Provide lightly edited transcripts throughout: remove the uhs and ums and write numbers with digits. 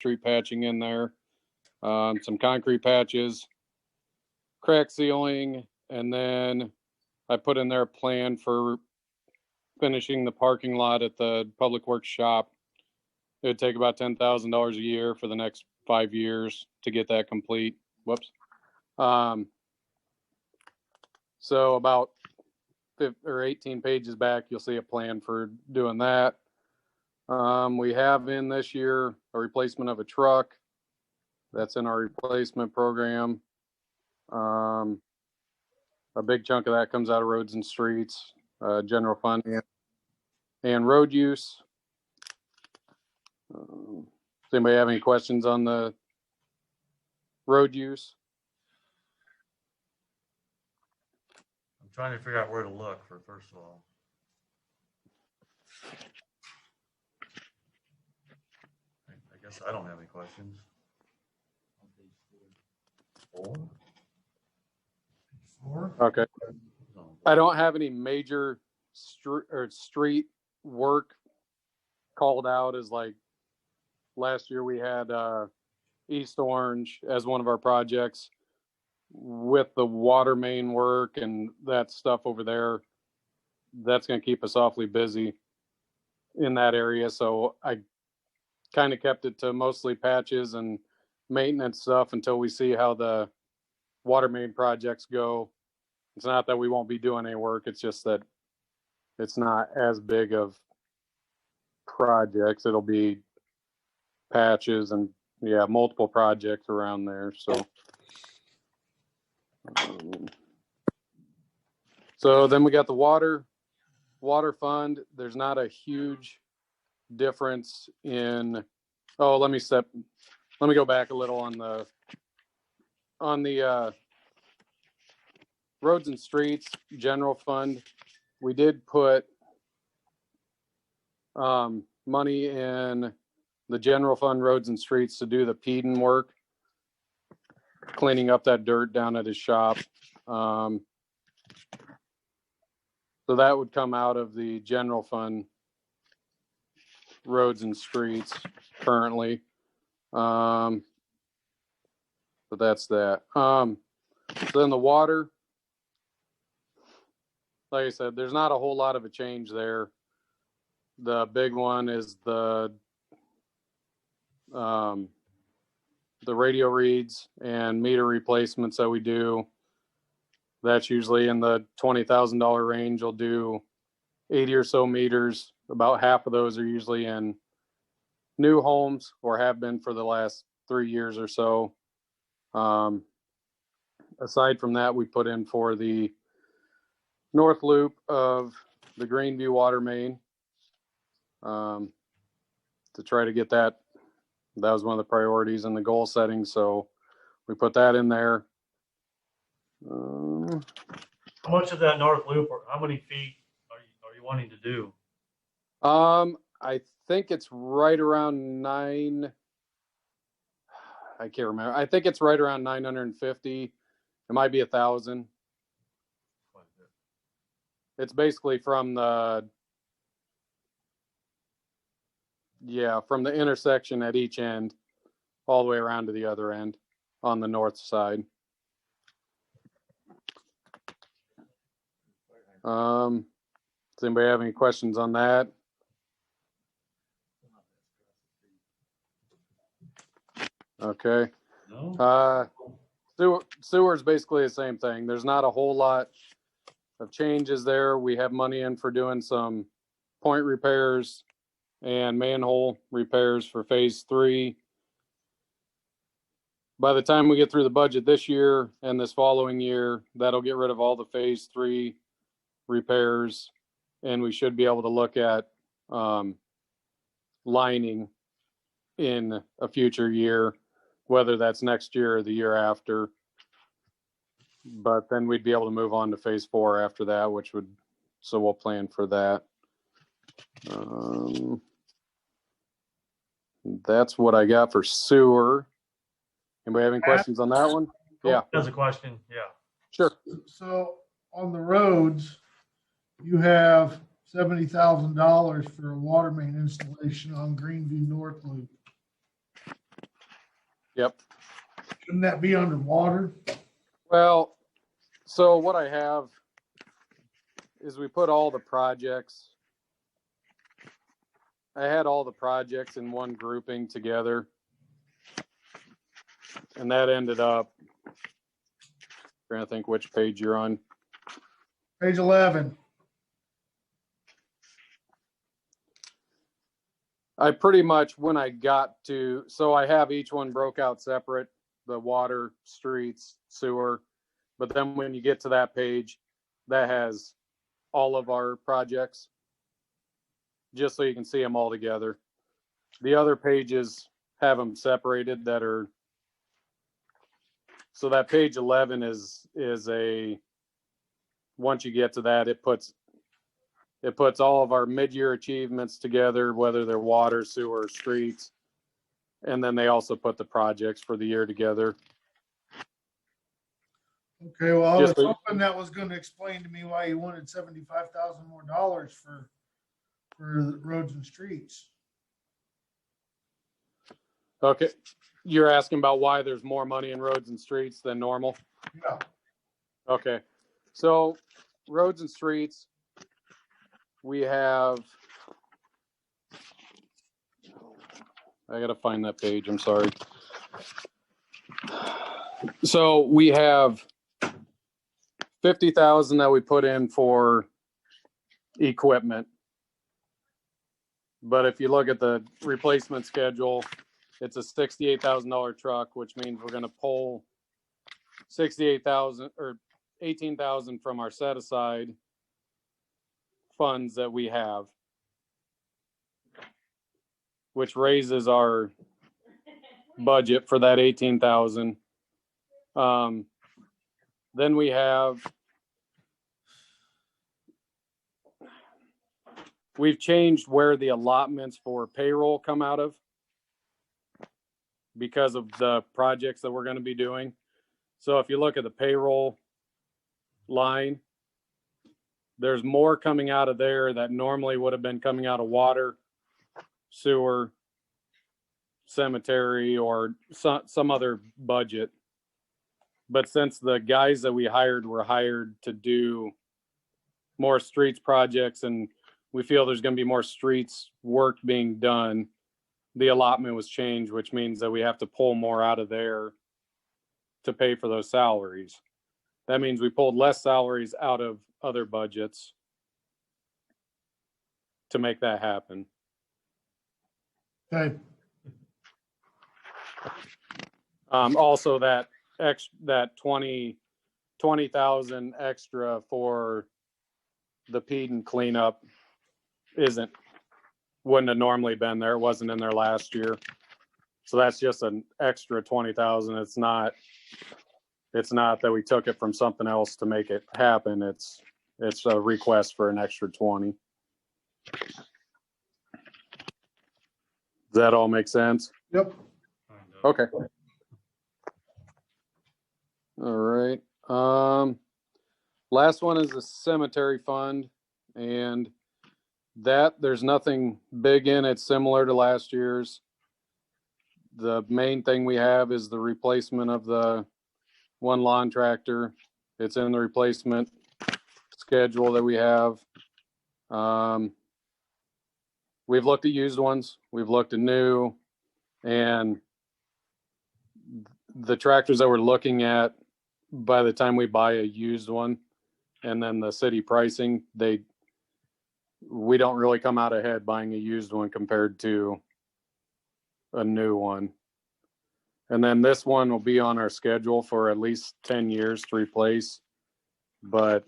street patching in there, some concrete patches, crack sealing, and then I put in there a plan for finishing the parking lot at the Public Works shop. It would take about $10,000 a year for the next 5 years to get that complete. Whoops. So about 18 pages back, you'll see a plan for doing that. We have in this year a replacement of a truck. That's in our replacement program. A big chunk of that comes out of roads and streets, general fund and road use. Does anybody have any questions on the road use? I'm trying to figure out where to look for, first of all. I guess I don't have any questions. Four? Okay. I don't have any major street work called out as like last year we had East Orange as one of our projects with the water main work and that stuff over there. That's going to keep us awfully busy in that area. So I kind of kept it to mostly patches and maintenance stuff until we see how the water main projects go. It's not that we won't be doing any work. It's just that it's not as big of projects. It'll be patches and multiple projects around there. So then we got the water fund. There's not a huge difference in, let me go back a little on the roads and streets general fund. We did put money in the general fund roads and streets to do the Peden work, cleaning up that dirt down at his shop. So that would come out of the general fund roads and streets currently. But that's that. So then the water, like I said, there's not a whole lot of a change there. The big one is the radio reads and meter replacements that we do. That's usually in the $20,000 range. We'll do 80 or so meters. About half of those are usually in new homes or have been for the last 3 years or so. Aside from that, we put in for the north loop of the Greenview water main to try to get that. That was one of the priorities in the goal setting, so we put that in there. How much of that north loop, or how many feet are you wanting to do? I think it's right around 9. I can't remember. I think it's right around 950. It might be 1,000. It's basically from the intersection at each end all the way around to the other end on the north side. Does anybody have any questions on that? Okay. No. Sewer is basically the same thing. There's not a whole lot of changes there. We have money in for doing some point repairs and manhole repairs for phase 3. By the time we get through the budget this year and this following year, that'll get rid of all the phase 3 repairs, and we should be able to look at lining in a future year, whether that's next year or the year after. But then we'd be able to move on to phase 4 after that, so we'll plan for that. That's what I got for sewer. Anybody have any questions on that one? Yeah. That's a question. Yeah. Sure. So on the roads, you have $70,000 for a water main installation on Greenview North Loop. Yep. Shouldn't that be underwater? Well, so what I have is we put all the projects. I had all the projects in one grouping together. And that ended up, trying to think which page you're on. Page 11. I pretty much, when I got to, so I have each one broke out separate, the water, streets, sewer. But then when you get to that page, that has all of our projects, just so you can see them all together. The other pages have them separated that are, so that page 11 is a, once you get to that, it puts all of our mid-year achievements together, whether they're water, sewer, streets. And then they also put the projects for the year together. Okay, well, I was Just so- hoping that was going to explain to me why you wanted $75,000 more dollars for the roads and streets. Okay. You're asking about why there's more money in roads and streets than normal? Yeah. Okay. So roads and streets, we have, I got to find that page. I'm sorry. So we have 50,000 that we put in for equipment. But if you look at the replacement schedule, it's a $68,000 truck, which means we're going to pull 68,000 or 18,000 from our set aside funds that we have, which raises our budget for that 18,000. Then we have, we've changed where the allotments for payroll come out of because of the projects that we're going to be doing. So if you look at the payroll line, there's more coming out of there that normally would have been coming out of water, sewer, cemetery, or some other budget. But since the guys that we hired were hired to do more streets projects, and we feel there's going to be more streets work being done, the allotment was changed, which means that we have to pull more out of there to pay for those salaries. That means we pulled less salaries out of other budgets to make that happen. Okay. Also, that 20,000 extra for the Peden cleanup wouldn't have normally been there. It wasn't in there last year. So that's just an extra 20,000. It's not that we took it from something else to make it happen. It's a request for an extra 20. Does that all make sense? Yep. Okay. All right. Last one is the cemetery fund, and that there's nothing big in it, similar to last year's. The main thing we have is the replacement of the one lawn tractor. It's in the replacement schedule that we have. We've looked at used ones, we've looked at new, and the tractors that we're looking at, by the time we buy a used one and then the city pricing, we don't really come out ahead buying a used one compared to a new one. And then this one will be on our schedule for at least 10 years to replace, but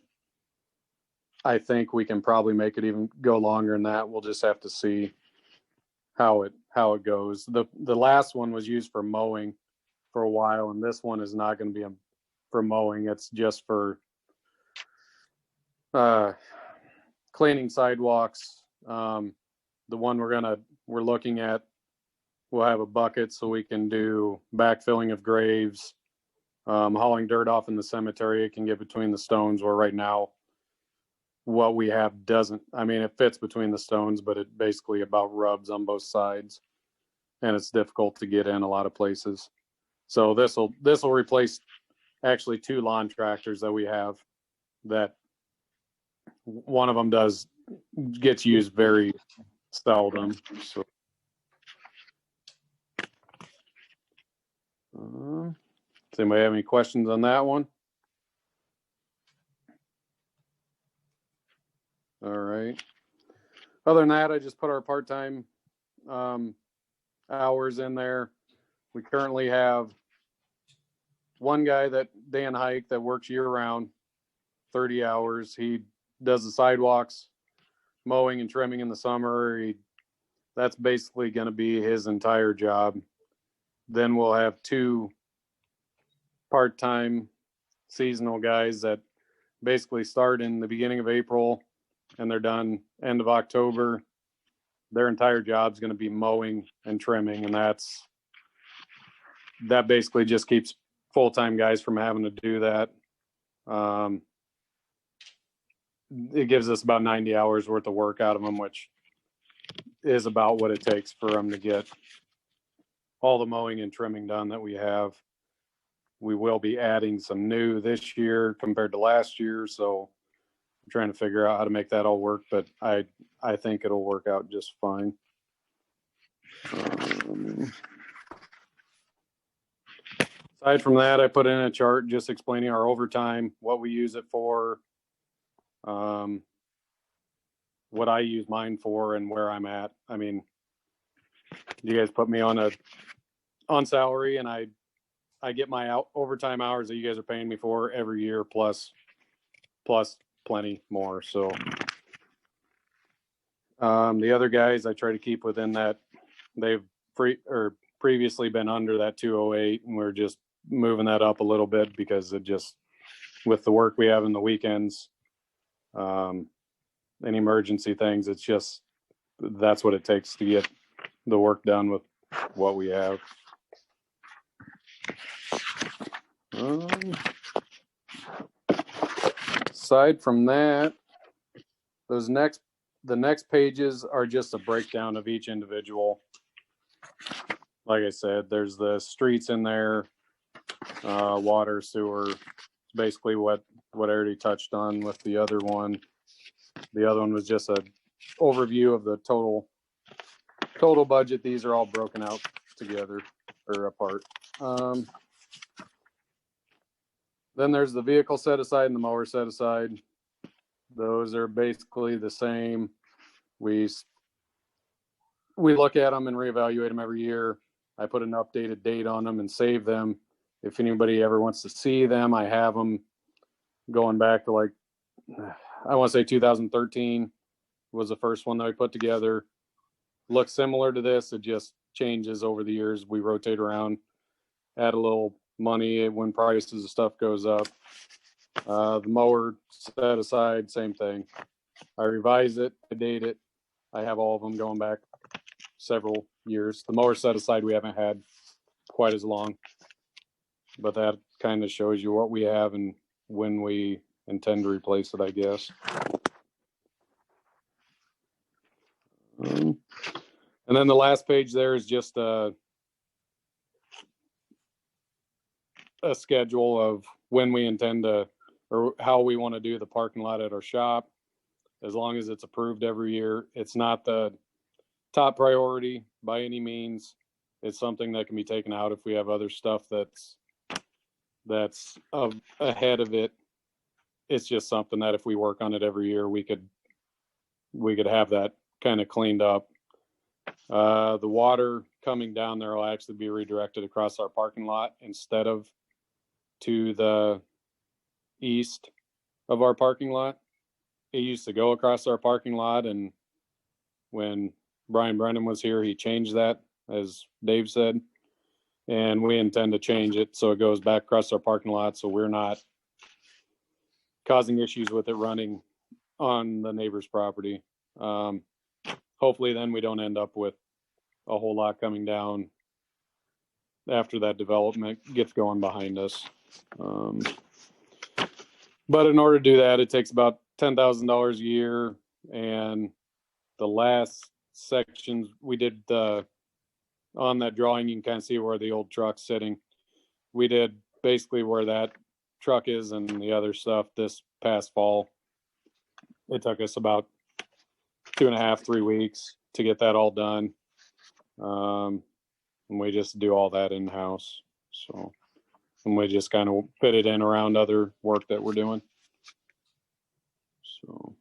I think we can probably make it even go longer than that. We'll just have to see how it goes. The last one was used for mowing for a while, and this one is not going to be for mowing. It's just for cleaning sidewalks. The one we're looking at, we'll have a bucket so we can do backfilling of graves, hauling dirt off in the cemetery. It can get between the stones, where right now what we have doesn't. I mean, it fits between the stones, but it basically about rubs on both sides, and it's difficult to get in a lot of places. So this will replace actually 2 lawn tractors that we have, that one of them gets used very seldom. So does anybody have any questions on that one? All right. Other than that, I just put our part-time hours in there. We currently have one guy, that Dan Hike, that works year round, 30 hours. He does the sidewalks, mowing and trimming in the summer. That's basically going to be his entire job. Then we'll have 2 part-time seasonal guys that basically start in the beginning of April and they're done end of October. Their entire job is going to be mowing and trimming, and that basically just keeps full-time guys from having to do that. It gives us about 90 hours worth of work out of them, which is about what it takes for them to get all the mowing and trimming done that we have. We will be adding some new this year compared to last year, so I'm trying to figure out how to make that all work, but I think it'll work out just fine. Aside from that, I put in a chart just explaining our overtime, what we use it for, what I use mine for, and where I'm at. I mean, you guys put me on salary, and I get my overtime hours that you guys are paying me for every year, plus plenty more. So the other guys I try to keep within that. They've previously been under that 208, and we're just moving that up a little bit because it just, with the work we have in the weekends, any emergency things, it's just, that's what it takes to get the work done with what we have. Aside from that, the next pages are just a breakdown of each individual. Like I said, there's the streets in there, water, sewer. It's basically what I already touched on with the other one. The other one was just a overview of the total budget. These are all broken out together or apart. Then there's the vehicle set aside and the mower set aside. Those are basically the same. We look at them and reevaluate them every year. I put an updated date on them and save them. If anybody ever wants to see them, I have them going back to, like, I want to say 2013 was the first one that we put together. Looks similar to this. It just changes over the years. We rotate around, add a little money when prices of stuff goes up. The mower set aside, same thing. I revise it, I date it. I have all of them going back several years. The mower set aside we haven't had quite as long, but that kind of shows you what we have and when we intend to replace it, I guess. And then the last page there is just a schedule of when we intend to, or how we want to do the parking lot at our shop. As long as it's approved every year, it's not the top priority by any means. It's something that can be taken out if we have other stuff that's ahead of it. It's just something that if we work on it every year, we could have that kind of cleaned up. The water coming down there will actually be redirected across our parking lot instead of to the east of our parking lot. It used to go across our parking lot, and when Brian Brennan was here, he changed that, as Dave said, and we intend to change it so it goes back across our parking lot, so we're not causing issues with it running on the neighbor's property. Hopefully then we don't end up with a whole lot coming down after that development gets going behind us. But in order to do that, it takes about $10,000 a year. And the last sections we did on that drawing, you can kind of see where the old truck's sitting. we did basically where that truck is and the other stuff this past fall. It took us about 2.5, 3 weeks to get that all done. And we just do all that in-house. So, and we just kind of fit it in around other work that we're doing. So,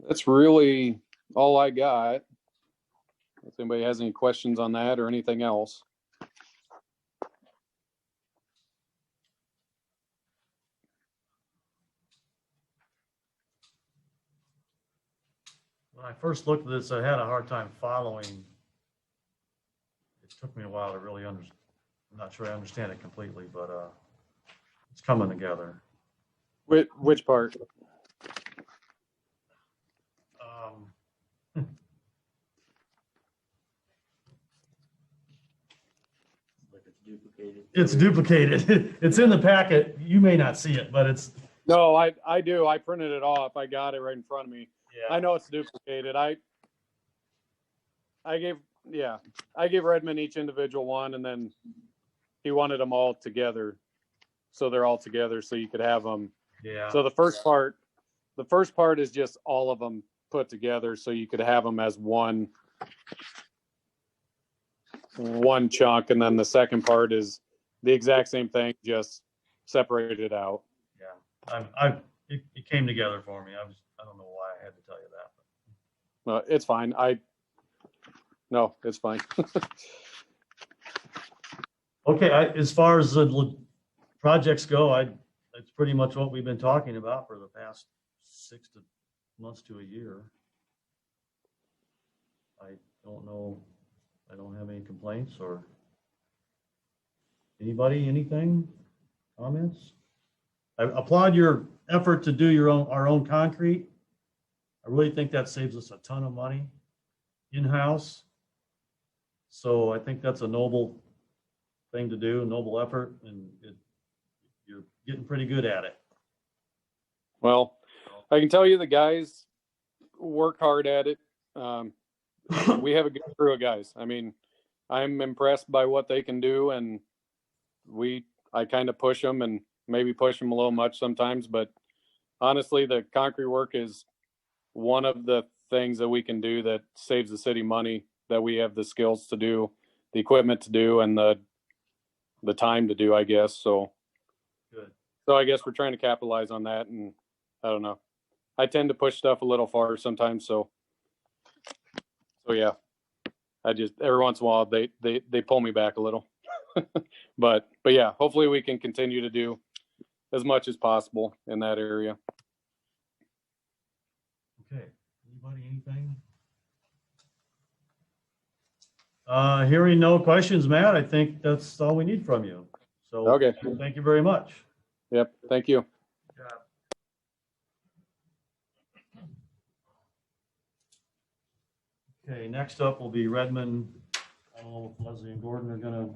that's really all I got. If anybody has any questions on that or anything else. When I first looked at this, I had a hard time following. It took me a while to really understand. I'm not sure I understand it completely, but it's coming together. Which part? It's duplicated. It's in the packet. You may not see it, but it's. No, I do. I printed it off. I got it right in front of me. Yeah. I know it's duplicated. I gave Redmond each individual one, and then he wanted them all together. So they're all together so you could have them. Yeah. So the first part is just all of them put together so you could have them as one chunk. And then the second part is the exact same thing, just separated out. Yeah. It came together for me. I don't know why I had to tell you that. It's fine. No, it's fine. Okay. As far as the projects go, it's pretty much what we've been talking about for the past 6 months to a year. I don't know. I don't have any complaints or anybody, anything, comments? I applaud your effort to do our own concrete. I really think that saves us a ton of money in-house. So I think that's a noble thing to do, a noble effort, and you're getting pretty good at it. Well, I can tell you the guys work hard at it. We have a good crew of guys. I mean, I'm impressed by what they can do, and I kind of push them and maybe push them a little much sometimes, but honestly, the concrete work is one of the things that we can do that saves the city money, that we have the skills to do, the equipment to do, and the time to do, I guess. So good. So I guess we're trying to capitalize on that, and I don't know. I tend to push stuff a little far sometimes, so yeah. I just every once in a while they pull me back a little. but yeah, hopefully we can continue to do as much as possible in that area. Okay. Anybody, anything? Hearing no questions, Matt, I think that's all we need from you. So okay. Thank you very much. Yep. Thank you. Okay, next up will be Redmond. I don't know if Leslie and Gordon are gonna.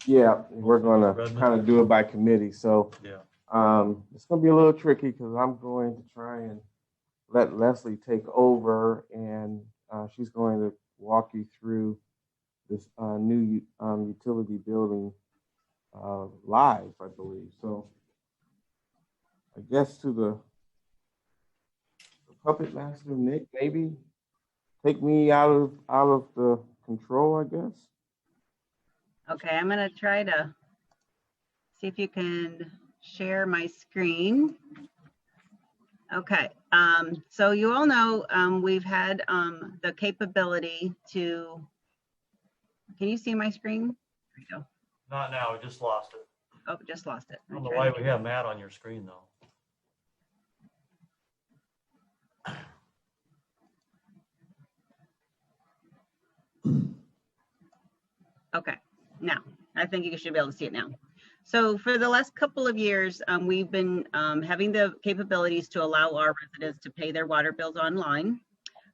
Yeah, we're gonna kind of do it by committee. So yeah, it's gonna be a little tricky because I'm going to try and let Leslie take over, and she's going to walk you through this new utility building live, I believe. So I guess to the puppet master, Nick, maybe take me out of the control, I guess. Okay, I'm gonna try to see if you can share my screen. Okay, so you all know we've had the capability to, can you see my screen? There we go. not now, we just lost it. Oh, just lost it. I don't know why we have Matt on your screen though. Okay, now I think you should be able to see it now. So for the last couple of years, we've been having the capabilities to allow our residents to pay their water bills online.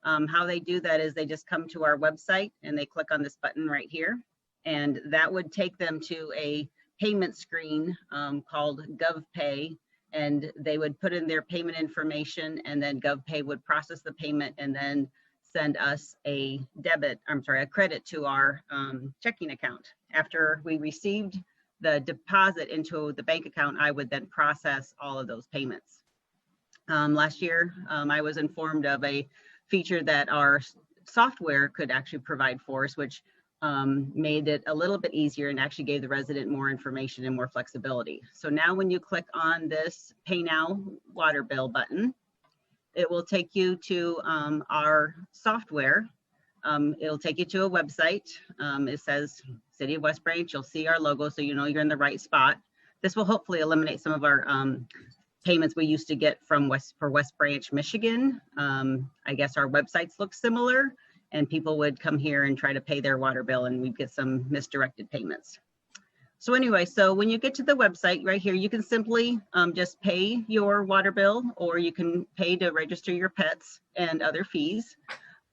How they do that is they just come to our website and they click on this button right here, and that would take them to a payment screen called GovPay, and they would put in their payment information, and then GovPay would process the payment and then send us a credit to our checking account. After we received the deposit into the bank account, I would then process all of those payments. Last year, I was informed of a feature that our software could actually provide for us, which made it a little bit easier and actually gave the resident more information and more flexibility. So now when you click on this Pay Now Water Bill button, it will take you to our software. It'll take you to a website. It says City of West Branch. You'll see our logo, so you know you're in the right spot. This will hopefully eliminate some of our payments we used to get from West Branch, Michigan. I guess our websites look similar, and people would come here and try to pay their water bill, and we'd get some misdirected payments. So anyway, so when you get to the website right here, you can simply just pay your water bill, or you can pay to register your pets and other fees.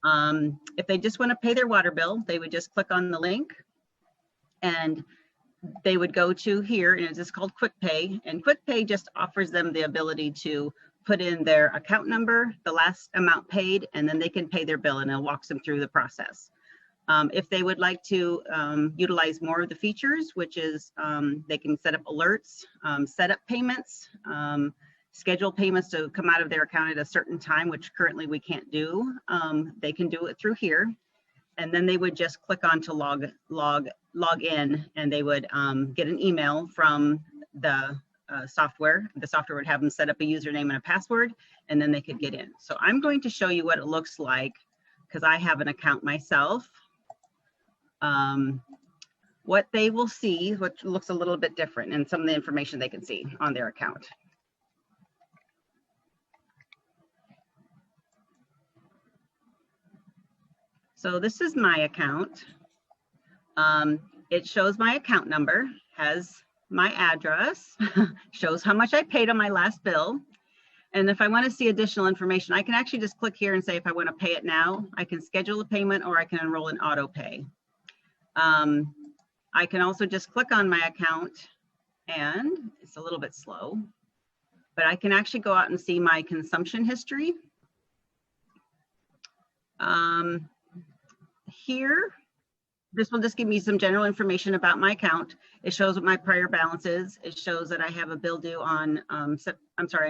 If they just want to pay their water bill, they would just click on the link, and they would go to here, and it's just called Quick Pay. And Quick Pay just offers them the ability to put in their account number, the last amount paid, and then they can pay their bill, and it walks them through the process. If they would like to utilize more of the features, which is they can set up alerts, set up payments, schedule payments to come out of their account at a certain time, which currently we can't do. They can do it through here. And then they would just click on to log in, and they would get an email from the software. The software would have them set up a username and a password, and then they could get in. So I'm going to show you what it looks like, because I have an account myself. What they will see, what looks a little bit different, and some of the information they can see on their account. So this is my account. It shows my account number, has my address, shows how much I paid on my last bill. And if I want to see additional information, I can actually just click here and say if I want to pay it now. I can schedule a payment, or I can enroll in auto pay. I can also just click on my account, and it's a little bit slow, but I can actually go out and see my consumption history. Here, this will just give me some general information about my account. It shows what my prior balance is. It shows that I have a bill due on, on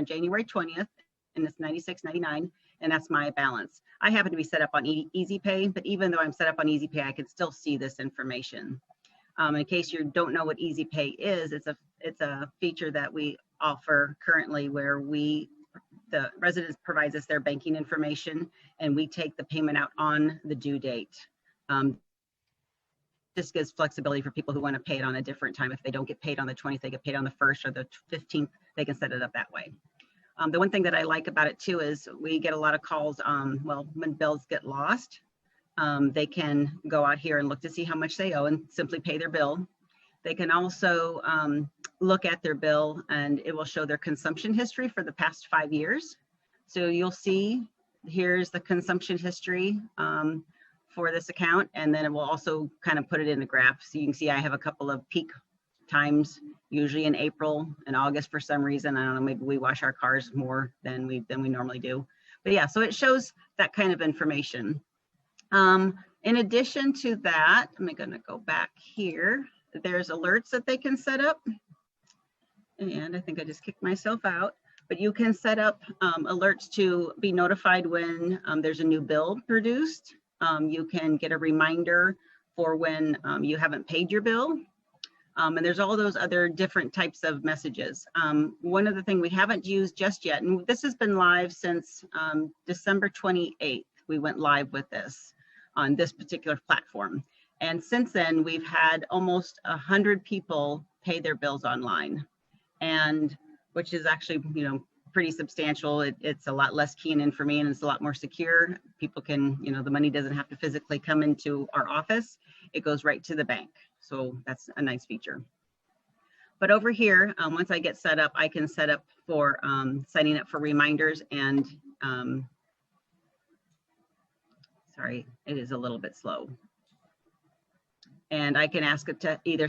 January 20th, and it's $96.99, and that's my balance. I happen to be set up on Easy Pay, but even though I'm set up on Easy Pay, I can still see this information. In case you don't know what Easy Pay is, it's a feature that we offer currently where the residents provides us their banking information, and we take the payment out on the due date. This gives flexibility for people who want to pay it on a different time. If they don't get paid on the 20th, they get paid on the 1st or the 15th, they can set it up that way. The one thing that I like about it too is we get a lot of calls, well, when bills get lost, they can go out here and look to see how much they owe and simply pay their bill. They can also look at their bill, and it will show their consumption history for the past 5 years. So you'll see, here's the consumption history for this account, and then it will also kind of put it in the graph. So you can see I have a couple of peak times, usually in April and August for some reason. I don't know, maybe we wash our cars more than we normally do. But yeah, so it shows that kind of information. In addition to that, I'm gonna go back here. There's alerts that they can set up. And I think I just kicked myself out. But you can set up alerts to be notified when there's a new bill produced. You can get a reminder for when you haven't paid your bill. And there's all those other different types of messages. One of the things we haven't used just yet, and this has been live since December 28th, we went live with this on this particular platform. And since then, we've had almost 100 people pay their bills online, and which is actually, you know, pretty substantial. It's a lot less key in for me, and it's a lot more secure. People can, you know, the money doesn't have to physically come into our office. It goes right to the bank. So that's a nice feature. But over here, once I get set up, I can set up for signing up for reminders and, sorry, it is a little bit slow. And I can ask it to either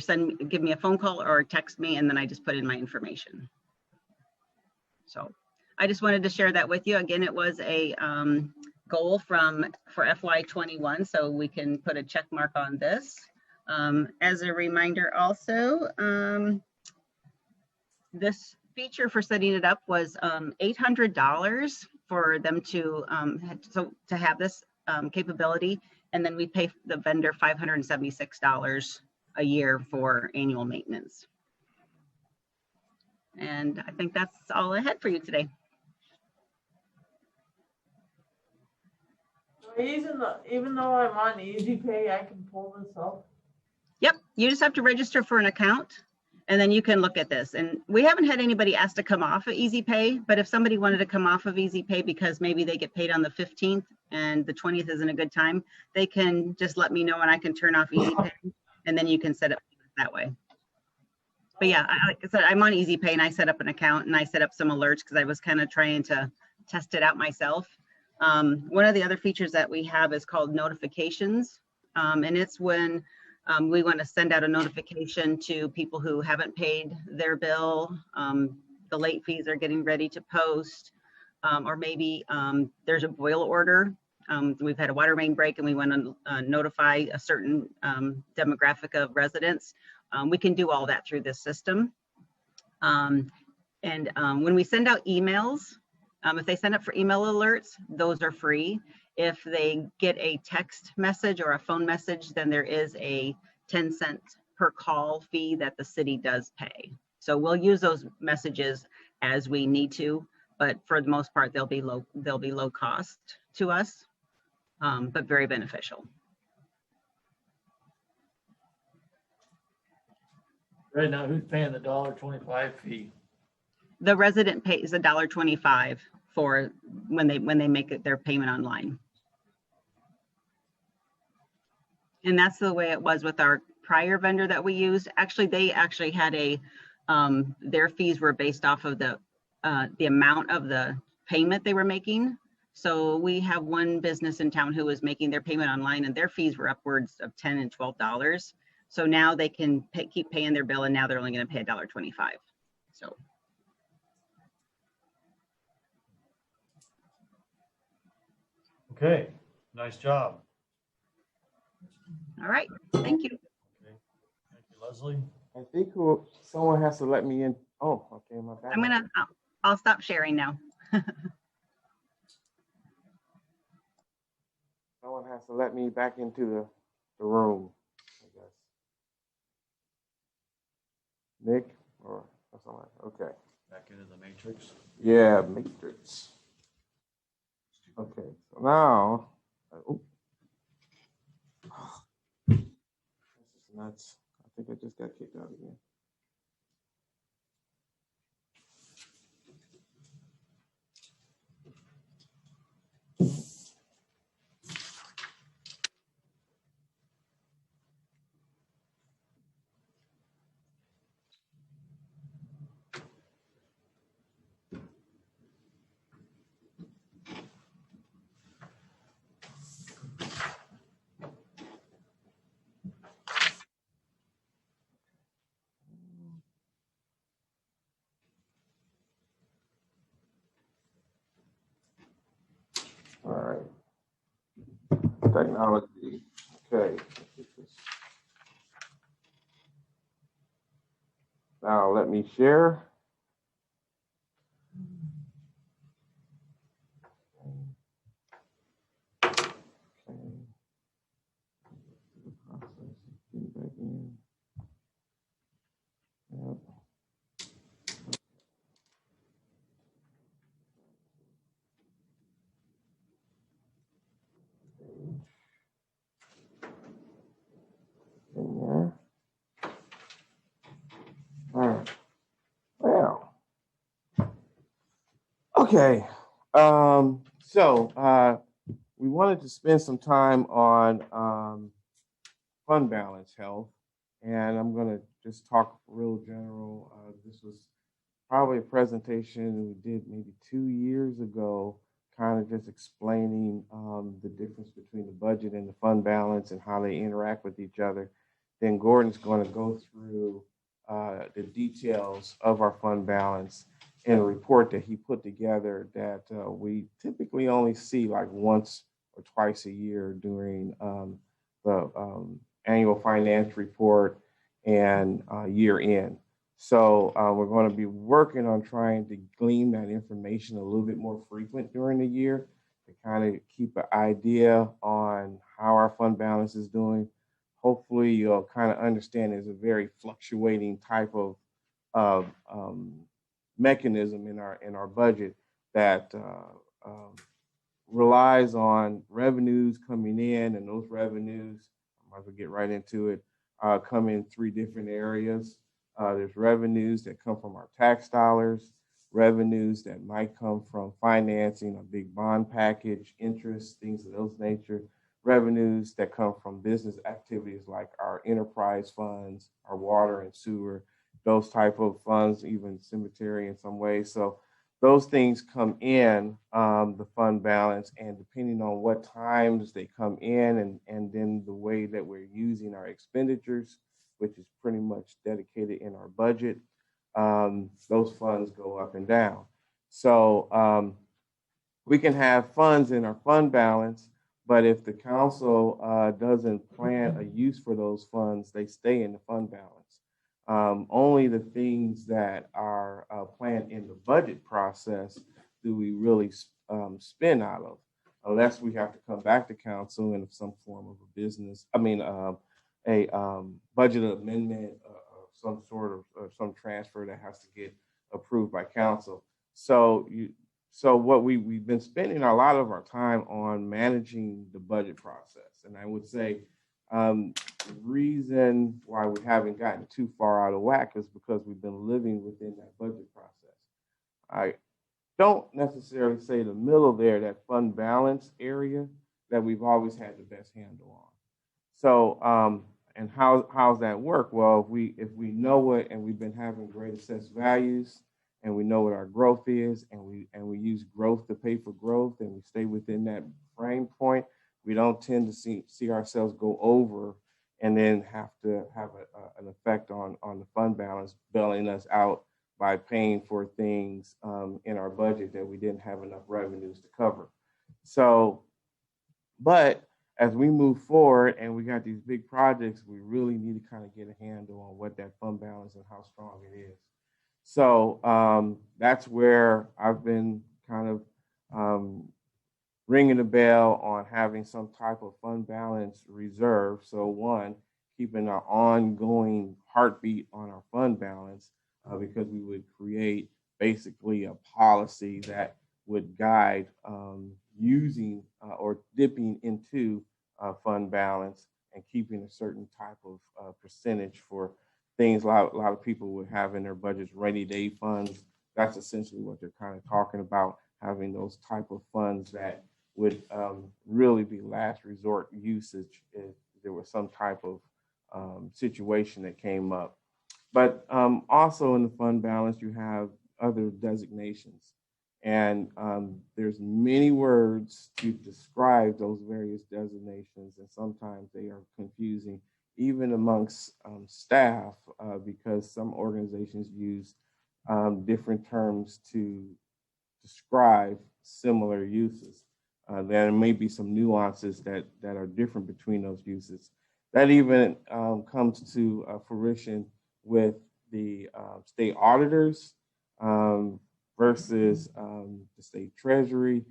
give me a phone call or text me, and then I just put in my information. So I just wanted to share that with you. Again, it was a goal for FY21, so we can put a check mark on this. As a reminder also, this feature for setting it up was $800 for them to have this capability, and then we pay the vendor $576 a year for annual maintenance. And I think that's all I had for you today. Even though I'm on Easy Pay, I can pull this up. Yep, you just have to register for an account, and then you can look at this. And we haven't had anybody ask to come off of Easy Pay, but if somebody wanted to come off of Easy Pay because maybe they get paid on the 15th and the 20th isn't a good time, they can just let me know and I can turn off Easy Pay, and then you can set it that way. But yeah, like I said, I'm on Easy Pay and I set up an account and I set up some alerts because I was kind of trying to test it out myself. One of the other features that we have is called notifications, and it's when we want to send out a notification to people who haven't paid their bill, the late fees are getting ready to post, or maybe there's a boil order. We've had a water main break and we want to notify a certain demographic of residents. We can do all that through this system. And when we send out emails, if they send up for email alerts, those are free. If they get a text message or a phone message, then there is a 10-cent per call fee that the city does pay. So we'll use those messages as we need to, but for the most part, they'll be low cost to us, but very beneficial. Right now, who's paying the $1.25 fee? The resident pays $1.25 for when they make their payment online. And that's the way it was with our prior vendor that we used. Actually, they actually had their fees were based off of the amount of the payment they were making. So we have one business in town who was making their payment online and their fees were upwards of $10 and $12. So now they can keep paying their bill and now they're only going to pay $1.25. So. Okay, nice job. All right, thank you. Okay. Thank you, Leslie. I think someone has to let me in. Oh, okay, my bad. I'll stop sharing now. Someone has to let me back into the room, I guess. Nick or someone. Okay. Back into the matrix. Yeah, matrix. Okay, so now, this is nuts. I think I just got kicked out again. All right. Technology. Okay. Now let me share. Okay. The process is getting back in. Yep. In there. All right. Well. Okay. So we wanted to spend some time on fund balance health, and I'm going to just talk real general. This was probably a presentation we did maybe 2 years ago, kind of just explaining the difference between the budget and the fund balance and how they interact with each other. Then Gordon's going to go through the details of our fund balance. in a report that he put together that we typically only see like once or twice a year during the annual finance report and year end. So we're going to be working on trying to glean that information a little bit more frequent during the year to kind of keep an idea on how our fund balance is doing. Hopefully you'll kind of understand there's a very fluctuating type of mechanism in our budget that relies on revenues coming in, and those revenues, I might as well get right into it, come in three different areas. There's revenues that come from our tax dollars, revenues that might come from financing a big bond package, interest, things of those nature, revenues that come from business activities like our enterprise funds, our water and sewer, those type of funds, even cemetery in some ways. So those things come in the fund balance, and depending on what times they come in and then the way that we're using our expenditures, which is pretty much dedicated in our budget, those funds go up and down. So we can have funds in our fund balance, but if the council doesn't plan a use for those funds, they stay in the fund balance. Only the things that are planned in the budget process do we really spend out of, unless we have to come back to council in some form of a business, a budget amendment of some sort of some transfer that has to get approved by council. So what we've been spending a lot of our time on managing the budget process. And I would say the reason why we haven't gotten too far out of whack is because we've been living within that budget process. I don't necessarily say the middle there, that fund balance area, that we've always had the best handle on. So, and how's that work? Well, if we know it, and we've been having great assessed values, and we know what our growth is, and we use growth to pay for growth, and we stay within that frame point, we don't tend to see ourselves go over and then have to have an effect on the fund balance, bailing us out by paying for things in our budget that we didn't have enough revenues to cover. So, but as we move forward and we got these big projects, we really need to kind of get a handle on what that fund balance and how strong it is. So that's where I've been kind of ringing the bell on having some type of fund balance reserve. So one, keeping an ongoing heartbeat on our fund balance, because we would create basically a policy that would guide using or dipping into fund balance and keeping a certain type of percentage for things a lot of people would have in their budgets, rainy day funds. That's essentially what they're kind of talking about, having those type of funds that would really be last resort usage if there was some type of situation that came up. But also in the fund balance, you have other designations. And there's many words to describe those various designations, and sometimes they are confusing, even amongst staff, because some organizations use different terms to describe similar uses. There may be some nuances that are different between those uses. That even comes to fruition with the state auditors versus the state treasury.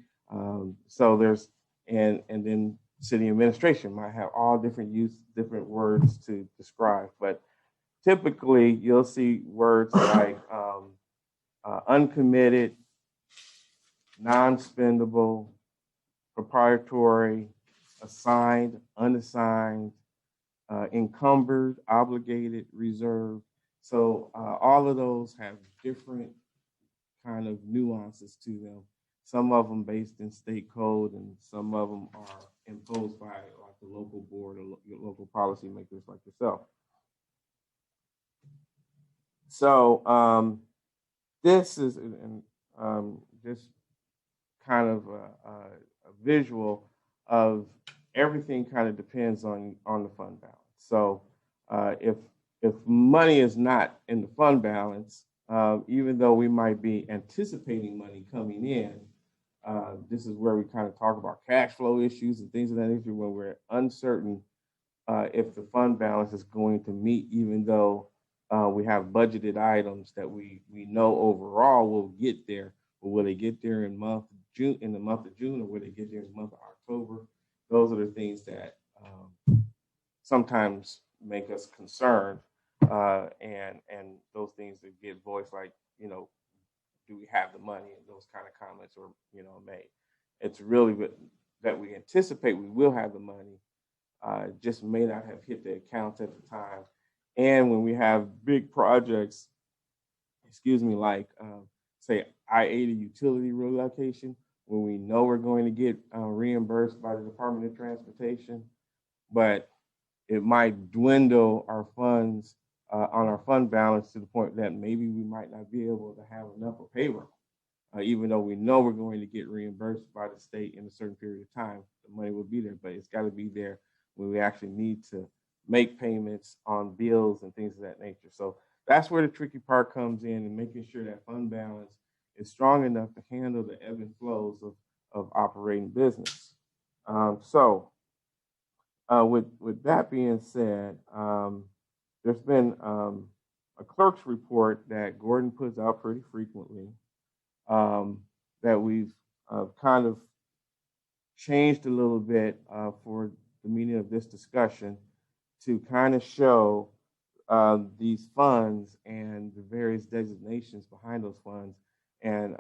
So there's, and then city administration might have all different words to describe, but typically you'll see words like uncommitted, non-spendable, proprietary, assigned, unassigned, encumbered, obligated, reserved. So all of those have different kind of nuances to them. Some of them based in state code, and some of them are imposed by like the local board or local policymakers like yourself. So this is just kind of a visual of everything. Kind of depends on the fund balance. So if money is not in the fund balance, even though we might be anticipating money coming in, this is where we kind of talk about cash flow issues and things of that nature when we're uncertain if the fund balance is going to meet, even though we have budgeted items that we know overall will get there. But will they get there in the month of June, or will they get there in the month of October? Those are the things that sometimes make us concerned, and those things that get voiced, like, do we have the money, and those kind of comments are made. It's really that we anticipate we will have the money, just may not have hit the accounts at the time. And when we have big projects, like say I-80 utility relocation, when we know we're going to get reimbursed by the Department of Transportation, but it might dwindle our funds on our fund balance to the point that maybe we might not be able to have enough for payroll, even though we know we're going to get reimbursed by the state in a certain period of time. The money will be there, but it's got to be there when we actually need to make payments on bills and things of that nature. So that's where the tricky part comes in, and making sure that fund balance is strong enough to handle the ebb and flows of operating business. With that being said, there's been a clerk's report that Gordon puts out pretty frequently, that we've kind of changed a little bit for the meaning of this discussion, to kind of show these funds and the various designations behind those funds. And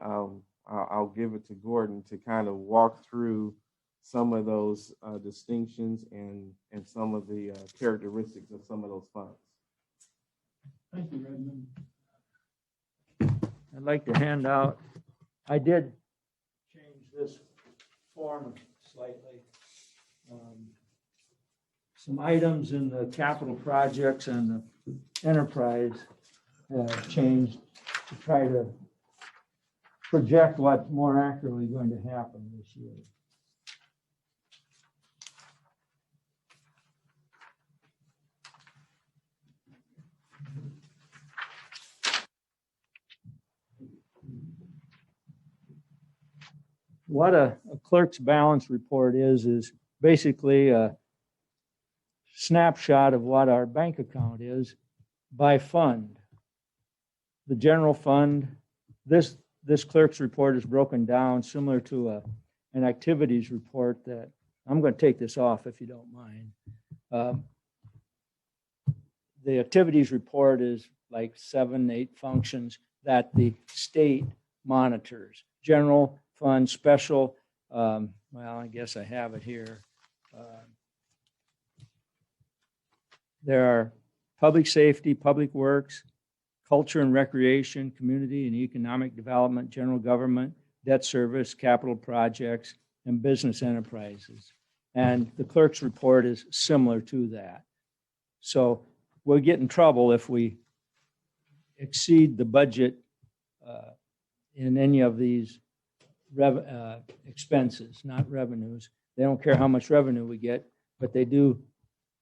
I'll give it to Gordon to kind of walk through some of those distinctions and some of the characteristics of some of those funds. Thank you, Redmond. I'd like to hand out, I did change this form slightly. Some items in the capital projects and the enterprise have changed to try to project what's more accurately going to happen this year. What a clerk's balance report is basically a snapshot of what our bank account is by fund. The general fund, this clerk's report is broken down similar to an activities report that, I'm going to take this off if you don't mind. The activities report is like 7-8 functions that the state monitors. General fund, special, well, I guess I have it here. There are public safety, public works, culture and recreation, community and economic development, general government, debt service, capital projects, and business enterprises. And the clerk's report is similar to that. So we'll get in trouble if we exceed the budget in any of these expenses, not revenues. They don't care how much revenue we get, but they do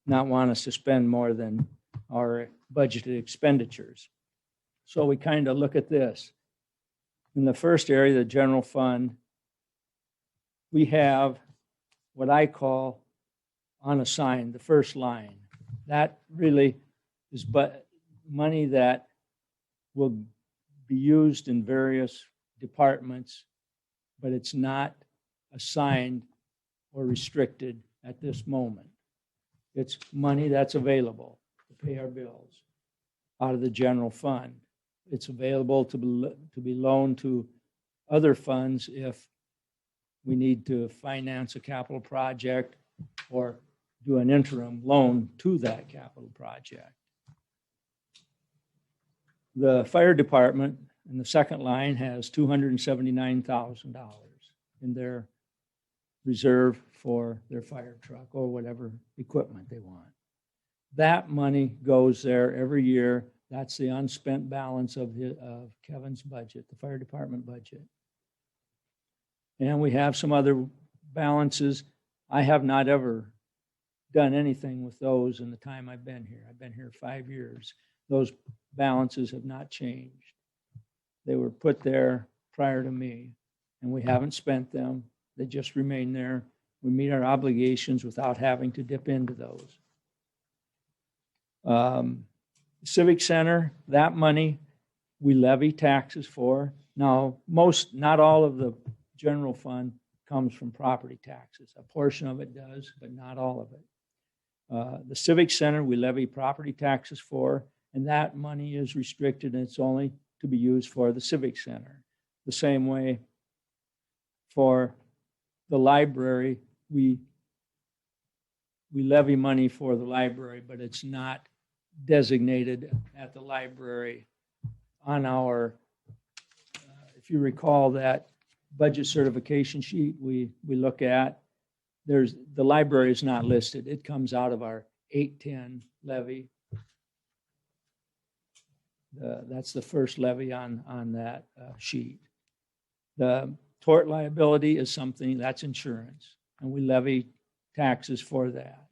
not want us to spend more than our budgeted expenditures. So we kind of look at this. In the first area, the general fund, we have what I call unassigned, the first line. That really is but money that will be used in various departments, but it's not assigned or restricted at this moment. It's money that's available to pay our bills out of the general fund. It's available to be loaned to other funds if we need to finance a capital project or do an interim loan to that capital project. The fire department in the second line has $279,000 in their reserve for their fire truck or whatever equipment they want. That money goes there every year. That's the unspent balance of Kevin's budget, the fire department budget. And we have some other balances. I have not ever done anything with those in the time I've been here. I've been here 5 years. Those balances have not changed. They were put there prior to me, and we haven't spent them. They just remain there. We meet our obligations without having to dip into those. Civic Center, that money we levy taxes for. Now, not all of the general fund comes from property taxes. A portion of it does, but not all of it. The Civic Center, we levy property taxes for, and that money is restricted and it's only to be used for the Civic Center. The same way for the library, we levy money for the library, but it's not designated at the library on our, if you recall that budget certification sheet we look at, the library is not listed. It comes out of our 810 levy. That's the first levy on that sheet. The tort liability is something that's insurance, and we levy taxes for that.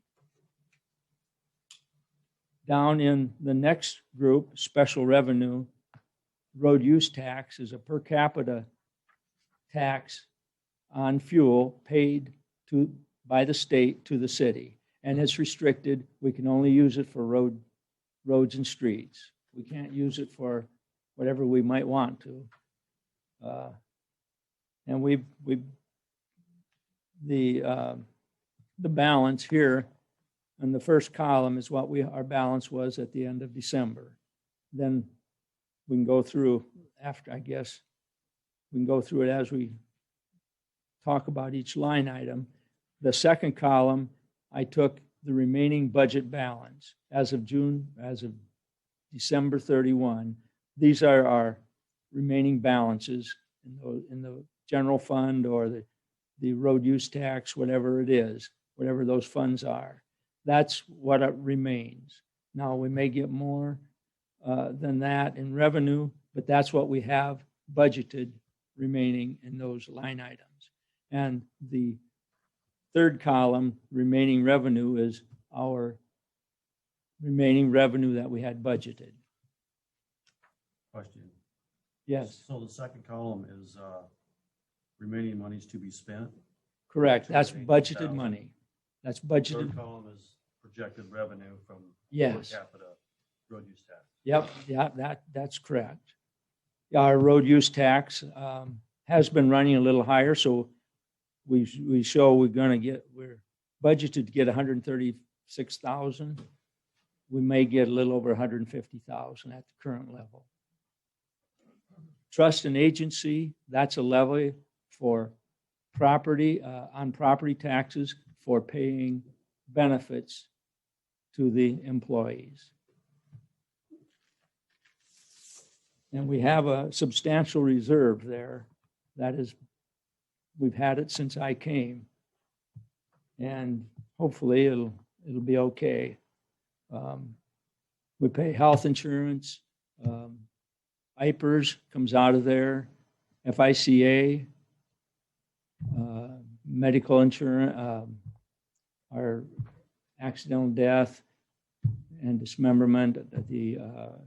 Down in the next group, special revenue, road use tax is a per capita tax on fuel paid by the state to the city. And it's restricted. We can only use it for roads and streets. We can't use it for whatever we might want to. And the balance here in the first column is what our balance was at the end of December. Then we can go through after, I guess, we can go through it as we talk about each line item. The second column, I took the remaining budget balance as of December 31. These are our remaining balances in the general fund or the road use tax, whatever it is, whatever those funds are. That's what remains. Now, we may get more than that in revenue, but that's what we have budgeted remaining in those line items. And the third column, remaining revenue, is our remaining revenue that we had budgeted. Question. Yes, So the second column is remaining monies to be spent. correct. That's budgeted 218,000. money. That's Third budgeted. column is projected revenue from per Yes. capita road use tax. Yep, yeah, that's correct. Our road use tax has been running a little higher, so we show we're budgeted to get 136,000. We may get a little over 150,000 at the current level. Trust and agency, that's a levy for property, on property taxes for paying benefits to the employees. And we have a substantial reserve there. That is, we've had it since I came. And hopefully it'll be okay. We pay health insurance. IPERS comes out of there. FICA, medical insurance, our accidental death and dismemberment, the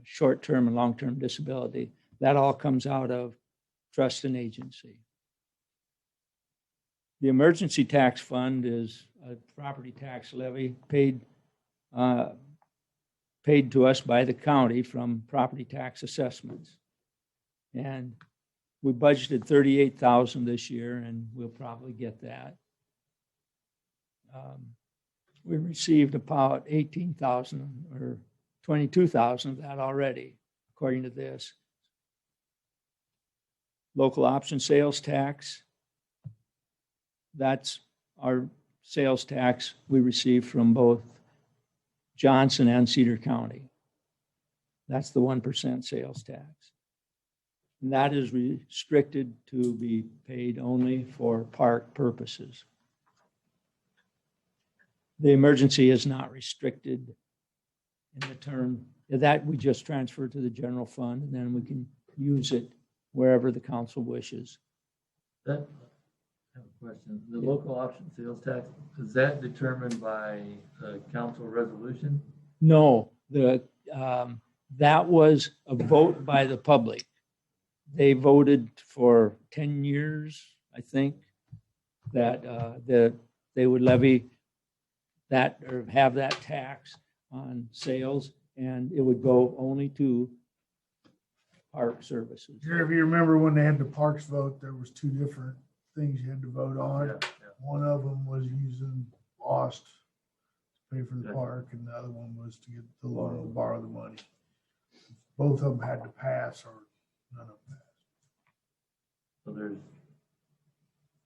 short-term and long-term disability. That all comes out of trust and agency. The emergency tax fund is a property tax levy paid to us by the county from property tax assessments. And we budgeted 38,000 this year, and we'll probably get that. We received about 18,000 or 22,000 of that already, according to this. Local option sales tax, that's our sales tax we received from both Johnson and Cedar County. That's the 1% sales tax. And that is restricted to be paid only for park purposes. The emergency is not restricted in the term that we just transfer to the general fund, and then we can use it wherever the council wishes. That, I have a question. The local option sales tax, is that determined by the council resolution? No, that was a vote by the public. they voted for 10 years, I think, that they would levy that or have that tax on sales, and it would go only to park services. If you remember when they had the parks vote, there was two different things you had to vote on. Yeah, yeah. One of them was using lost to pay for the Yeah. park, and the other one was to get the loan to borrow the money. Both of them had to pass, or none of them passed. So there's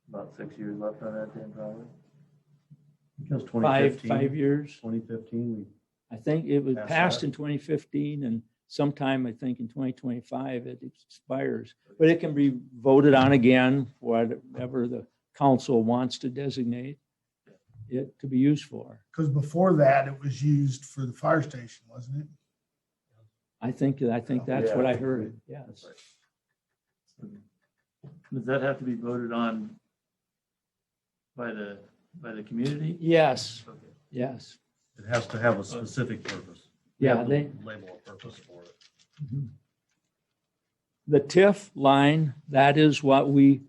about 6 years left on that then, probably. Because Five 2015, years. 2015, I think it was Passed passed that. in 2015, and sometime, I think, in 2025, it expires. But it can be voted on again, whatever the council wants to designate it to be used for. Because before that, it was used for the fire station, wasn't it? I think that's what I heard, yes. Does that have to be voted on by the community? Yes, Okay. yes. it has to have a specific purpose. Yeah, You have to they, label a purpose for it. the TIF line, that is what we,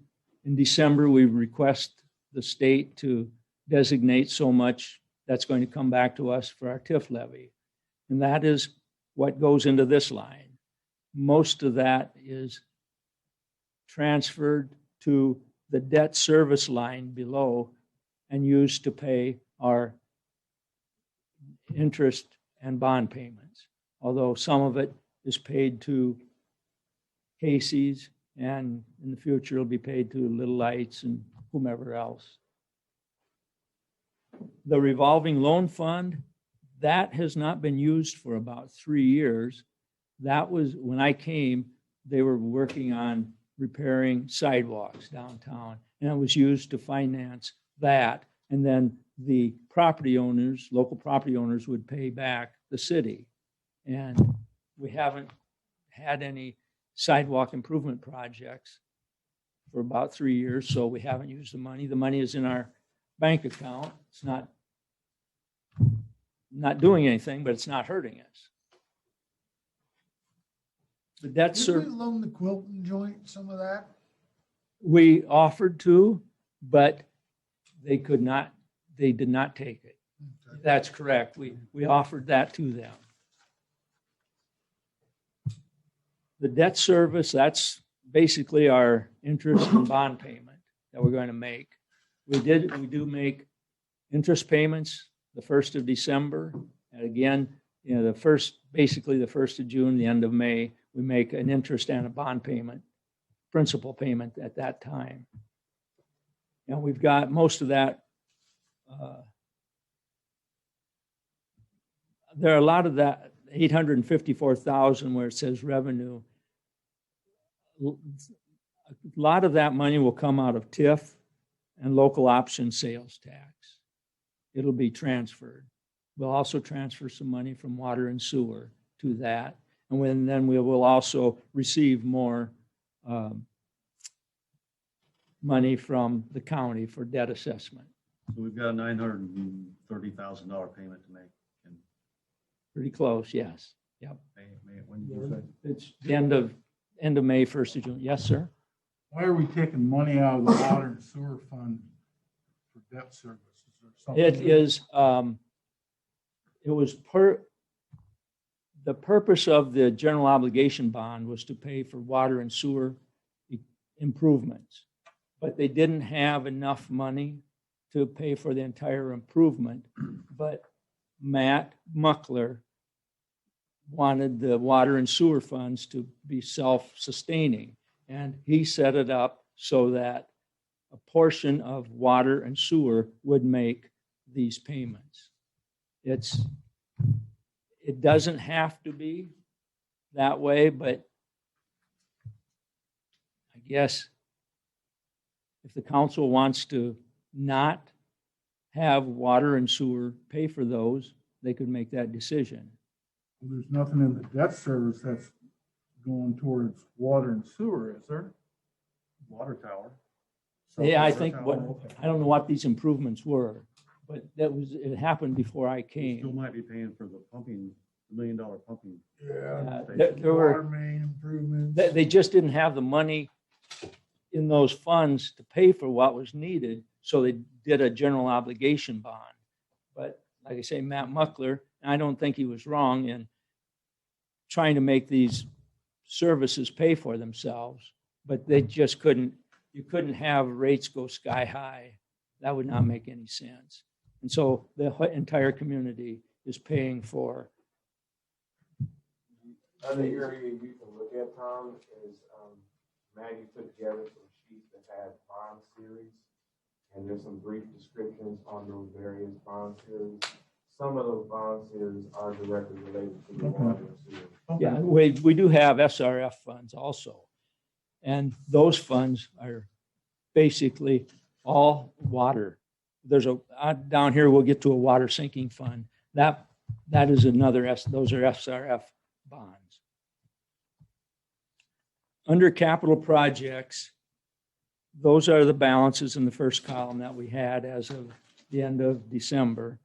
in December, we request the state to designate so much that's going to come back to us for our TIF levy. And that is what goes into this line. Most of that is transferred to the debt service line below and used to pay our interest and bond payments. Although some of it is paid to Casey's, and in the future it'll be paid to Little Lights and whomever else. The revolving loan fund, that has not been used for about 3 years. That was, when I came, they were working on repairing sidewalks downtown, and it was used to finance that. And then the property owners, local property owners, would pay back the city. And we haven't had any sidewalk improvement projects for about 3 years, so we haven't used the money. The money is in our bank account. It's not doing anything, but it's not hurting us. The debt Did we service, loan the Quilton joint some of that? we offered to, but they did not take it. Okay. That's correct. We offered that to them. The debt service, that's basically our interest and bond payment that we're going to make. We do make interest payments the 1st of December. And again, basically the 1st of June, the end of May, we make an interest and a bond payment, principal payment at that time. And we've got most of that. There are a lot of that 854,000 where it says revenue. A lot of that money will come out of TIF and local option sales tax. It'll be transferred. We'll also transfer some money from water and sewer to that. And then we will also receive more money from the county for debt assessment. So we've got a $930,000 payment to make. And Pretty close, yes. when did you say? It's the end of May, 1st of June. Yes, sir? Why are we taking money out of the water and sewer fund for debt service? Is there something? It is, the purpose of the general obligation bond was to pay for water and sewer improvements. But they didn't have enough money to pay for the entire improvement. But Matt Muckler wanted the water and sewer funds to be self-sustaining. And he set it up so that a portion of water and sewer would make these payments. It doesn't have to be that way, but I guess if the council wants to not have water and sewer pay for those, they could make that decision. There's nothing in the debt service that's going towards water and sewer, is there? Water tower. Yeah, I think I don't know what these improvements were, but it happened before I You still came. might be paying for the $1 million pumping. Yeah. There were, Water main improvements. They just didn't have the money in those funds to pay for what was needed, so they did a general obligation bond. But like I say, Matt Muckler, and I don't think he was wrong in trying to make these services pay for themselves, but they just couldn't, you couldn't have rates go sky high. That would not make any sense. And so the entire community is paying for. Other area you can look at, Tom, is Maggie put together some sheets that had bond series, and there's some brief descriptions on those various bond series. Some of those bond series are directly related to the water and sewer. Yeah, we do have SRF funds also. And those funds are basically all water. There's a, down here, we'll get to a water sinking fund. That is another, those are SRF bonds. Under capital projects, those are the balances in the first column that we had as of the end of December.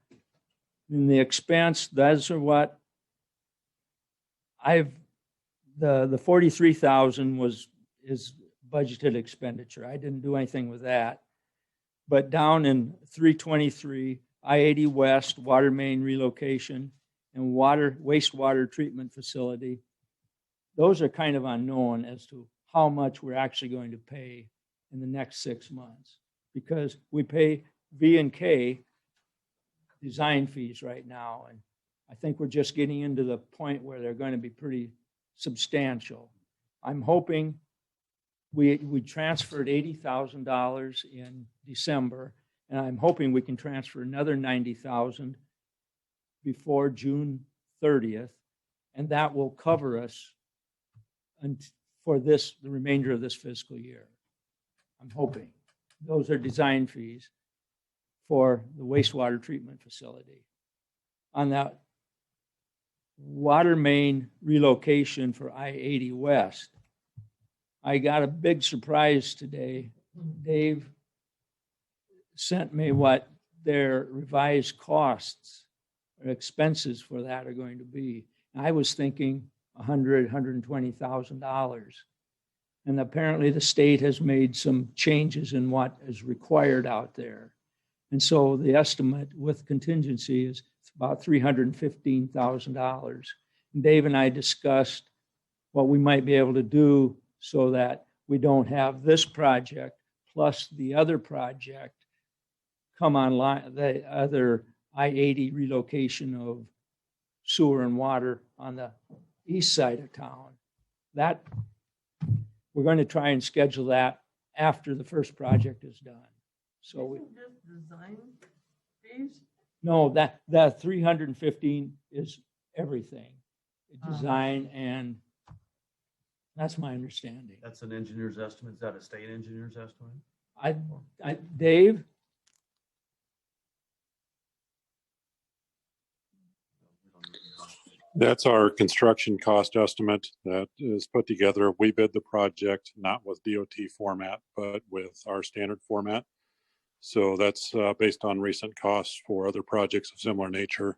In the expense, those are what the 43,000 is budgeted expenditure. I didn't do anything with that. But down in 323, I-80 West, water main relocation, and wastewater treatment facility, those are kind of unknown as to how much we're actually going to pay in the next 6 months, because we pay V&K design fees right now, and I think we're just getting into the point where they're going to be pretty substantial. I'm hoping we transferred $80,000 in December, and I'm hoping we can transfer another $90,000 before June 30th, and that will cover us for the remainder of this fiscal year. I'm hoping. Those are design fees for the wastewater treatment facility. On that water main relocation for I-80 West, I got a big surprise today. Dave sent me what their revised costs or expenses for that are going to be. I was thinking $120,000. And apparently the state has made some changes in what is required out there. And so the estimate with contingency is about $315,000. And Dave and I discussed what we might be able to do so that we don't have this project plus the other project come online, the other I-80 relocation of sewer and water on the east side of town. That we're going to try and schedule that after the first project is done. So we, Just design fees? no, that 315 is everything, design, and that's my understanding. That's an engineer's estimate. Is that a state engineer's estimate? Dave? That's our construction cost estimate that is put together. We bid the project not with DOT format, but with our standard format. So that's based on recent costs for other projects of similar nature.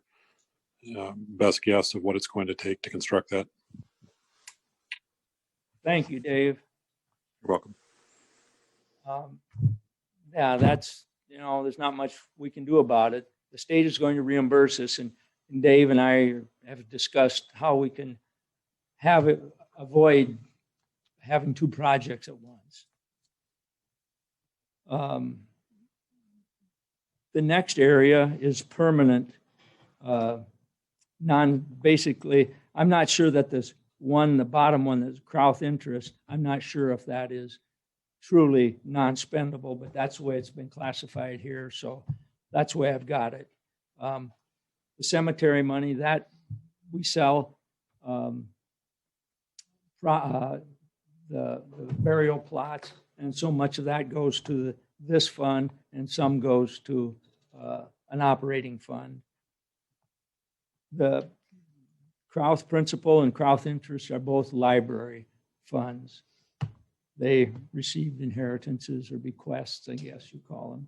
Best guess of what it's going to take to construct that. Thank you, Dave. You're welcome. Yeah, that's, there's not much we can do about it. The state is going to reimburse us, and Dave and I have discussed how we can avoid having two projects at once. The next area is permanent. Basically, I'm not sure that this one, the bottom one, is Crowth interest. I'm not sure if that is truly non-spendable, but that's the way it's been classified here. So that's the way I've got it. The cemetery money that we sell, the burial plots, and so much of that goes to this fund, and some goes to an operating fund. The Crowth principal and Crowth interest are both library funds. They received inheritances or bequests, I guess you call them.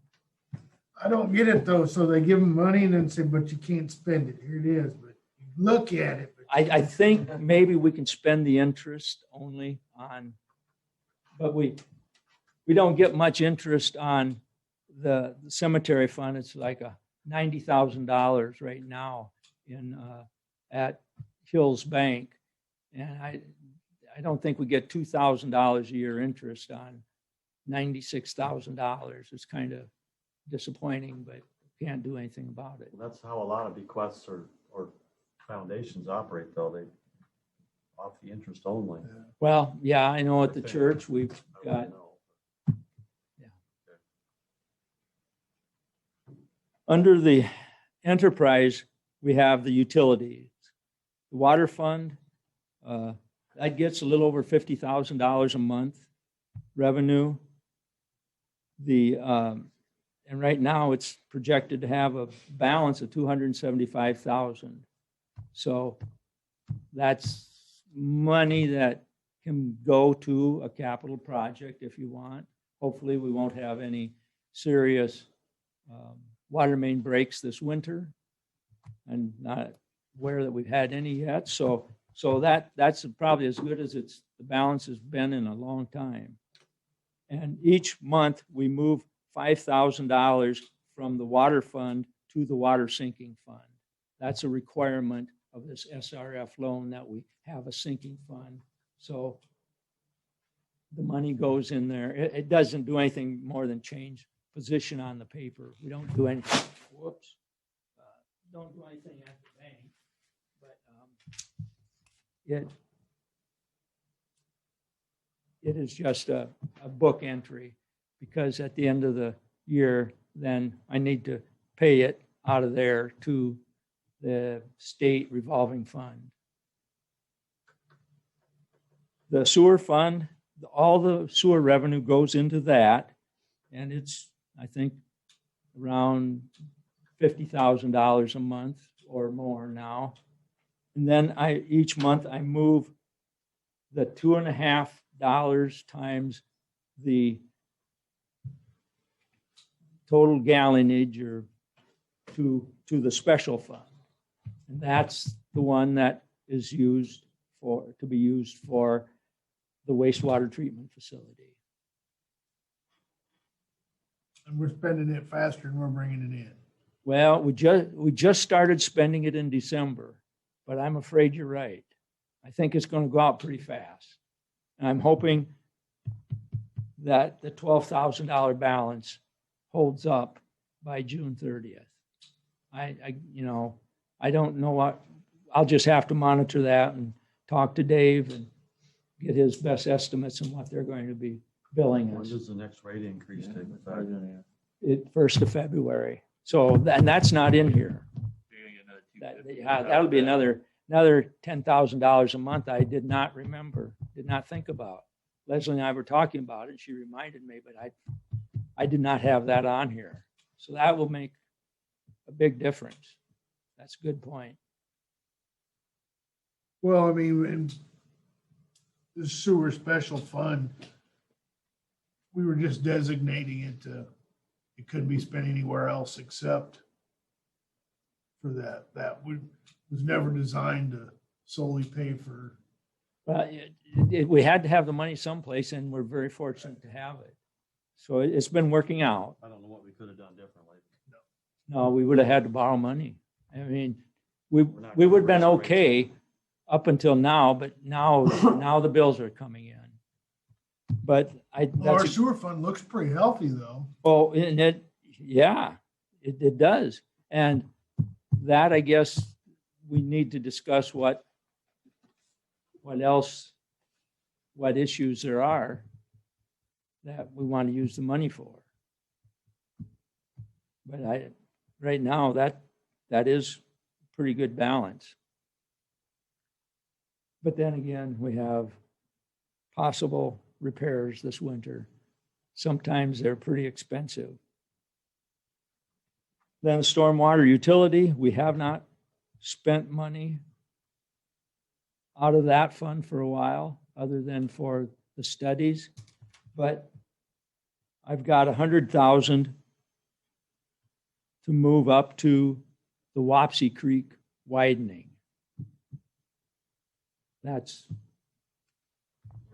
I don't get it though. So they give them money and then say, but you can't spend it. Here it is. But you look at it, but I think maybe we can spend the interest only on, but we don't get much interest on the cemetery fund. It's like $90,000 right now at Hills Bank. And I don't think we get $2,000 a year interest on $96,000. It's kind of disappointing, but can't do anything about it. That's how a lot of bequests or foundations operate, though. They off the interest only. Well, yeah, I know at the Okay. church we've I got, wouldn't know. under the enterprise, we have the utilities. The water fund, that gets a little over $50,000 a month revenue. And right now it's projected to have a balance of $275,000. So that's money that can go to a capital project if you want. Hopefully we won't have any serious water main breaks this winter. And not aware that we've had any yet. So that's probably as good as the balance has been in a long time. And each month we move $5,000 from the water fund to the water sinking fund. That's a requirement of this SRF loan, that we have a sinking fund. So the money goes in there. It doesn't do anything more than change position on the paper. We don't do anything. Whoops. Don't do anything at the bank, but it is just a book entry, because at the end of the year, then I need to pay it out of there to the state revolving fund. The sewer fund, all the sewer revenue goes into that, and it's, I think, around $50,000 a month or more now. And then each month I move the $2.50 times the total gallonage or to the special fund. And that's the one that is used to be used for the wastewater treatment facility. And we're spending it faster than we're bringing it in. Well, we just started spending it in December, but I'm afraid you're right. I think it's going to go out pretty fast. And I'm hoping that the $12,000 balance holds up by June 30th. I don't know what, I'll just have to monitor that and talk to Dave and get his best estimates on what they're going to be billing When us. does the next rate increase take effect? It 1st of February. So, and that's not in here. That'll be another $10,000 a month I did not think about. Leslie and I were talking about it. She reminded me, but I did not have that on here. So that will make a big difference. That's a good point. Well, I mean, in the sewer special fund, we were just designating it it couldn't be spent anywhere else except for that. That was never designed to solely pay for. Well, we had to have the money someplace, and we're very fortunate to have it. So it's been working out. I don't know what we could have done differently. No, we would have had to borrow money. I mean, we not would gonna have been raise rates. okay up until now, but now the bills are coming in. But Our sewer fund looks pretty healthy though. oh, and it does. And that, I guess, we need to discuss what issues there are that we want to use the money for. But right now, that is pretty good balance. But then again, we have possible repairs this winter. Sometimes they're pretty expensive. Then stormwater utility, we have not spent money out of that fund for a while, other than for the studies. But I've got 100,000 to move up to the Wapsie Creek widening. That's,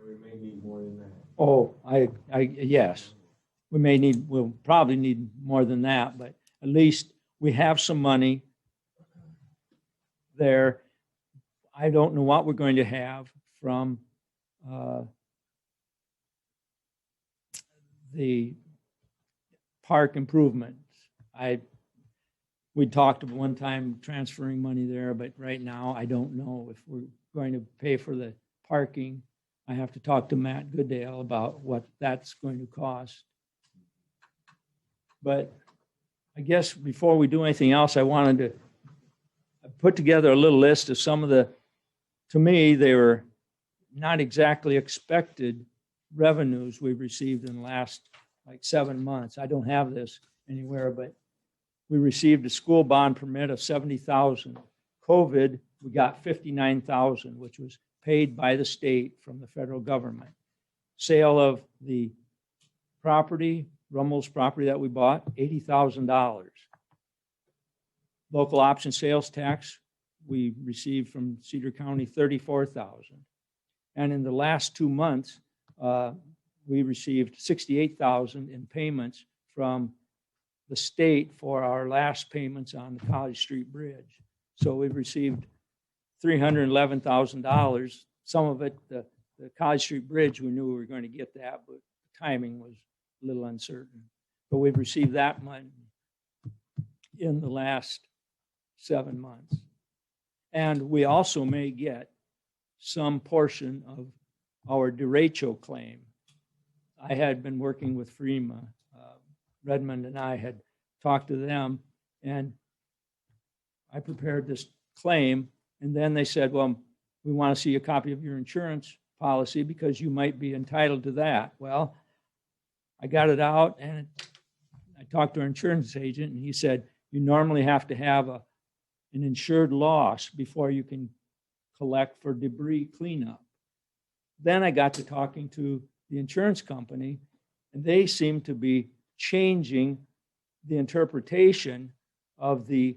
We may need more than that. oh, yes. We'll probably need more than that, but at least we have some money there. I don't know what we're going to have from the park improvements. We talked at one time transferring money there, but right now I don't know if we're going to pay for the parking. I have to talk to Matt Goodale about what that's going to cost. But I guess before we do anything else, I wanted to put together a little list of some of the, to me, they were not exactly expected revenues we've received in the last like 7 months. I don't have this anywhere, but we received a school bond permit of $70,000. COVID, we got $59,000, which was paid by the state from the federal government. Sale of the property, Rummel's property that we bought, $80,000. Local option sales tax, we received from Cedar County, $34,000. And in the last 2 months, we received $68,000 in payments from the state for our last payments on the College Street Bridge. So we've received $311,000. Some of it, the College Street Bridge, we knew we were going to get that, but the timing was a little uncertain. But we've received that money in the last 7 months. And we also may get some portion of our derecho claim. I had been working with FEMA. Redmond and I had talked to them, and I prepared this claim. And then they said, well, we want to see a copy of your insurance policy because you might be entitled to that. Well, I got it out and I talked to our insurance agent, and he said, you normally have to have an insured loss before you can collect for debris cleanup. Then I got to talking to the insurance company, and they seemed to be changing the interpretation of the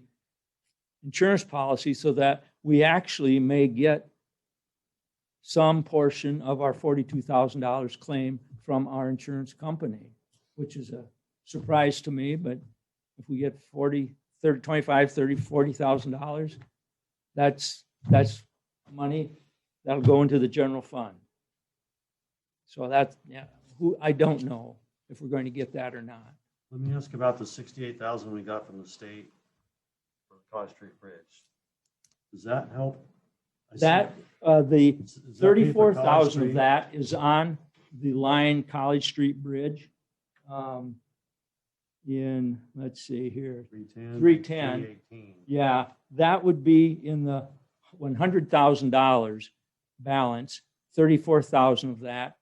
insurance policy so that we actually may get some portion of our $42,000 claim from our insurance company, which is a surprise to me. But if we get $40,000, $30,000, $25,000, $30,000, $40,000, that's money that'll go into the general fund. So that's, yeah, I don't know if we're going to get that or not. Let me ask about the $68,000 we got from the state for the College Street Bridge. Does that help? The Does that pay for College 34,000 Street? of that is on the line College Street Bridge. In, let's see here, 310, 310. 318. Yeah, that would be in the $100,000 balance. 34,000 of that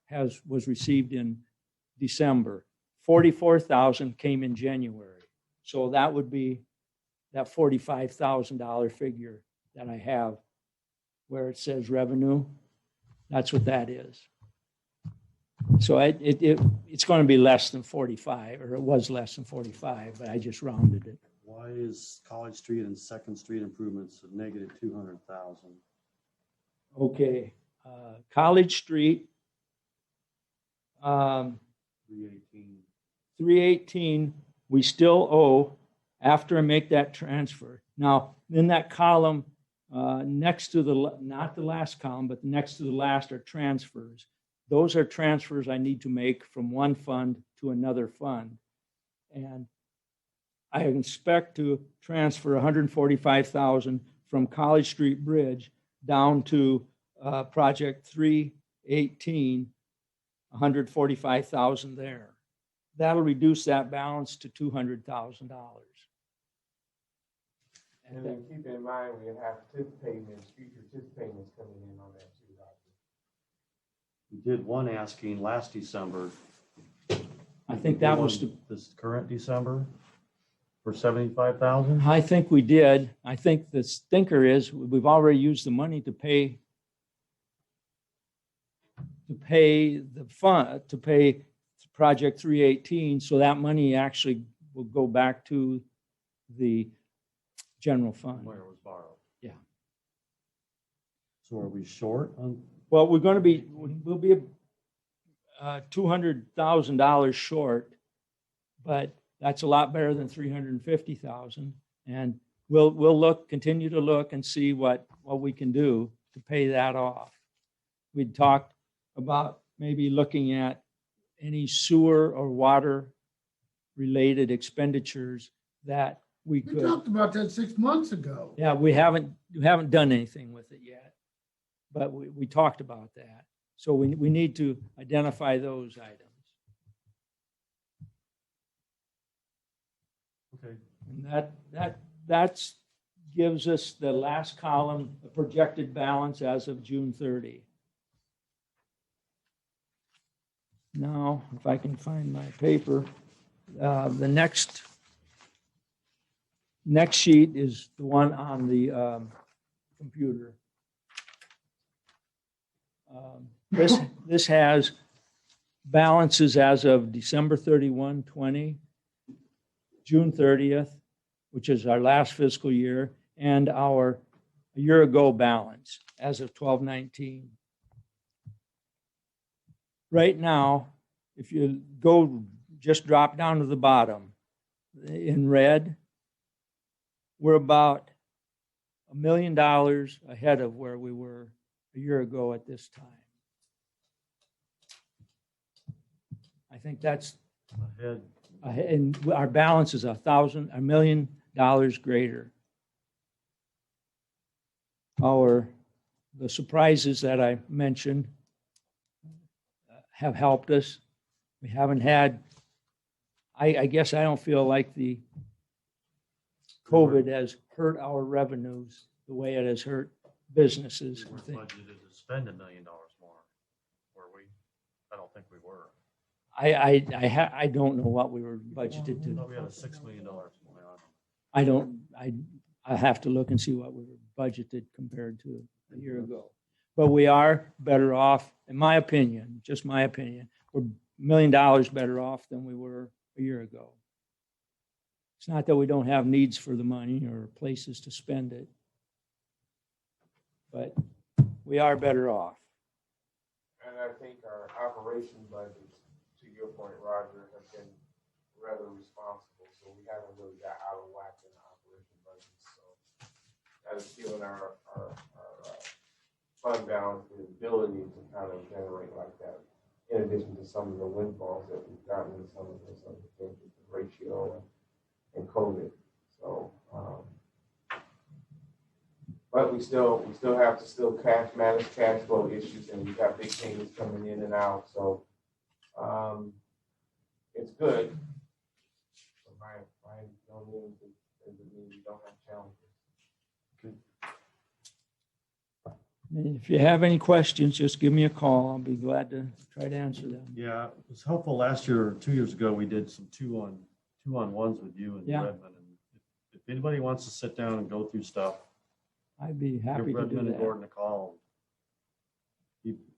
was received in December. 44,000 came in January. So that would be that $45,000 figure that I have where it says revenue. That's what that is. So it's going to be less than 45, or it was less than 45, but I just rounded it. Why is College Street and Second Street improvements of negative 200,000? Okay, College Street, 318. 318, we still owe after I make that transfer. Now, in that column, next to the, not the last column, but next to the last are transfers. Those are transfers I need to make from one fund to another fund. And I expect to transfer $145,000 from College Street Bridge down to project 318, $145,000 there. That'll reduce that balance to $200,000. And then keep in mind, we have TIF payments, future TIF payments coming in on that too, Doctor. We did one asking last December. I think that was This current December for 75,000? I think we did. I think the stinker is we've already used the money to pay the fund, to pay project 318. So that money actually will go back to the general fund. Where it was borrowed. Yeah. So So are we short on, Well, we'll be $200,000 short, but that's a lot better than 350,000. And we'll continue to look and see what we can do to pay that off. We'd talked about maybe looking at any sewer or water related expenditures that we We could. talked about that 6 months ago. Yeah, we haven't done anything with it yet, but we talked about that. So we need to identify those items. okay, And that gives us the last column, the projected balance as of June 30. Now, if I can find my paper, the next sheet is the one on the computer. This has balances as of December 31, 20, June 30th, which is our last fiscal year, and our a year ago balance as of 12/19. Right now, if you just drop down to the bottom in red, we're about $1 million ahead of where we were a year ago at this time. I think that's ahead. and our balance is $1 million greater. The surprises that I mentioned have helped us. We haven't had, I guess I don't feel like the COVID has hurt our revenues the way it has hurt businesses. We were budgeted to spend $1 million more, were we? I don't think we were. I don't know what we were budgeted I to. thought we had a $6 million. I have to look and see what we were budgeted compared to a year ago. But we are better off, in my opinion, just my opinion, we're $1 million better off than we were a year ago. It's not that we don't have needs for the money or places to spend it, but we are better off. And I think our operation budgets, to your point, Roger, have been rather responsible. So we haven't really got out of whack in the operation budgets. So that has given our fund balance the ability to kind of generate like that. In addition to some of the windfalls that we've gotten in some of this other things with the ratio and COVID. So, but we still have to manage cash flow issues, and we've got big payments coming in and out. So, it's good. So by no means does it mean we don't have challenges. And if you have any questions, just give me a call. I'll be glad to try to answer them. Yeah, it was helpful last year, or 2 years ago, we did some two-on-ones with you and Yeah. Redmond. And if anybody wants to sit down and go through stuff, I'd be happy give to do Redmond and that. Gordon a call.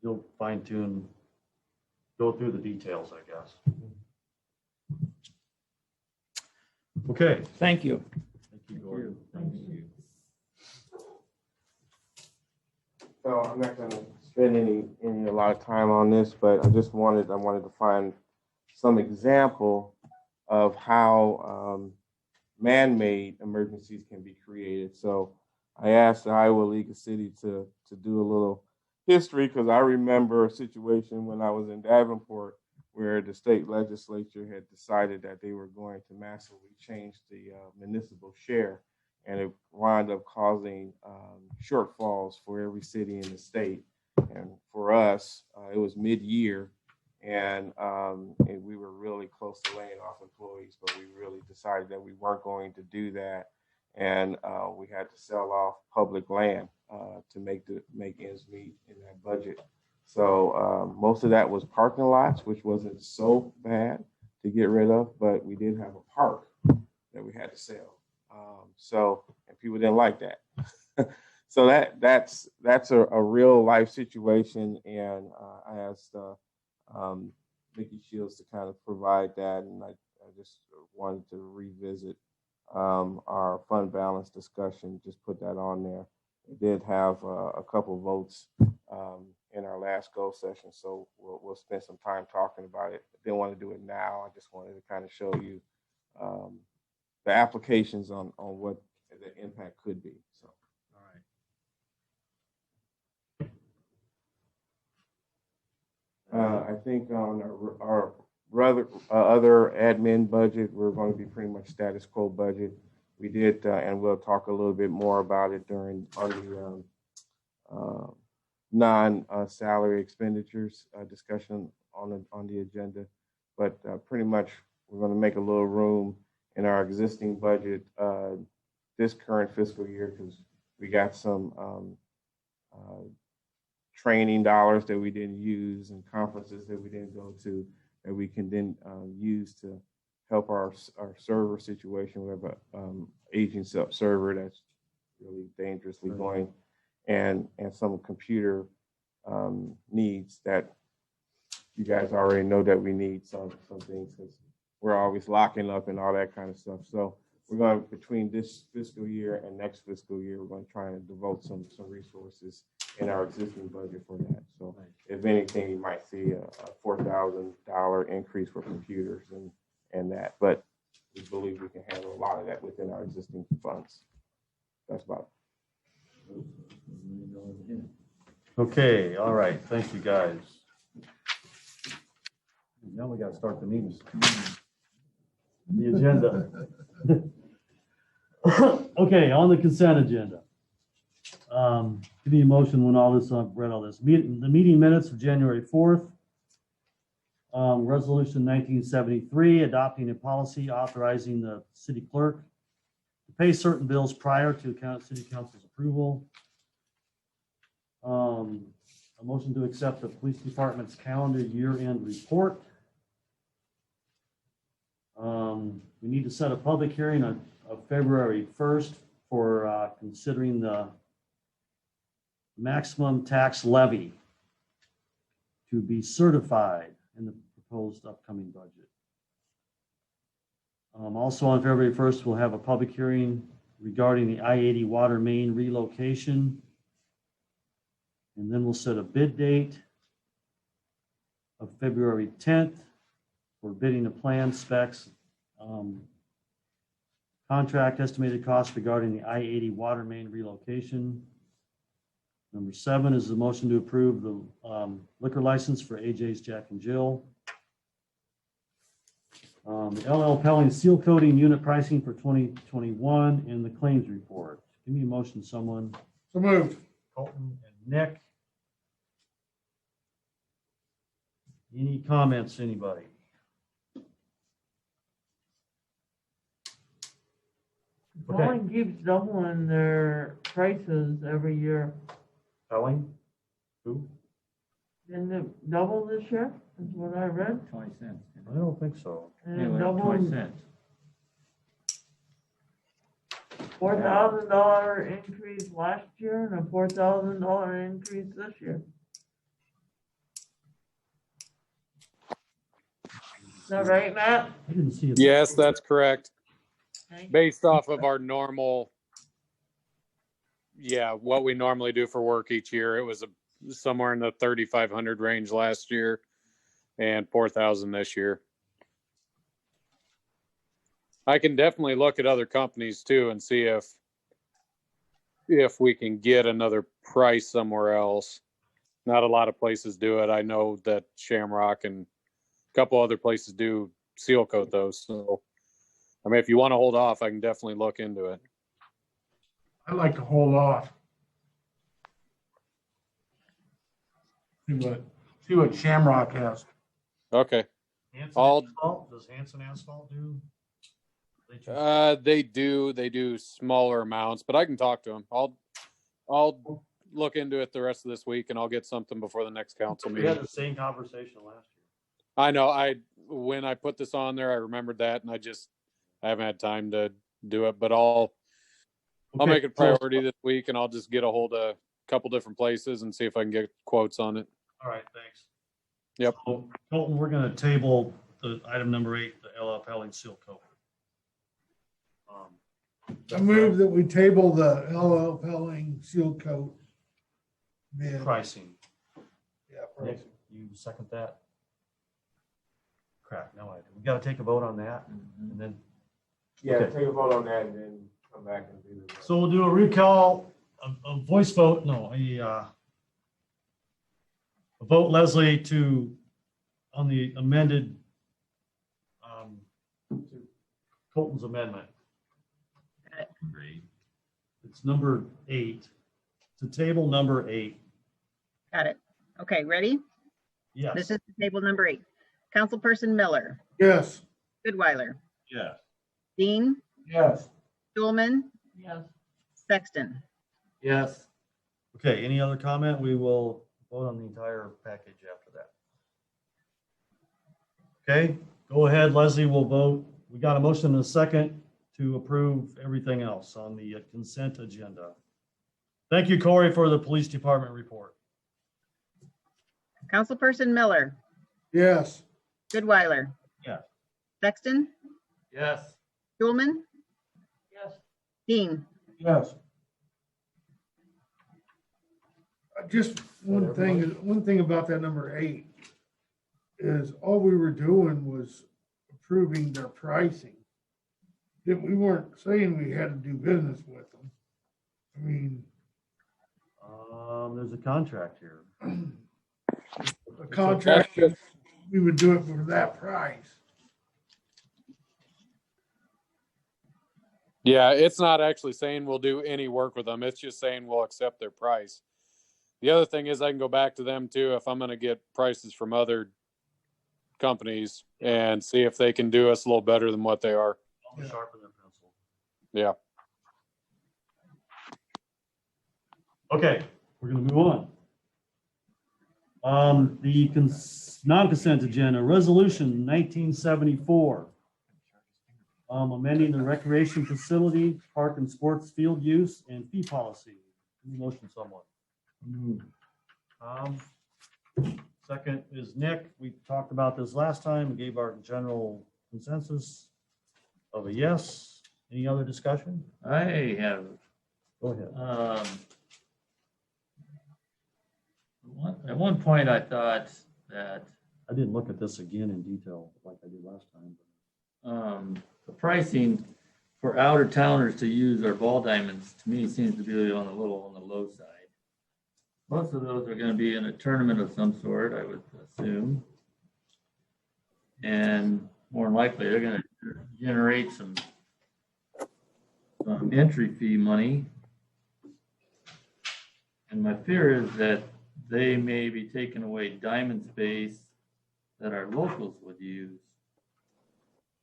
You'll fine tune, go through the details, I guess. Okay. Thank you. Thank you, Gordon. Thank you. So I'm not going to spend a lot of time on this, but I wanted to find some example of how man-made emergencies can be created. So I asked the Iowa League of Cities to do a little history, because I remember a situation when I was in Davenport where the state legislature had decided that they were going to massively change the municipal share, and it wound up causing shortfalls for every city in the state. And for us, it was mid-year, and we were really close to laying off employees, but we really decided that we weren't going to do that, and we had to sell off public land to make ends meet in that budget. So most of that was parking lots, which wasn't so bad to get rid of, but we did have a park that we had to sell. And people didn't like that. So that's a real life situation, and I asked Mickey Shields to kind of provide that, and I just wanted to revisit our fund balance discussion, just put that on there. It did have a couple votes in our last goal session, so we'll spend some time talking about it. I didn't want to do it now. I just wanted to kind of show you the applications on what the impact could be. So, All right. I think on our other admin budget, we're going to be pretty much status quo budget. We did, and we'll talk a little bit more about it on the non-salary expenditures discussion on the agenda. But pretty much, we're going to make a little room in our existing budget this current fiscal year because we got some training dollars that we didn't use and conferences that we didn't go to that we can then use to help our server situation. We have an aging server that's really dangerously going, and some computer needs that you guys already know that we need some things because we're always locking up and all that kind of stuff. So we're going to, between this fiscal year and next fiscal year, we're going to try and devote some resources in our existing budget for that. So if anything, you might see a $4,000 increase for computers and that, but we believe we can handle a lot of that within our existing funds. That's about it. Okay, all right, thank you, guys. Now we got to start the meetings. The agenda. Okay, on the consent agenda. Give me a motion when all this, I've read all this. The meeting minutes of January 4th. Resolution 1973, adopting a policy authorizing the city clerk to pay certain bills prior to city council's approval. A motion to accept the police department's calendar year-end report. We need to set a public hearing of February 1st for considering the maximum tax levy to be certified in the proposed upcoming budget. Also on February 1st, we'll have a public hearing regarding the I-80 water main relocation. And then we'll set a bid date of February 10th for bidding the plan specs, contract estimated cost regarding the I-80 water main relocation. Number 7 is the motion to approve the liquor license for AJ's Jack and Jill. The LL Pelling seal coating unit pricing for 2021 and the claims report. Give me a motion, someone. So moved. Colton and Nick. Any comments, anybody? Okay. Boeing keeps doubling their prices every year. Pelling? Who? Didn't it double this year? Is what I read. 20 cents. I don't think so. And Yeah, it we're up 20 doubled cents. $4,000 increase last year and a $4,000 increase this year. Is that right, Matt? I didn't see it. Yes, that's correct. Okay. Based off of our normal, what we normally do for work each year, it was somewhere in the 3,500 range last year and 4,000 this year. I can definitely look at other companies too and see if we can get another price somewhere else. Not a lot of places do it. I know that Shamrock and a couple other places do seal coat those. So, I mean, if you want to hold off, I can definitely look into it. I'd like to hold off. See what Shamrock has. Okay. Hanson I'll- Asphalt? Does Hanson Asphalt do? They do smaller amounts, but I can talk to them. I'll look into it the rest of this week and I'll get something before the next council We had meeting. the same conversation last year. I know when I put this on there, I remembered that and I haven't had time to do it, but I'll Okay, make it a priority this week and I'll just get a hold of a couple different places and see if I can get quotes on it. All right, thanks. Yep. So, Colton, we're going to table the item number 8, the LL Pelling seal coat. I move that we table the LL Pelling seal coat bid. Pricing. Yeah, Nick, pricing. you second that? Crap, no idea. We gotta take a vote on that Mhm. and then, Yeah, Okay. take a vote on that and then come back and do the. so we'll do a recall, a voice vote, no, a vote, Leslie, on the amended, Colton's amendment. Great. It's number 8. To table number 8. Got it. Okay, ready? Yes. This is table number 8. Councilperson Miller, Yes. Goodweiler, Yes. Dean, Yes. Schulman, Yes. Sexton. Yes. Okay, any other comment? We will vote on the entire package after that. Okay, go ahead, Leslie, we'll vote. We got a motion and a second to approve everything else on the consent agenda. Thank you, Corey, for the police department report. Councilperson Miller, Yes. Goodweiler. Yes. Sexton, Yes. Schulman, Yes. Dean. Yes. Just one thing about that number 8 is all we were doing was approving their pricing. We weren't saying we had to do business with them. I mean, There's a contract here. a contract, we would do it for that price. Yeah, it's not actually saying we'll do any work with them. It's just saying we'll accept their price. The other thing is I can go back to them too if I'm going to get prices from other companies and see if they can do us a little better than what they are. Yeah. Sharpen their pencil. Yeah. Okay, we're gonna move on. The non-consent agenda, resolution 1974. Amending the recreation facility, park and sports field use and fee policy. Any motion, someone? Second is Nick. We talked about this last time, gave our general consensus of a yes. Any other discussion? I have, Go ahead. at one point I thought that, I didn't look at this again in detail like I did last time. the pricing for outer towners to use our ball diamonds, to me, seems to be on the low side. Most of those are gonna be in a tournament of some sort, I would assume. And more than likely, they're gonna generate some entry fee money. And my fear is that they may be taking away diamond space that our locals would use.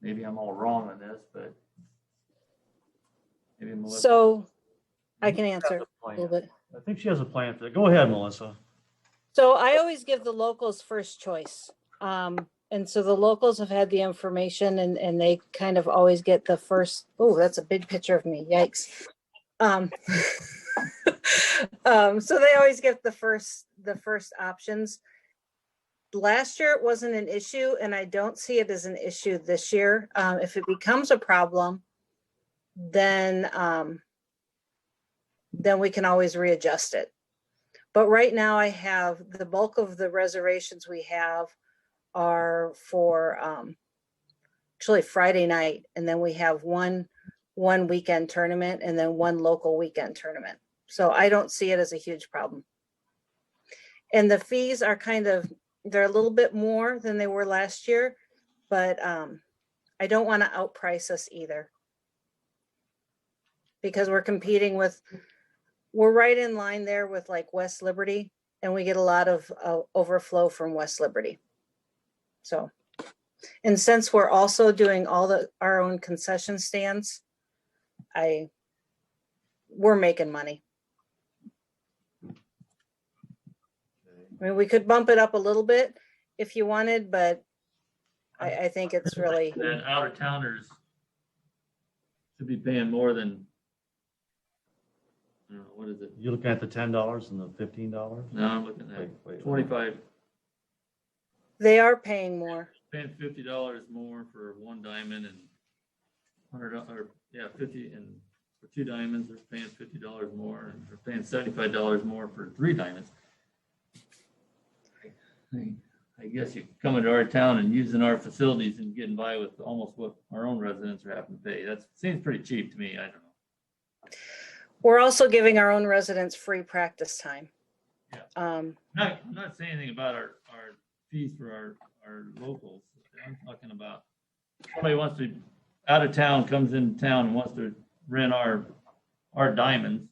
Maybe I'm all wrong on this, but maybe Melissa. So I can answer a little bit. I think she has a plan for that. Go ahead, Melissa. So I always give the locals first choice. And so the locals have had the information and they kind of always get the first, oh, that's a big picture of me. Yikes. So they always get the first options. Last year it wasn't an issue and I don't see it as an issue this year. If it becomes a problem, then we can always readjust it. But right now I have the bulk of the reservations we have are for actually Friday night. And then we have one weekend tournament and then one local weekend tournament. So I don't see it as a huge problem. And the fees are they're a little bit more than they were last year, but I don't want to outprice us either. Because we're right in line there with like West Liberty, and we get a lot of overflow from West Liberty. So, and since we're also doing our own concession stands, we're making money. I mean, we could bump it up a little bit if you wanted, but I think it's really. And outer towners should be paying more than, I don't know, what is it? You looking at the $10 and the $15? No, I'm looking at 25, They are paying more. paying $50 more for one diamond and $100, or yeah, 50 and for 2 diamonds, they're paying $50 more, and they're paying $75 more for 3 diamonds. I guess you come into our town and using our facilities and getting by with almost what our own residents are having to pay. That seems pretty cheap to me. I don't know. We're also giving our own residents free practice time. Yeah. Um, I'm not saying anything about our fees for our locals. I'm talking about somebody wants to, out of town, comes in town and wants to rent our diamonds.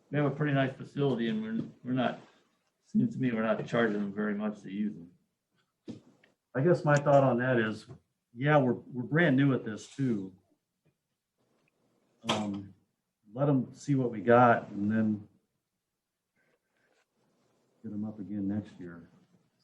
We have a pretty nice facility and we're not, seems to me we're not charging them very much to use them. I guess my thought on that is, yeah, we're brand new at this too. Let them see what we got and then get them up again next year.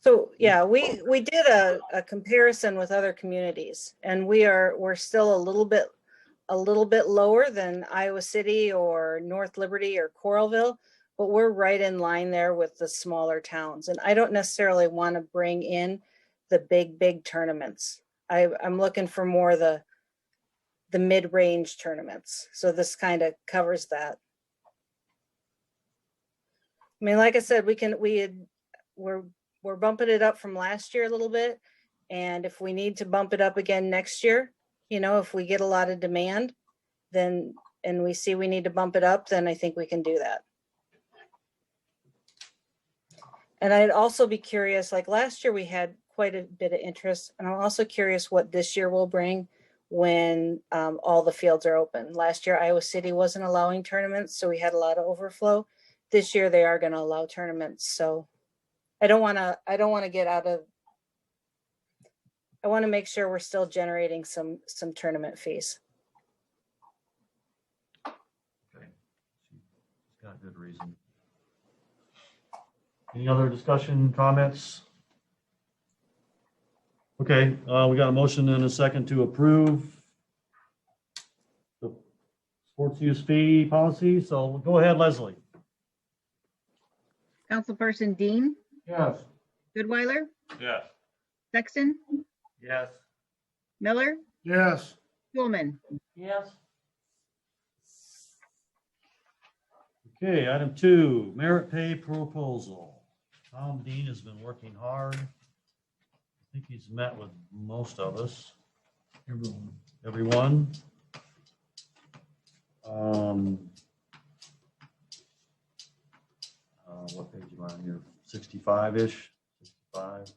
So, yeah, we did a comparison with other communities, and we're still a little bit lower than Iowa City or North Liberty or Coralville, but we're right in line there with the smaller towns. And I don't necessarily want to bring in the big tournaments. I'm looking for more the mid-range tournaments. So this kind of covers that. I mean, like I said, we're bumping it up from last year a little bit. And if we need to bump it up again next year, you know, if we get a lot of demand, then, and we see we need to bump it up, then I think we can do that. And I'd also be curious, like last year we had quite a bit of interest, and I'm also curious what this year will bring when all the fields are open. Last year, Iowa City wasn't allowing tournaments, so we had a lot of overflow. This year they are going to allow tournaments. So I don't want to get out of, I want to make sure we're still generating some tournament fees. Okay. It's got good reason. Any other discussion, comments? Okay, we got a motion and a second to approve the sports use fee policy. So go ahead, Leslie. Councilperson Dean, Yes. Goodweiler, Yes. Sexton, Yes. Miller, Yes. Coolman. Yes. Okay, item 2, merit pay proposal. Tom Dean has been working hard. I think he's met with most of us. Everyone. What page am I on here? 65-ish, 65.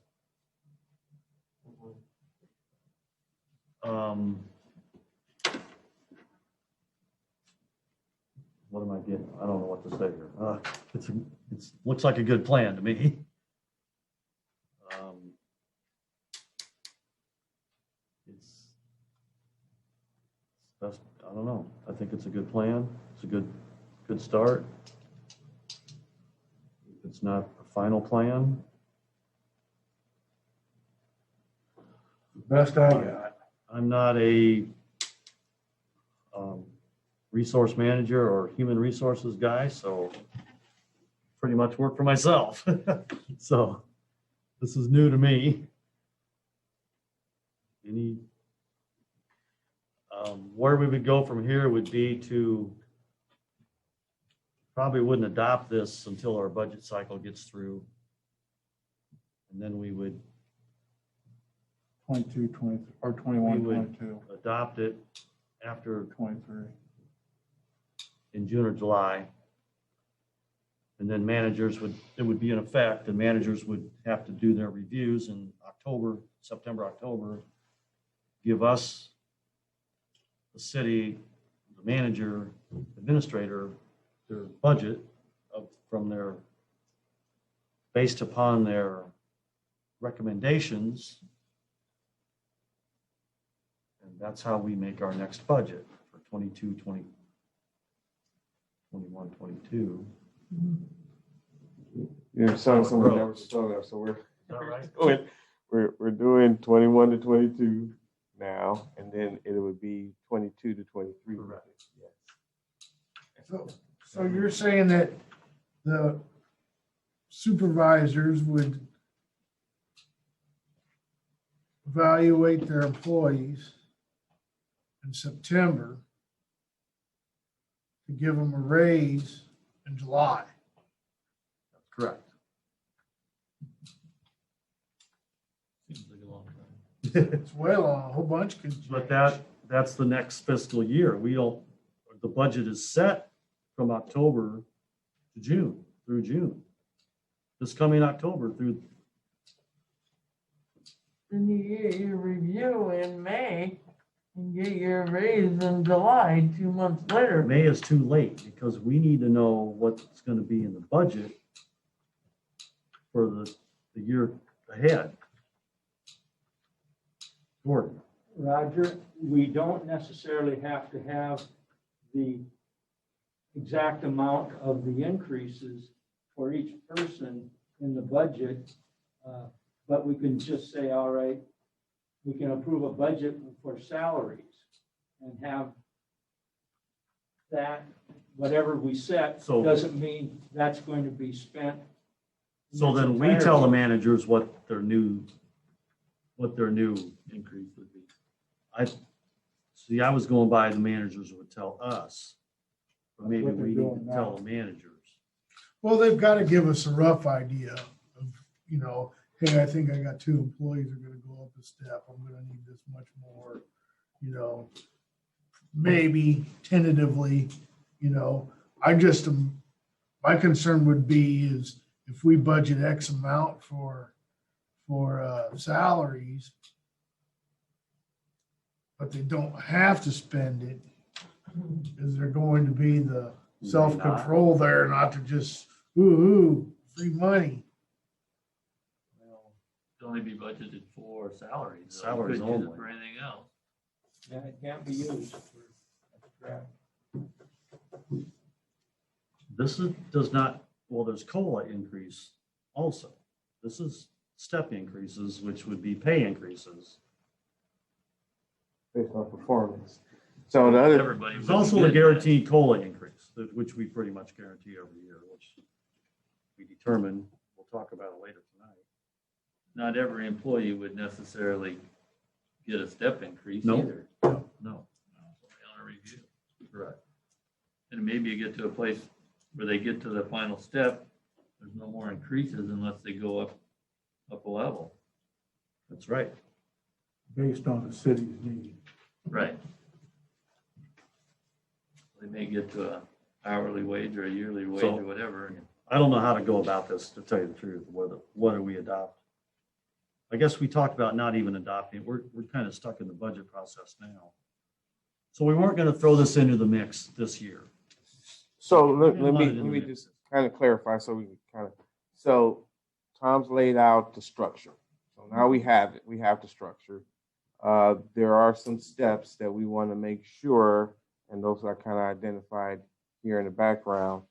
What am I getting? I don't know what to say here. It's looks like a good plan to me. It's best, I don't know. I think it's a good plan. It's a good start. It's not a final plan. Best I got. I'm not a resource manager or human resources guy, so pretty much work for myself. So this is new to me. Where we would go from here would be to probably wouldn't adopt this until our budget cycle gets through. And then we would 22, 20, or 21, We would 22, adopt it after 23. in June or July. And then it would be in effect, and managers would have to do their reviews in September, October, give us, the city, the manager, administrator, their budget based upon their recommendations. And that's how we make our next budget for 22, 20, 21, 22. Yeah, someone never started up, so Is that right? we're doing 21 to 22 now, and then it would be 22 to 23. Correct. Yes. So you're saying that the supervisors would evaluate their employees in September to give them a raise in July. That's correct. Seems like a long time. It's well on, a whole bunch can But change. that's the next fiscal year. We don't, the budget is set from October to June, through June. This coming October through, Then you get your review in May and get your raise in July, 2 months later. May is too late because we need to know what's going to be in the budget for the year ahead. Gordon, Roger, we don't necessarily have to have the exact amount of the increases for each person in the budget. But we can just say, all right, we can approve a budget for salaries and have that, whatever we set, So- doesn't mean that's going to be spent. in so its then we tell the entirety. managers what their new increase would be. I was going by the managers would tell us, but maybe what they're we need doing to tell now. the managers. Well, they've got to give us a rough idea of, you know, hey, I think I got 2 employees are gonna go up a step. I'm gonna need this much more, you know, maybe tentatively, you know. I just, my concern would be is if we budget X amount for salaries, but they don't have to spend it, is there going to be the self-control there not to just, ooh, free money? It'd only be budgeted for salaries. though. You Salaries couldn't use it only. For anything else. Yeah, it can't be used for, that's correct. This does not, well, there's COLA increase also. This is step increases, which would be pay increases. Based on performance. So the other, Everybody. There's would also get a that. guaranteed COLA increase, which we pretty much guarantee every year, which we determine, we'll talk about it later tonight. Not every employee would necessarily get a step increase No. either. No, Only on a review. correct. And maybe you get to a place where they get to the final step, there's no more increases unless they go up a level. That's right. Based on the city's need. Right. They may get to a hourly wage or a yearly wage So- or whatever. and I don't know how to go about this, to tell you the truth, whether we adopt. I guess we talked about not even adopting it. We're kind of stuck in the budget process now. So we weren't going to throw this into the mix this year. so We let didn't want me, it let in the me mix. just kind of clarify so we can kind of, so Tom's laid out the structure. So now we have it, we have the structure. There are some steps that we want to make sure, and those are kind of identified here in the background,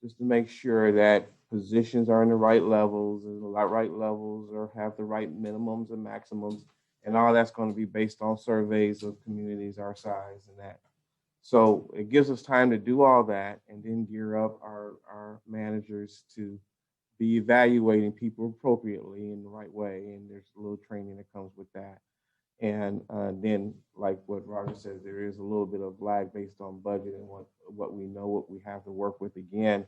just to make sure that positions are in the right levels and the right levels or have the right minimums and maximums. And all that's going to be based on surveys of communities our size and that. So it gives us time to do all that and then gear up our managers to be evaluating people appropriately in the right way. And there's a little training that comes with that. And then, like what Roger says, there is a little bit of lag based on budget and what we know, what we have to work with. Again,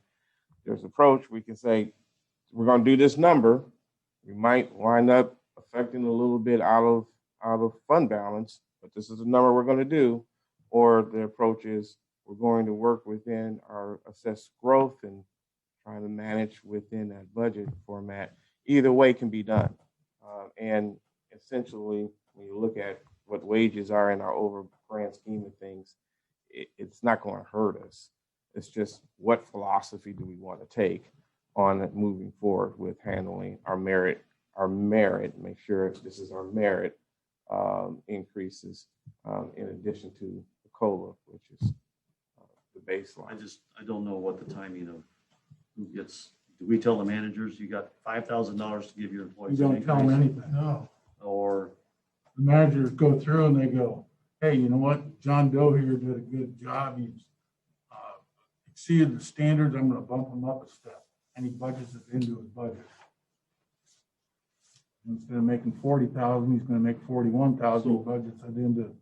there's approach. We can say, we're going to do this number. We might wind up affecting a little bit out of fund balance, but this is the number we're going to do. Or the approach is we're going to work within our assessed growth and trying to manage within that budget format. Either way can be done. And essentially, when you look at what wages are in our over grand scheme of things, it's not going to hurt us. It's just what philosophy do we want to take on it moving forward with handling our merit, make sure this is our merit increases in addition to the COLA, which is the baseline. I don't know what the timing of who gets, do we tell the managers you got $5,000 to give your You employees? an don't tell them increase? anything. No. Or, The managers go through and they go, hey, you know what? John Doe here did a good job. He's exceeded the standards. I'm gonna bump him up a step. And he budgets it into his budget. Instead of making 40,000, he's gonna make 41,000 budgets it into.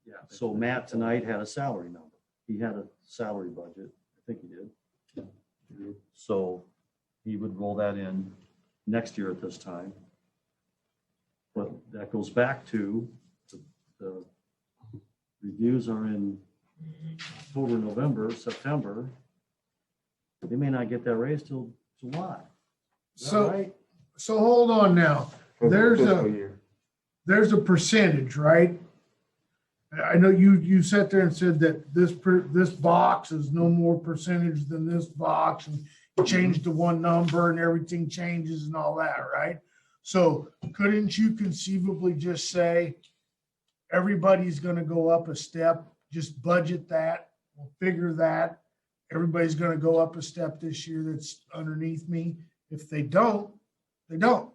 yeah, so Matt tonight had a salary number. he had a salary budget. I think he did. So he would roll that in next year at this time. But that goes back to the reviews are in October, November, September. They may not get that raise till July. Is that So, right? so hold on now. for the There's fiscal a- year. There's a percentage, right? I know you sat there and said that this box is no more percentage than this box, and you change the one number and everything changes and all that, right? So couldn't you conceivably just say, everybody's gonna go up a step, just budget that, we'll figure that. Everybody's gonna go up a step this year that's underneath me. If they don't, they don't.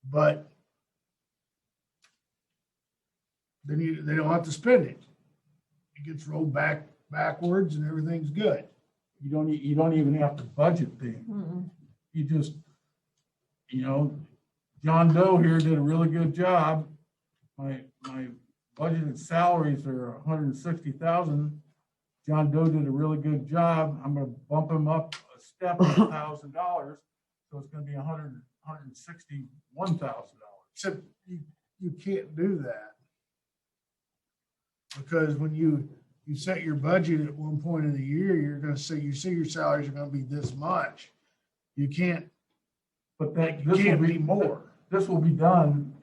But then they don't have to spend it. It gets rolled backwards and everything's good. You don't even have to budget things. Mm-mm. You just, John Doe here did a really good job. My budgeted salaries are 160,000. John Doe did a really good job. I'm gonna bump him up a step of $1,000. So it's gonna be $161,000. Except you can't do that. Because when you set your budget at one point in the year, you're gonna say, you see your salaries are gonna be this much. You can't, But that, you can't be more. this will be done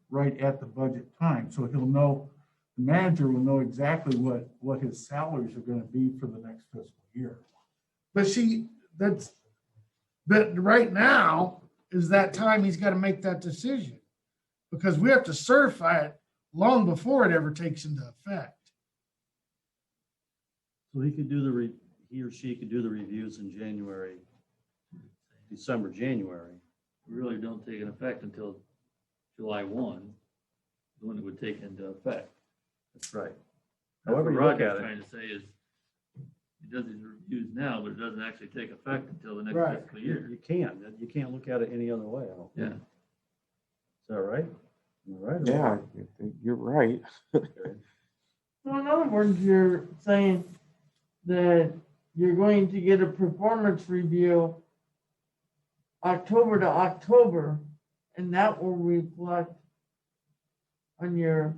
right at the budget time. So he'll know, the manager will know exactly what his salaries are gonna be for the next fiscal year. But see, but right now is that time he's gotta make that decision. Because we have to certify it long before it ever takes into effect. So he could do he or she could do the reviews in January, December, January. Really don't take an effect until July 1, when it would take into effect. That's right. That's However what you look Roger's at it. trying to say is, he does his reviews now, but it doesn't actually take effect until the next Right. fiscal year. You can't look at it any other way. I don't think. Yeah. Is that right? Am I right? or Yeah, wrong? I think you're right. Okay. So in other words, you're saying that you're going to get a performance review October to October, and that will reflect on your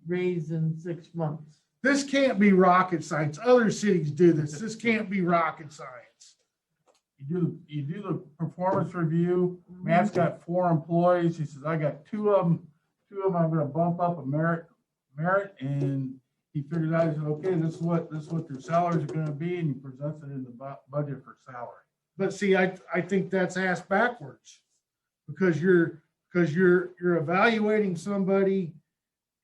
raise in 6 months. This can't be rocket science. Other cities do this. This can't be rocket science. You do the performance review. Matt's got 4 employees. He says, I got 2 of them. 2 of them I'm gonna bump up a merit, and he figured out, he said, okay, this is what their salaries are gonna be, and he presents it in the budget for salary. But see, I think that's ass backwards. Because you're evaluating somebody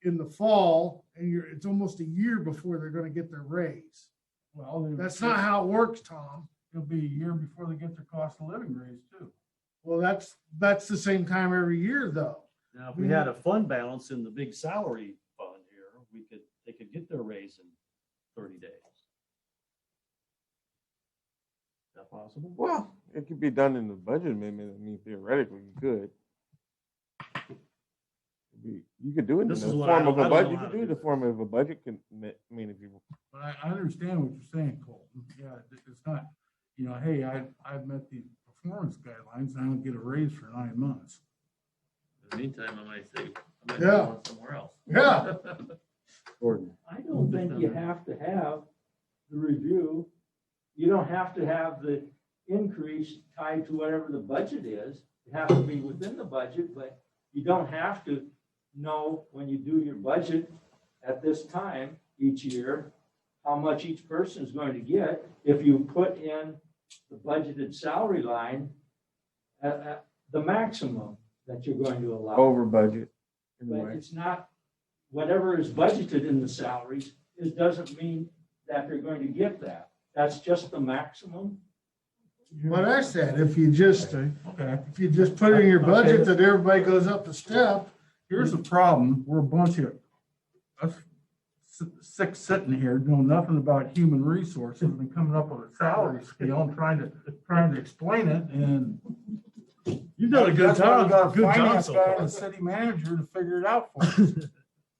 in the fall and it's almost a year before they're gonna get their raise. Well, That's not how it works, Tom. It'll be a year before they get their cost of living raise too. Well, that's the same time every year though. Now, if we had a fund balance in the big salary fund here, they could get their raise in 30 days. Is that possible? Well, it could be done in the budget amendment. I mean, theoretically, you could. You could do it in the This is what form I of a don't budget. know You how could to do it in do the form of a budget. I mean, if you. But I understand what you're saying, Colton. Yeah, it's not, hey, I've met the performance guidelines, and I don't get a raise for 9 months. In the meantime, I might say, I might Yeah. go somewhere else. Yeah. Gordon? I don't think you have to have the review. You don't have to have the increase tied to whatever the budget is. It has to be within the budget, but you don't have to know when you do your budget at this time each year, how much each person is going to get. If you put in the budgeted salary line at the maximum that you're going to allow. Over budget. But it's not, whatever is budgeted in the salaries, it doesn't mean that they're going to get that. That's just the maximum. What I said, if you just Okay. put in your budget that everybody goes up a step, Here's the problem. We're a bunch of us 6 sitting here doing nothing about human resources and coming up with a salary scale and trying to explain it, and You've done a good that's why we job. got a Good job finance so guy far. and a city manager to figure it out for us.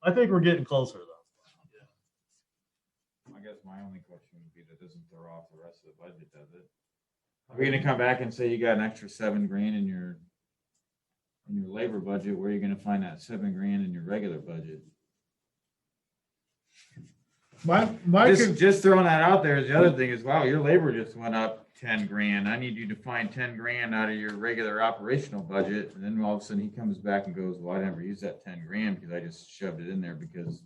I think we're getting closer though. my only question would be, that doesn't throw off the rest of the budget, does it? Are we gonna come back and say you got an extra $7,000 in your labor budget? Where are you gonna find that $7,000 in your regular budget? Just throwing that out there is the other thing is, wow, your labor just went up $10,000. I need you to find $10,000 out of your regular operational budget. And then all of a sudden he comes back and goes, well, I never used that $10,000 because I just shoved it in there because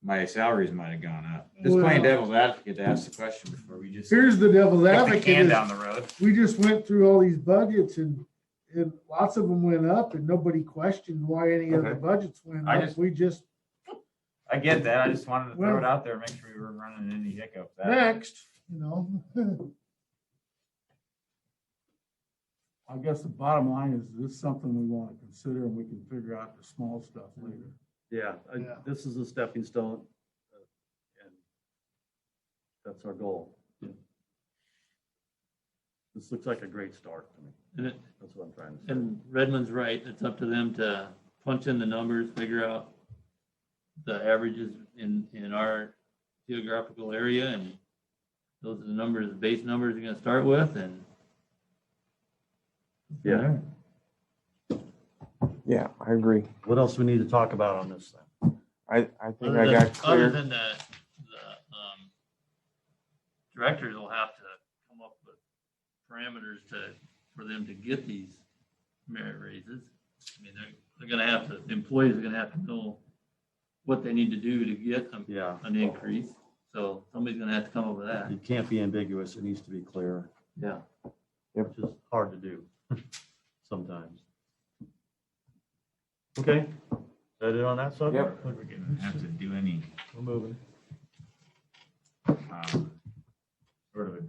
my salaries might have gone up. Just playing devil's advocate to ask the question before we just Here's the devil's kick the advocate. can is down the road. We just went through all these budgets and lots of them went up and nobody questioned why any of the Okay. budgets went I up. just- We just, I get that. I just wanted to throw Well- it out there, make sure we weren't running into any hiccups. next, you know. I guess the bottom line is, this is something we want to consider, and we can figure out the small stuff later. Yeah, Yeah. this is a stepping stone. And that's our goal. This looks like a great start to me. And it, That's what I'm trying to say. and Redmond's right. It's up to them to punch in the numbers, figure out the averages in our geographical area, and those are the numbers, the base numbers you're gonna start with, and Yeah. Yeah, I agree. What else we need to talk about on this thing? I think Other I than- got other clear. than the directors will have to come up with parameters for them to get these merit raises. I mean, they're gonna have to, the employees are gonna have to know what they need to do to get Yeah, an increase. So somebody's gonna have to come up with that. it can't be ambiguous. It needs to be clear, Yeah. which is hard to do sometimes. Okay, is that it on that subject? Yep. We're gonna have to do any We're moving. sort of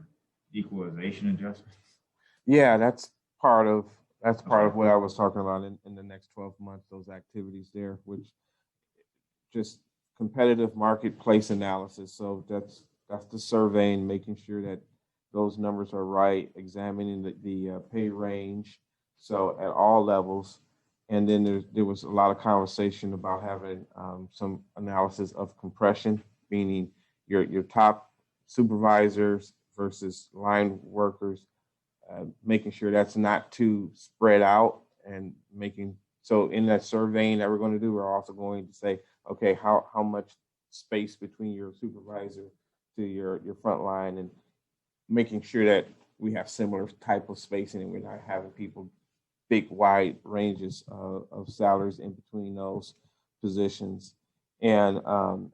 equalization adjustments. Yeah, that's part of what I was talking about in the next 12 months, those activities there, which just competitive marketplace analysis. So that's the surveying, making sure that those numbers are right, examining the pay range. So at all levels. And then there was a lot of conversation about having some analysis of compression, meaning your top supervisors versus line workers, making sure that's not too spread out, and so in that surveying that we're going to do, we're also going to say, okay, how much space between your supervisor to your front line, and making sure that we have similar type of spacing and we're not having people big wide ranges of salaries in between those positions, and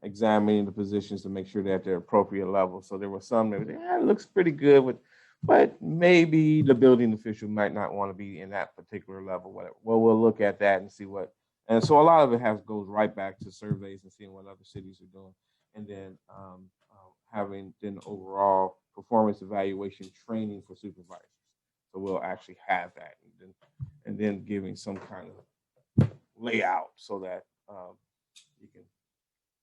examining the positions to make sure that they're appropriate level. So there was some that it looks pretty good, but maybe the building official might not want to be in that particular level. Whatever. Well, we'll look at that and see what. And so a lot of it goes right back to surveys and seeing what other cities are doing, and then having then overall performance evaluation training for supervisors. So we'll actually have that, and then giving some kind of layout so that you can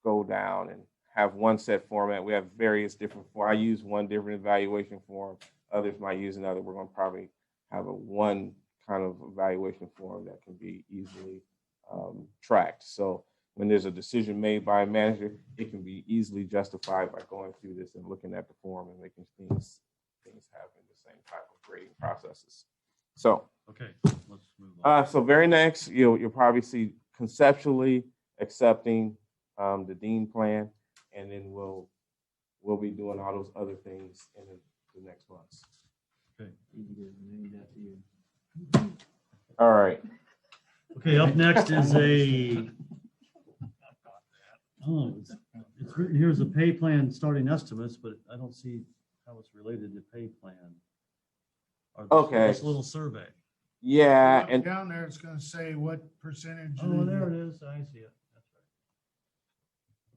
go down and have one set format. We have various different forms. I use one different evaluation form. Others might use another. We're going to probably have one kind of evaluation form that can be easily tracked. So when there's a decision made by a manager, it can be easily justified by going through this and looking at the form and making things happen the same type of grading processes. So, Okay, let's move on. so very next, you'll probably see conceptually accepting the dean plan, and then we'll be doing all those other things in the next months. Okay. All right. Okay, up next is it's written here as a pay plan starting estimates, but I don't see how it's related to pay plan. Or this little survey. Yeah, and Down there, it's gonna say what percentage. Oh, there it is. I see it. That's right.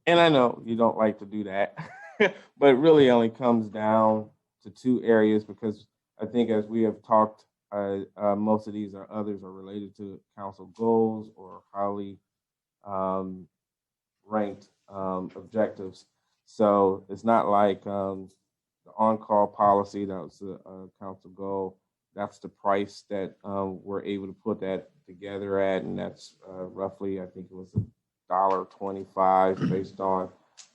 And I know you don't like to do that, but it really only comes down to two areas, because I think as we have talked, most of these others are related to council goals or highly ranked objectives. So it's not like the on-call policy, that was a council goal. That's the price that we're able to put that together at, and that's roughly, I think it was $1.25 based on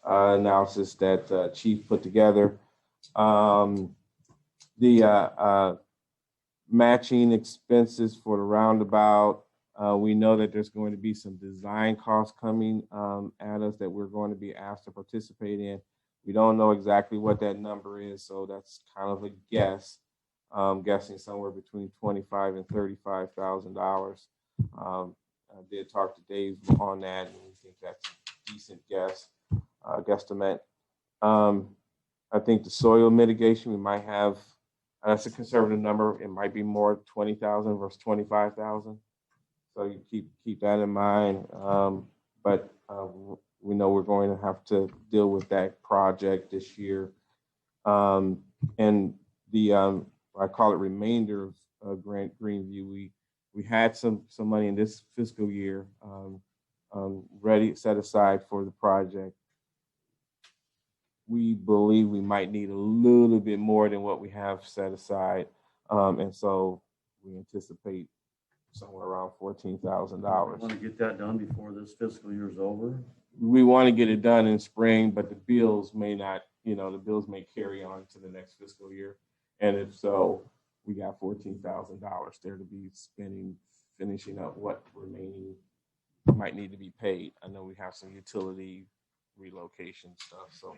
analysis that Chief put together. The matching expenses for the roundabout, we know that there's going to be some design costs coming at us that we're going to be asked to participate in. We don't know exactly what that number is, so that's kind of a guess. Guessing somewhere between $25,000 and $35,000. I did talk to Dave on that, and we think that's a decent guesstimate. I think the soil mitigation, we might have, that's a conservative number. It might be more 20,000 versus 25,000. So you keep that in mind. But we know we're going to have to deal with that project this year. And the I call it remainder of Greenview. We had some money in this fiscal year ready, set aside for the project. We believe we might need a little bit more than what we have set aside. And so we anticipate somewhere around $14,000. Want to get that done before this fiscal year is over? We want to get it done in spring, but the bills may not, the bills may carry on to the next fiscal year. And if so, we got $14,000 there to be spending, finishing up what remaining might need to be paid. I know we have some utility relocation stuff. So,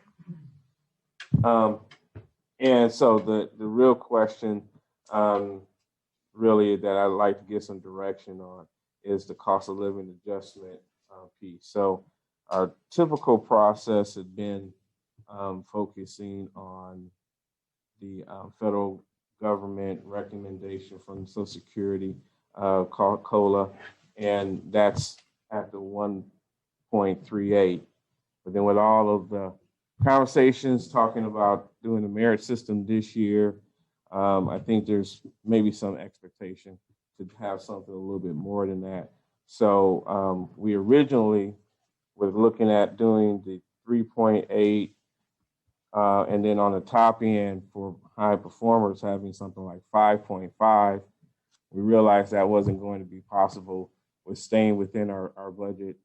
and so the real question, really that I'd like to get some direction on is the cost of living adjustment piece. So our typical process had been focusing on the federal government recommendation from Social Security called COLA, and that's at the 1.38. But then with all of the conversations talking about doing the merit system this year, I think there's maybe some expectation to have something a little bit more than that. So we originally were looking at doing the 3.8, and then on the top end for high performers having something like 5.5. We realized that wasn't going to be possible with staying within our budget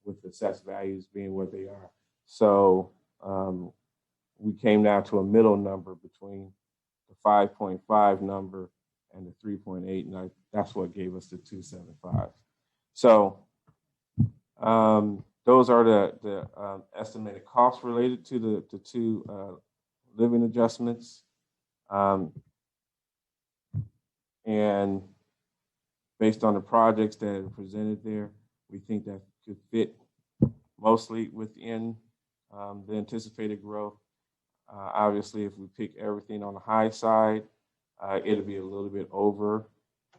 with the assessed values being what they are. So we came down to a middle number between the 5.5 number and the 3.8, and that's what gave us the 275. So those are the estimated costs related to the two living adjustments. And based on the projects that are presented there, we think that could fit mostly within the anticipated growth. Obviously, if we pick everything on the high side, it'll be a little bit over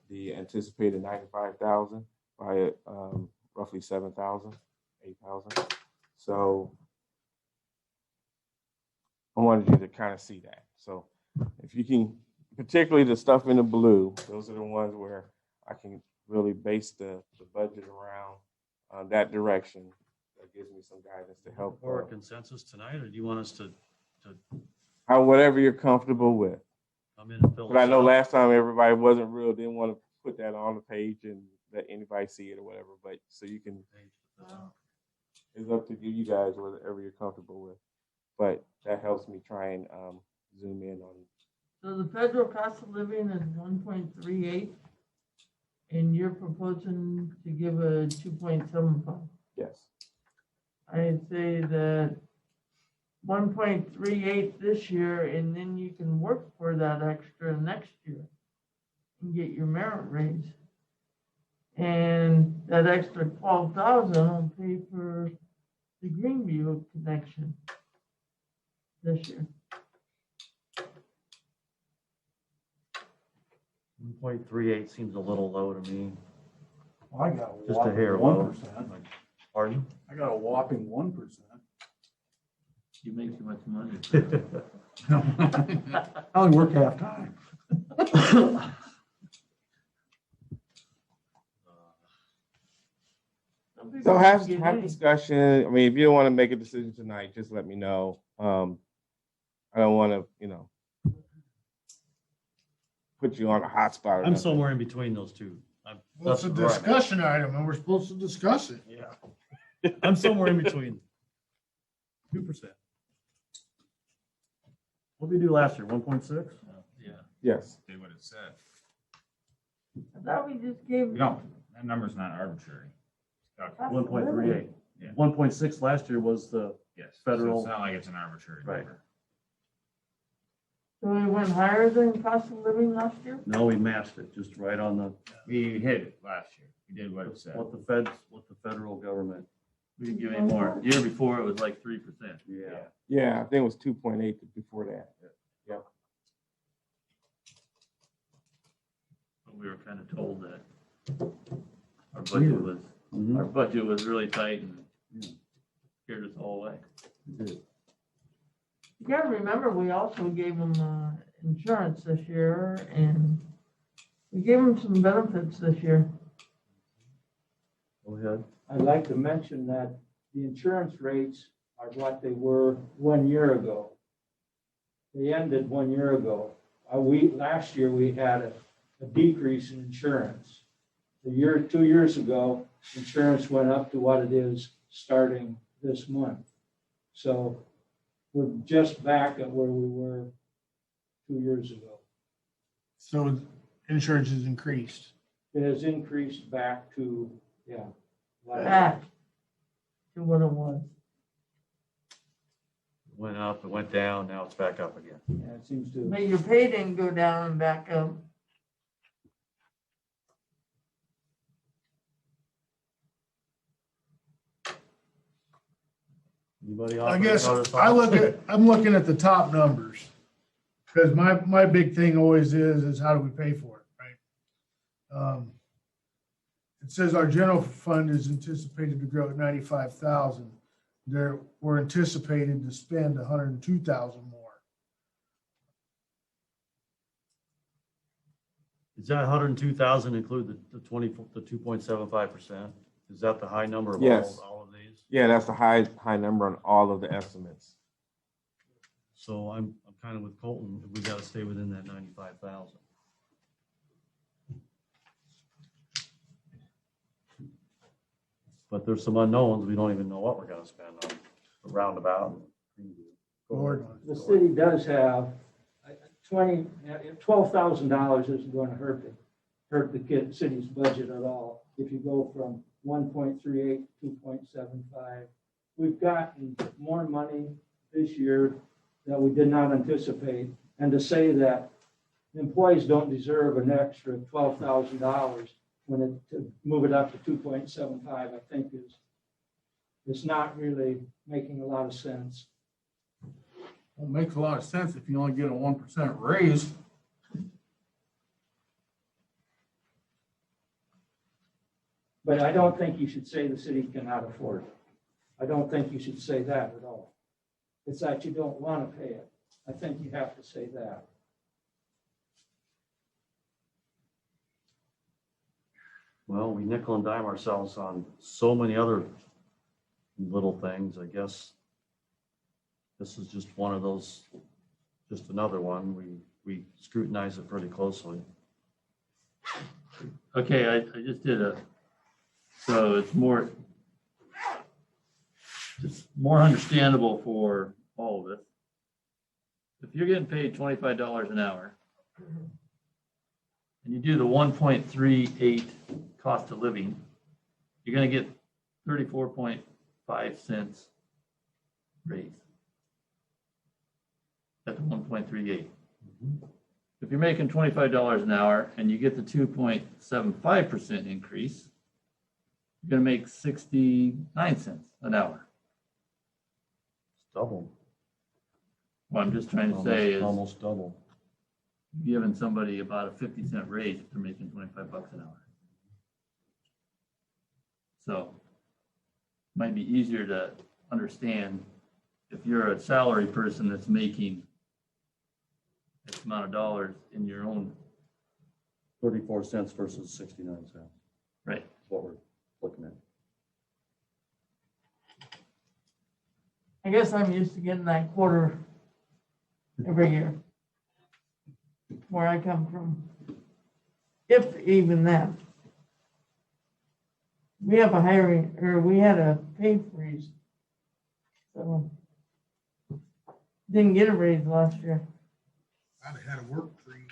the anticipated 95,000 by roughly 7,000, 8,000. So I wanted you to kind of see that. So if you can, particularly the stuff in the blue, those are the ones where I can really base the budget around that direction. That gives me some guidance to help. Or a consensus tonight, or do you want us to whatever you're comfortable with. come in and fill? But I know last time everybody didn't want to put that on the page and let anybody see it or whatever. But so you can, it's up to you guys, whatever you're comfortable with. But that helps me try and zoom in on. So the federal cost of living is 1.38, and you're proposing to give a 2.75. Yes. I'd say that 1.38 this year, and then you can work for that extra next year and get your merit raise. And that extra 12,000 will pay for the Greenview connection this year. 1.38 seems a little low to me. Well, I got Just a hair low. 1%. Pardon? I got a whopping 1%. You make too much money. I only work half time. So have discussion. I mean, if you don't want to make a decision tonight, just let me know. I don't want to, put you on a hot spot. I'm somewhere in between those two. Well, it's a discussion item and we're supposed to discuss it. Yeah. I'm somewhere in between. 2%. What did we do last year? 1.6? Yeah. Yes. Say what it said. I thought we just gave. We don't, that number's not arbitrary. That's 1.38. Yeah. 1.6 last year was the Yes. Federal- So it's not like it's an arbitrary Right. number. So we went higher than cost of living last year? no, we matched it just right on the We hit it last year. We did what it said. what the federal government. We didn't give any more. The year before, it was like 3%. Yeah. Yeah, I think it was 2.8 before that. But we were kind of told that our budget was, Mhm. our budget was really tight and scared us all away. We did. You gotta remember, we also gave them insurance this year, and we gave them some benefits this year. Go ahead. I'd like to mention that the insurance rates are what they were 1 year ago. They ended 1 year ago. Last year, we had a decrease in insurance. 2 years ago, insurance went up to what it is starting this month. So we're just back at where we were 2 years ago. So insurance has increased. It has increased back to, Back to what it was. Went up, it went down, now it's back up again. Yeah, it seems to. But your pay didn't go down and back up. Anybody? I offer guess another thought? I'm looking at the top numbers. Because my big thing always is how do we pay for it, right? It says our general fund is anticipated to grow at 95,000. We're anticipated to spend 102,000 more. Does that 102,000 include the 2.75%? Is that the high number of Yes. all of these? Yeah, that's the high number on all of the estimates. So I'm kind of with Colton, we got to stay within that 95,000. But there's some unknowns. We don't even know what we're going to spend on the roundabout. Lord. The city does have $12,000 isn't going to hurt the city's budget at all. If you go from 1.38 to 2.75, we've gotten more money this year that we did not anticipate. And to say that employees don't deserve an extra $12,000 to move it up to 2.75, I think is not really making a lot of sense. Well, it makes a lot of sense if you only get a 1% raise. But I don't think you should say the city cannot afford it. I don't think you should say that at all. It's that you don't want to pay it. I think you have to say that. Well, we nickel and dime ourselves on so many other little things. I guess this is just one of those, just another one. We scrutinize it pretty closely. Okay, I just did so it's just more understandable for all of us. If you're getting paid $25 an hour and you do the 1.38 cost of living, you're going to get 34.5 cents raise at the 1.38. If you're making $25 an hour and you get the 2.75% increase, you're going to make 69 cents an hour. It's double. What I'm just trying to say is Almost double. giving somebody about a 50-cent raise if they're making 25 bucks an hour. So it might be easier to understand if you're a salary person that's making X amount of dollars in your own. 34 cents versus 69 cents. Right. That's what we're looking at. I guess I'm used to getting that quarter every year. Where I come from. If even that. We have we had a pay freeze. So Didn't get a raise last year. I'd have had a work freeze.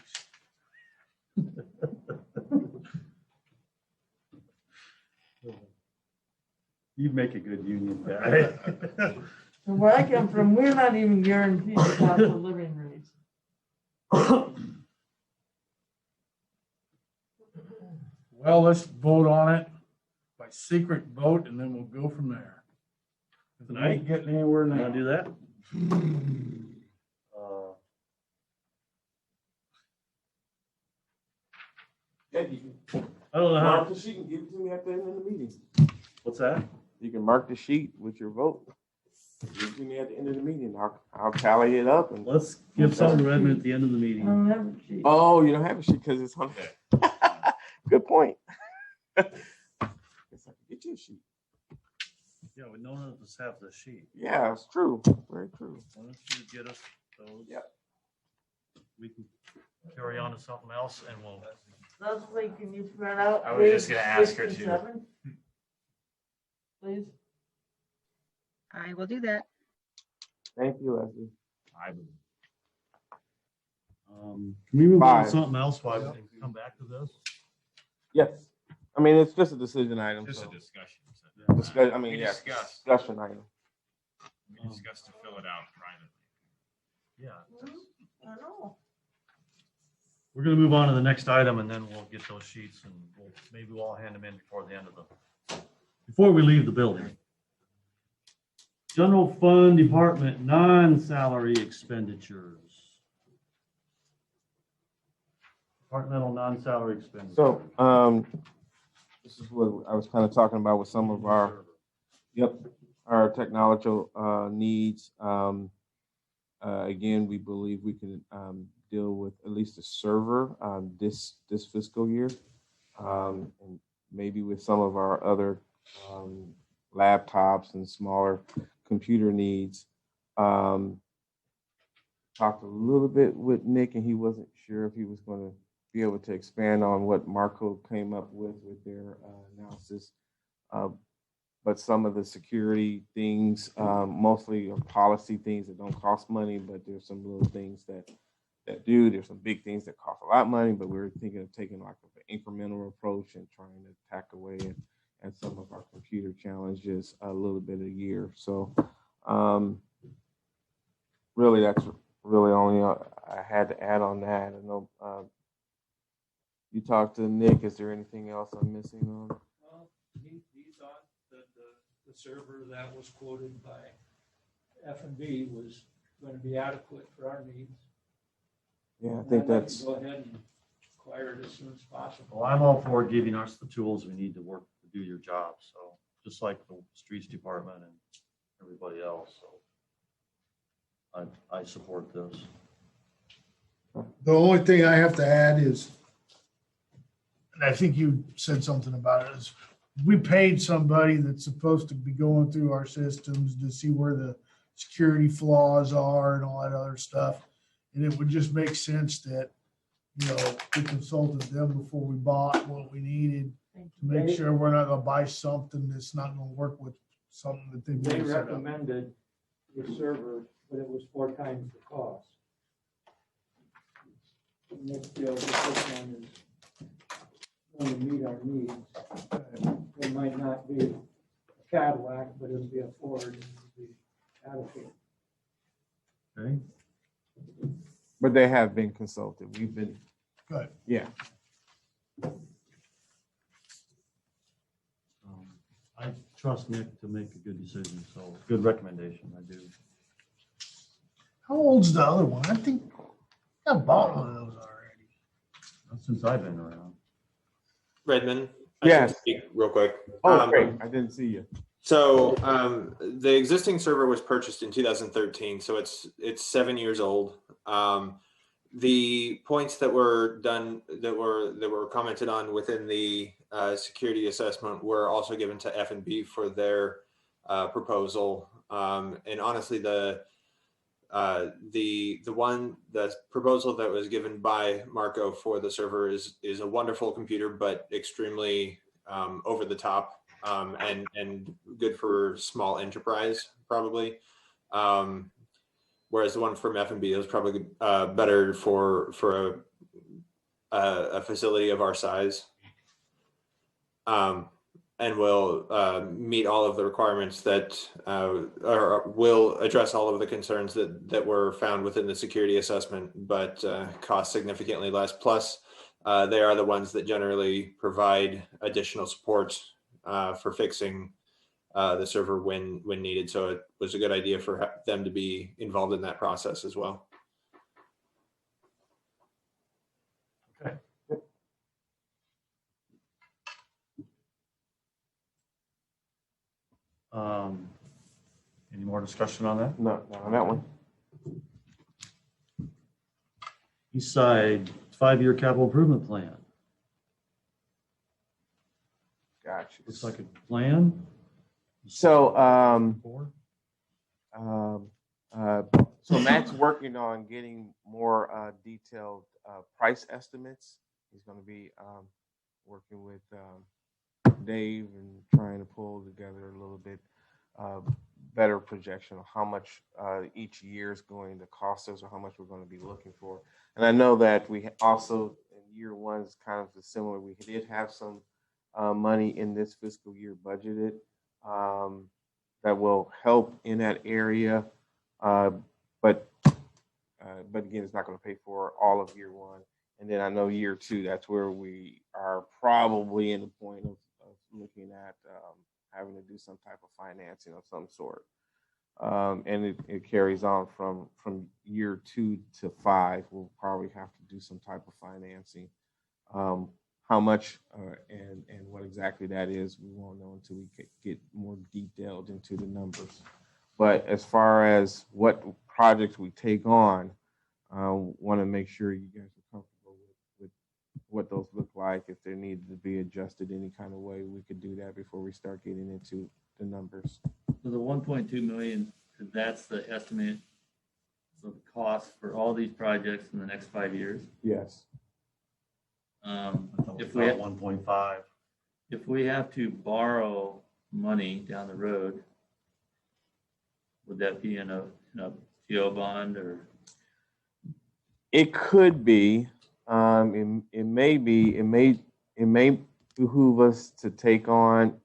You'd make a good union guy. And where I come from, we're not even guaranteed a cost of living raise. Well, let's vote on it by secret vote and then we'll go from there. If we ain't getting anywhere Wanna now. do that? I don't know Mark how, the sheet and give it to me at the end of the meeting. what's that? You can mark the sheet with your vote. Give it to me at the end of the meeting. I'll tally it up and. Let's give something to Redmond at the end of the I meeting. don't have a sheet. Oh, you don't have a sheet because it's on. Good point. Guess I can get you a sheet. Yeah, we none of us have the sheet. Yeah, it's true. Very true. Why don't you get us those? Yeah. We can carry on to something else and we'll. Leslie, can you spread out? I was just page gonna ask her to. 57? Please. I will do that. Thank you, Leslie. Can we move on to Five. something else while we come back to this? Yes. I mean, it's just a decision item. Just a so- discussion. Discuss, I mean, We yeah, discussed. discussion item. We discussed to fill it out privately. Yeah. I know. We're gonna move on to the next item and then we'll get those sheets and maybe we'll all hand them in before the end of before we leave the building. General Fund Department, non-salary expenditures. Departmental non-salary expenditures. So, this is what I was kind of talking about with some of our, our technological needs. Again, we believe we can deal with at least a server this fiscal year, and maybe with some of our other laptops and smaller computer needs. Talked a little bit with Nick, and he wasn't sure if he was going to be able to expand on what Marco came up with their analysis. But some of the security things, mostly are policy things that don't cost money, but there's some little things that do. There's some big things that cost a lot of money, but we're thinking of taking like an incremental approach and trying to tack away at some of our computer challenges a little bit a year. So really, that's really only I had to add on that. I know you talked to Nick. Is there anything else I'm missing on? Well, he thought that the server that was quoted by F&B was going to be adequate for our needs. Yeah, I And think I'd like that's. to go ahead and acquire it as soon as possible. Well, I'm all for giving us the tools we need to work to do your job. So just like the streets department and everybody else. So I support this. The only thing I have to add is, and I think you said something about it, is we paid somebody that's supposed to be going through our systems to see where the security flaws are and all that other stuff. And it would just make sense that, you know, we consulted them before we bought what we needed to make sure we're not gonna buy something that's not gonna work with something that they've They already set up. recommended the server, but it was 4 times the cost. Nick feels that this one is going to meet our needs. It might not be a Cadillac, but it'll be a Ford. It'll be adequate. Okay. But they have been consulted. We've been. Good. Yeah. I trust Nick to make a good decision. So good recommendation. I do. How old's the other one? I think I bought one of those already. Not since I've been around. Redmond. I Yes. should speak real quick. Oh, great. I didn't see you. So the existing server was purchased in 2013, so it's 7 years old. The points that were done that were commented on within the security assessment were also given to F&B for their proposal. And honestly, the proposal that was given by Marco for the server is a wonderful computer, but extremely over the top. And good for small enterprise, probably. whereas the one from F&B is probably better for a facility of our size, and will meet all of the requirements that or will address all of the concerns that were found within the security assessment, but cost significantly less. Plus, they are the ones that generally provide additional support for fixing the server when needed. So it was a good idea for them to be involved in that process as well. Okay. Any more discussion on that? No, not on that one. East Side 5-year capital improvement plan. Gotcha. Looks like a plan. So, so Matt's working on getting more detailed price estimates. He's going to be working with Dave and trying to pull together a little bit better projection of how much each year is going to cost us or how much we're going to be looking for. And I know that we also in year one is kind of similar. We did have some money in this fiscal year budgeted that will help in that area, but again, it's not going to pay for all of year one. And then I know year two, that's where we are probably in the point of looking at having to do some type of financing of some sort. And it carries on from year 2 to 5. We'll probably have to do some type of financing. How much and what exactly that is, we won't know until we get more detailed into the numbers. But as far as what projects we take on, want to make sure you guys are comfortable with what those look like. If they needed to be adjusted any kind of way, we could do that before we start getting into the numbers. So the 1.2 million, that's the estimate of the cost for all these projects in the next 5 years? Yes. If we have 1.5, if we have to borrow money down the road, would that be in a PO bond or? It could be. It may be. It may behoove us to take on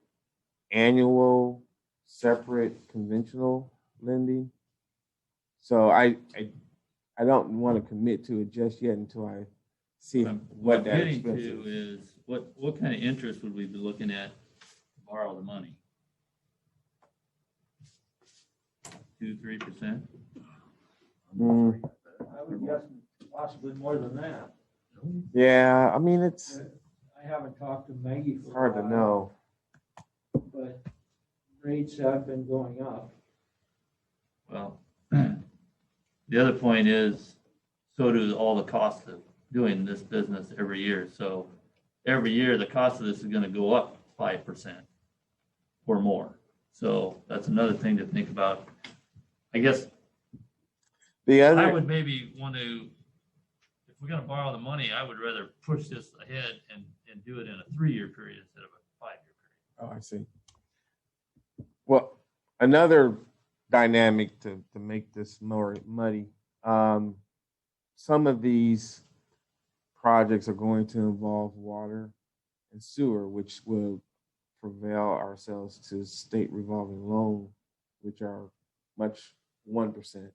annual, separate, conventional lending. So I don't want to commit to it just yet until I see what that expense is. What kind of interest would we be looking at to borrow the money? 2-3%? I would guess possibly more than that. Yeah, I mean, it's I haven't talked to Maggie for hard to know. But rates have been going up. Well, the other point is, so do all the costs of doing this business every year. So every year, the cost of this is going to go up 5% or more. So that's another thing to think about. I guess I would maybe want to, if we're going to borrow the money, I would rather push this ahead and do it in a 3-year period instead of a 5-year period. Oh, I see. Well, another dynamic to make this more muddy. Some of these projects are going to involve water and sewer, which will prevail ourselves to state revolving loan, which are much 1%.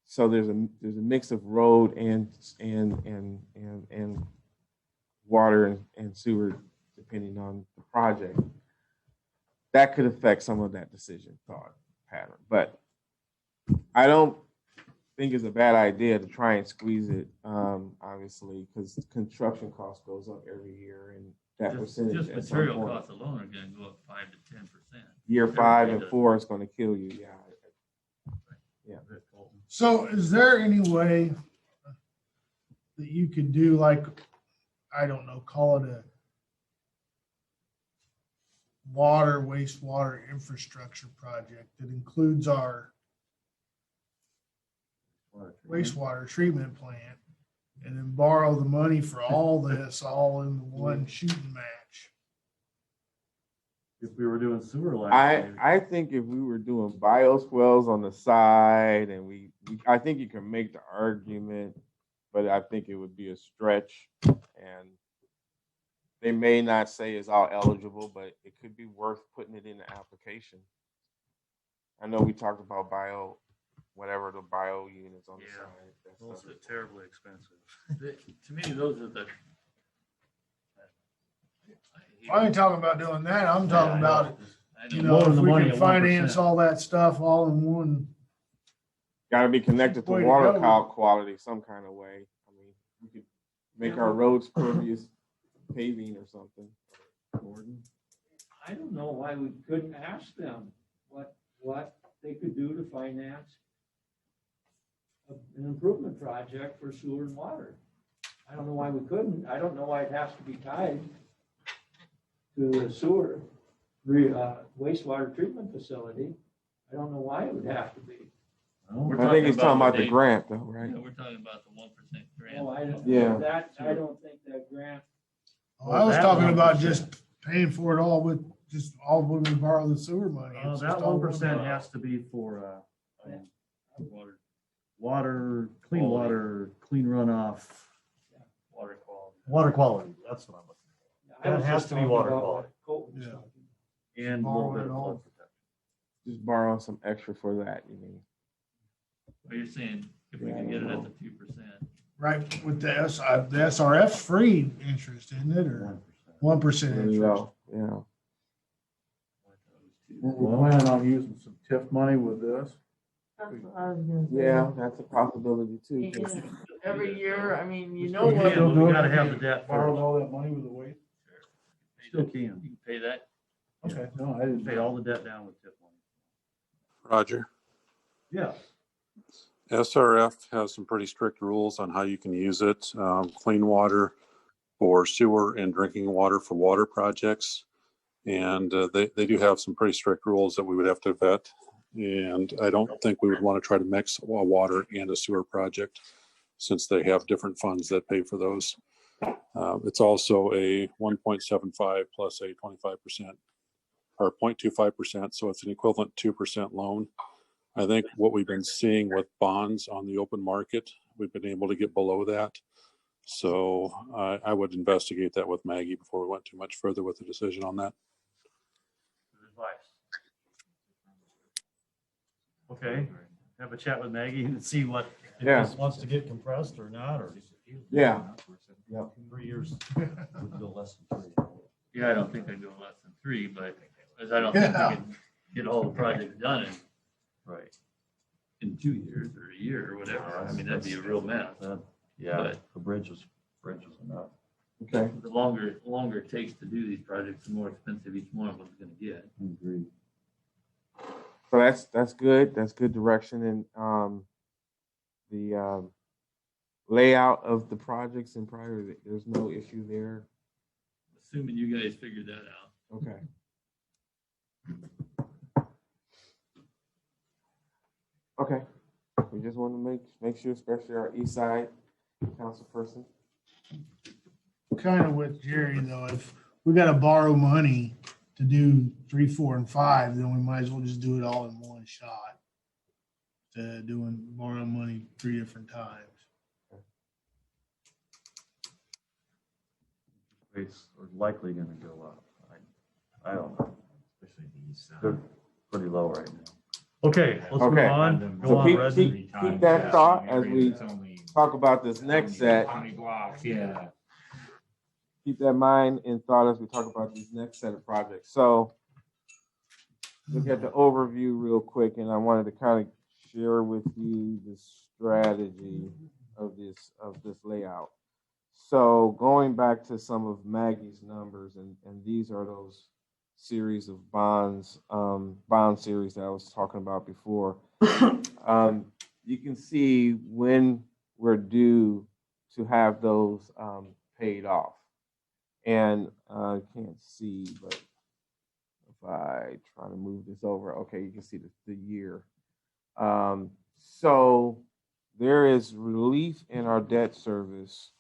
So there's a mix of road and water and sewer, depending on the project. That could affect some of that decision thought pattern, but I don't think it's a bad idea to try and squeeze it, obviously, because construction cost goes up every year, and that percentage Just at some material point, costs alone are going to go up 5 to 10%. year 5 and 4 is going to kill you. Yeah. So is there any way that you could do, like, I don't know, call it a wastewater infrastructure project that includes our wastewater treatment plant, and then borrow the money for all this all in one shooting match? if we were doing sewer lines. I think if we were doing bioswales on the side and I think you can make the argument, but I think it would be a stretch, and they may not say it's all eligible, but it could be worth putting it in the application. I know we talked about whatever the bio units on the side. Those are terribly expensive. To me, those are the. I ain't talking about doing that. I'm talking about, you know, Blowing if the we money can at finance 1%. all that stuff all in one. Got to be connected to Way to water go. quality some kind of way. I mean, we could make our roads pervious paving or something. Gordon? I don't know why we couldn't ask them what they could do to finance an improvement project for sewer and water. I don't know why we couldn't. I don't know why it has to be tied to the sewer, wastewater treatment facility. I don't know why it would have to be. I think he's talking about the grant though, right? Yeah, we're talking about the 1% grant. Oh, I don't, Yeah. I don't think that grant. I was that talking about 1%. just paying for it all with just all when we borrow the sewer money. It's That just all 1% one. has to be for Water, water, clean Quality. water, clean runoff, water quality. water quality. That's what I'm looking I That was has just to be talking water about quality. what Colton was Yeah. talking for. And a little Borrow bit it of all. flood protection. Just borrow some extra for that, you mean? Well, you're saying if we can get it at the 2%. Right, with the SRF's free interest, isn't it, or 1% There you interest? go. Yeah. We're planning on using some TIF money with this. That's what I was gonna say. Yeah, that's a possibility too. Yeah. Every year, I mean, you We know still what? can, but we gotta have the debt Borrowed first. all that money with the waste? Still You can. can pay that. Okay, no, I didn't Pay all the debt down with tip money. Roger. Yeah. SRF has some pretty strict rules on how you can use it. Clean water for sewer and drinking water for water projects. And they do have some pretty strict rules that we would have to vet. And I don't think we would want to try to mix a water and a sewer project since they have different funds that pay for those. It's also a 1.75 plus a 25% or 0.25%. So it's an equivalent 2% loan. I think what we've been seeing with bonds on the open market, we've been able to get below that. So I would investigate that with Maggie before we went too much further with the decision on that. Good advice. Okay, have a chat with Maggie and see what, if Yeah. this wants to get compressed or not, or. Yeah. Yep. 3 years. Would go less than 3. Yeah, I don't think I'd go less than 3, but as I don't think we Yeah. can get all the projects done Right. in 2 years or a year or whatever. I mean, that'd be a real mess. Yeah, But- the bridge is enough. Okay. The longer it takes to do these projects, the more expensive each one of them is gonna get. Agreed. So that's good. That's good direction. And the layout of the projects and prior, there's no issue there. Assuming you guys figured that out. Okay. Okay. We just want to make sure, especially our east side council person. Kind of with Jerry though, if we gotta borrow money to do 3, 4, and 5, then we might as well just do it all in one shot. Instead of borrowing money 3 different times. Rates are likely gonna go up. I don't know. They're pretty low right now. Okay, let's move Okay. on. Go So on, Resident. keep that thought as we talk about this next set. Yeah. Keep that in mind and thought as we talk about these next set of projects. So look at the overview real quick, and I wanted to kind of share with you the strategy of this layout. So going back to some of Maggie's numbers, and these are those series of bonds, bond series that I was talking about before. You can see when we're due to have those paid off. And I can't see, but if I try to move this over, okay, you can see the year. So there is relief in our debt service.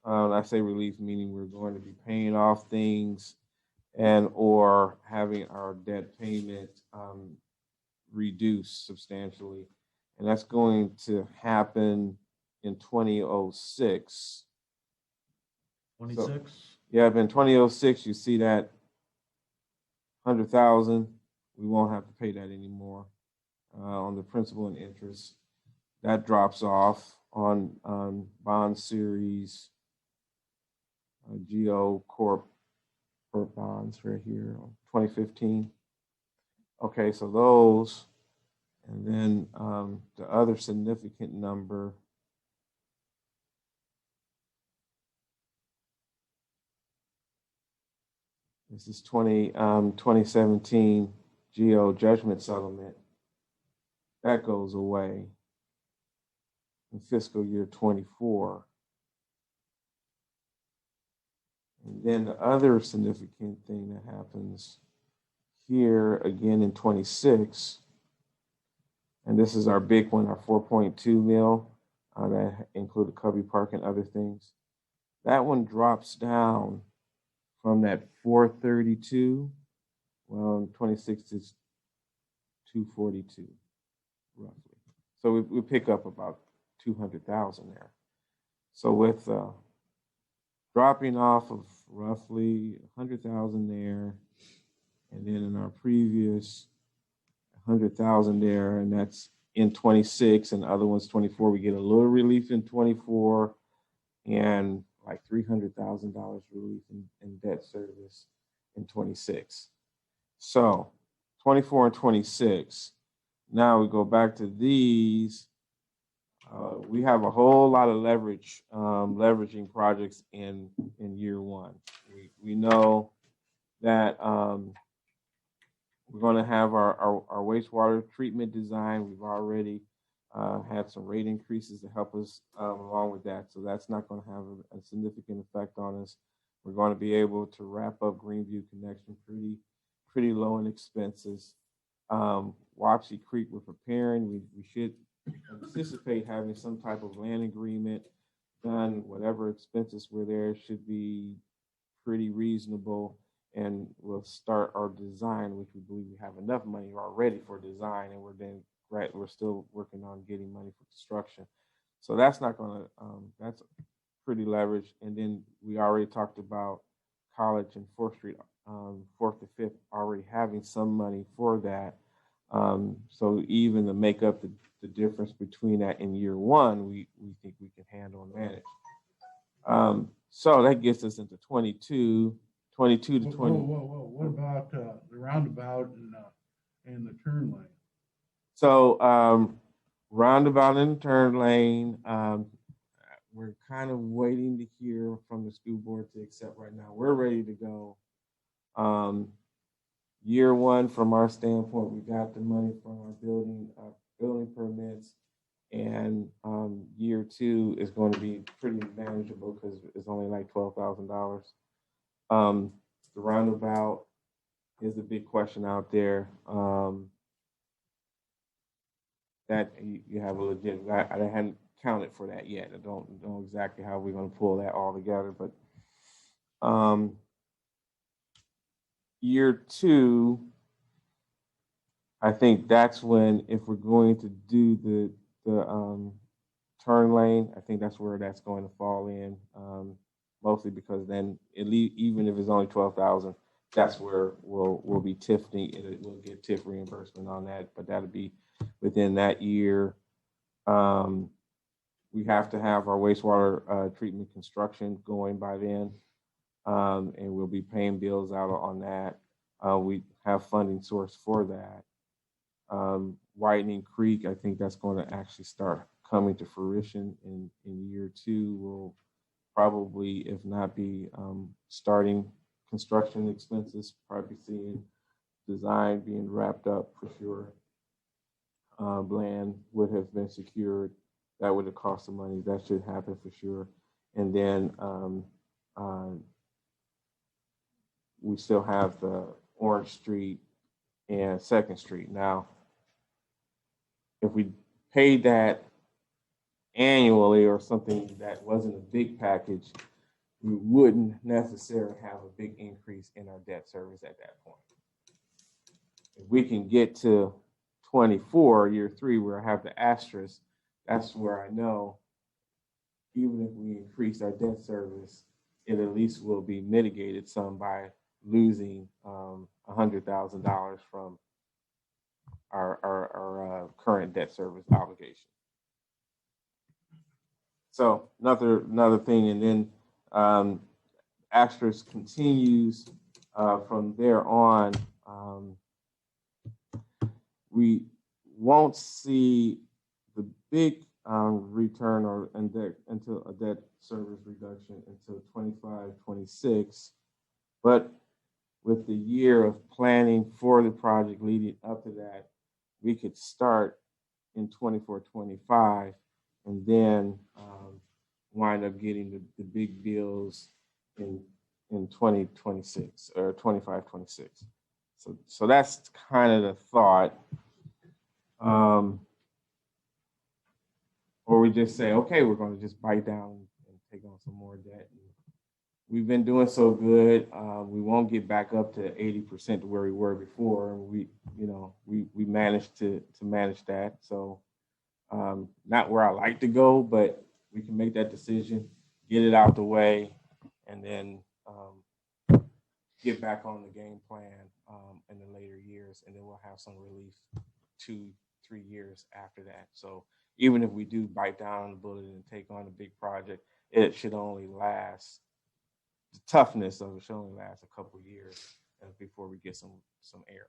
I say relief meaning we're going to be paying off things and or having our debt payment reduced substantially. And that's going to happen in 2006. 26? Yeah, but in 2006, you see that 100,000, we won't have to pay that anymore on the principal and interest. That drops off on bond series, Geo Corp bonds right here, 2015. Okay, so those, and then the other significant number this is 2017 Geo judgment settlement. That goes away in fiscal year 24. And then the other significant thing that happens here again in 26, and this is our big one, our 4.2 mil, that included Covey Park and other things. That one drops down from that 432, well, in 26 is 242, roughly. So we pick up about 200,000 there. So with dropping off of roughly 100,000 there, and then in our previous 100,000 there, and that's in 26, and the other one's 24. We get a little relief in 24, and like $300,000 relief in debt service in 26. So 24 and 26. Now we go back to these. We have a whole lot of leveraging projects in year one. We know that we're going to have our wastewater treatment design. We've already had some rate increases to help us along with that. So that's not going to have a significant effect on us. We're going to be able to wrap up Greenview Connection pretty low in expenses. Wapsie Creek, we're preparing. We should anticipate having some type of land agreement done. Whatever expenses were there should be pretty reasonable, and we'll start our design, which we believe we have enough money already for design, and we're still working on getting money for construction. So that's not going to that's pretty leveraged. And then we already talked about College and 4th Street, 4th to 5th, already having some money for that. So even to make up the difference between that in year one, we think we can handle and manage. So that gets us into 22 to 20. Whoa. What about the roundabout and the turn lane? So roundabout and the turn lane, we're kind of waiting to hear from the school board to accept right now. We're ready to go. Year one, from our standpoint, we got the money from our building permits, and year two is going to be pretty manageable because it's only like $12,000. The roundabout is a big question out there. That you have a legit. I hadn't counted for that yet. I don't know exactly how we're going to pull that all together, but year two, I think that's when, if we're going to do the turn lane, I think that's where that's going to fall in, mostly because then even if it's only 12,000, that's where we'll be TIF, we'll get TIF reimbursement on that, but that'll be within that year. We have to have our wastewater treatment construction going by then, and we'll be paying bills out on that. We have funding source for that. Whitening Creek, I think that's going to actually start coming to fruition in year two. We'll probably, if not be starting construction expenses, probably seeing design being wrapped up for sure. Land would have been secured. That would have cost some money. That should happen for sure. And then we still have the Orange Street and 2nd Street. Now, if we paid that annually or something that wasn't a big package, we wouldn't necessarily have a big increase in our debt service at that point. If we can get to 24, year 3, where I have the asterisk, that's where I know even if we increase our debt service, it at least will be mitigated some by losing $100,000 from our current debt service obligation. So another thing, and then asterisk continues from there on. We won't see the big return or until a debt service reduction until 25, 26, but with the year of planning for the project leading up to that, we could start in 24, 25, and then wind up getting the big bills in 2026 or 25, 26. So that's kind of the thought. Or we just say, okay, we're going to just bite down and take on some more debt. We've been doing so good. We won't get back up to 80% to where we were before. We managed to manage that. So not where I like to go, but we can make that decision, get it out the way, and then get back on the game plan in the later years, and then we'll have some relief 2-3 years after that. So even if we do bite down on the bullet and take on a big project, it should only last, the toughness of it should only last a couple of years before we get some air.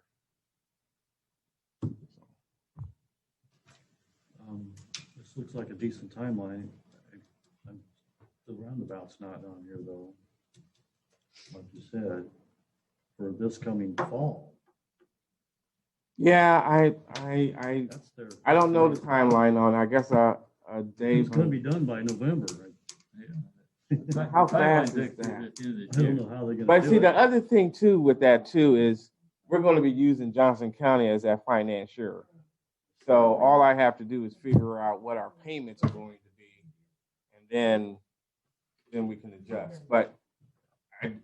This looks like a decent timeline. The roundabout's not on here though, like you said, for this coming fall. Yeah, I don't know the timeline on it. I guess Dave's It's gonna be done by November, right? Yeah. How fast is that? I don't know how they're gonna But do see, it. the other thing too with that too is we're going to be using Johnson County as that financier. So all I have to do is figure out what our payments are going to be, and then we can adjust. But I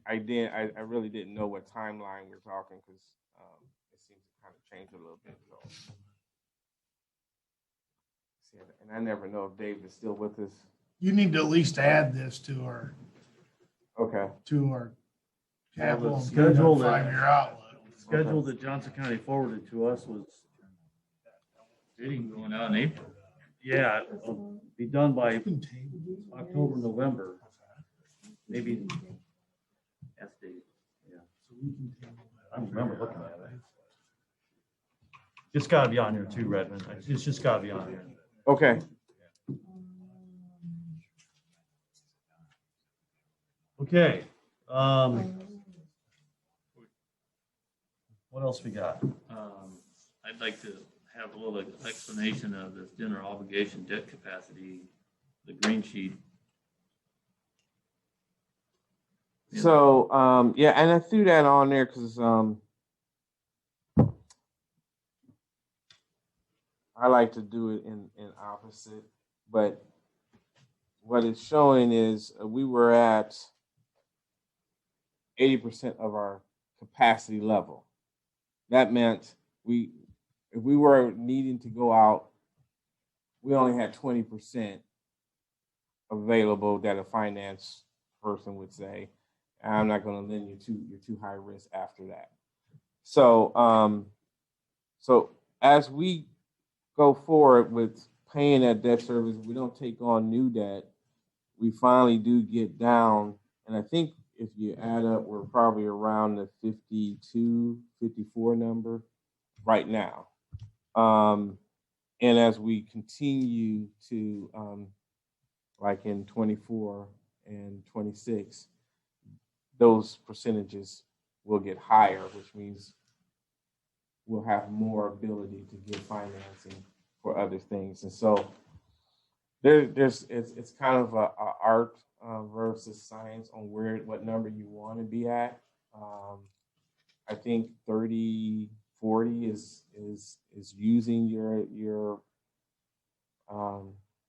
really didn't know what timeline we're talking, because it seems to kind of change a little bit. So, and I never know if Dave is still with us. You need to at least add this to our capital schedule 5-year outlook. Schedule that Johnson County forwarded to us was Bidding going out in April. Yeah, it'll be done by October, November, maybe. Yes, Dave. Yeah. I don't remember looking at it. It's gotta be on here too, Redmond. It's just gotta be on here. Okay. Okay. What else we got? I'd like to have a little explanation of this general obligation debt capacity, the green sheet. So, yeah, and I threw that on there because I like to do it in opposite, but what it's showing is we were at 80% of our capacity level. That meant if we were needing to go out, we only had 20% available that a finance person would say, I'm not going to lend you you're too high risk after that. So, so as we go forward with paying that debt service, we don't take on new debt, we finally do get down. And I think if you add up, we're probably around the 52, 54 number right now. And as we continue to, like in 24 and 26, those percentages will get higher, which means we'll have more ability to get financing for other things. And so it's kind of a art versus science on what number you want to be at. I think 30, 40 is using your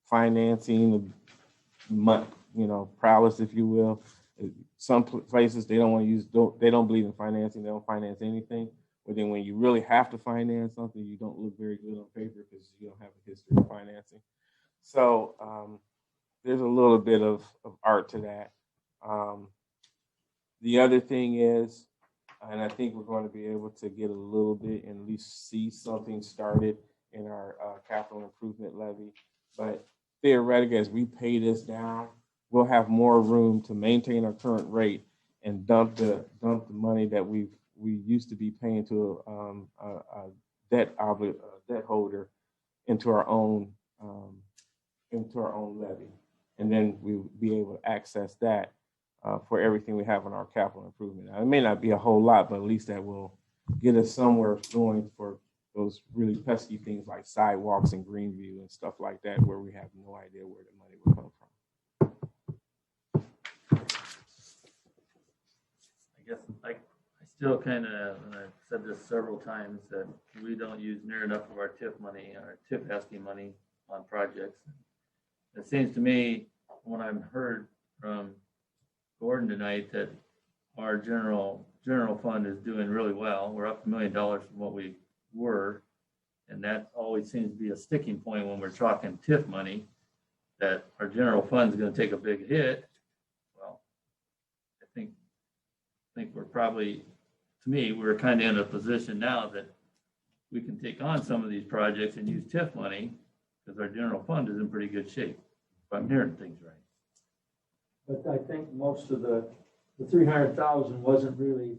financing, prowess, if you will. Some places, they don't want to use, they don't believe in financing. They don't finance anything. But then when you really have to finance something, you don't look very good on paper because you don't have a history of financing. So there's a little bit of art to that. The other thing is, and I think we're going to be able to get a little bit and at least see something started in our capital improvement levy. But theoretically, as we pay this down, we'll have more room to maintain our current rate and dump the money that we used to be paying to a debt holder into our own levy, and then we'll be able to access that for everything we have on our capital improvement. Now, it may not be a whole lot, but at least that will get us somewhere going for those really pesky things like sidewalks and Greenview and stuff like that, where we have no idea where the money will come from. I guess I still kind of, and I've said this several times, that we don't use near enough of our TIF money, our TIF asking money on projects. It seems to me, when I've heard from Gordon tonight, that our general fund is doing really well. We're up $1 million from what we were, and that always seems to be a sticking point when we're talking TIF money, that our general fund is going to take a big hit. Well, I think we're probably, to me, we're kind of in a position now that we can take on some of these projects and use TIF money because our general fund is in pretty good shape, if I'm hearing things right. But I think most of the 300,000 wasn't really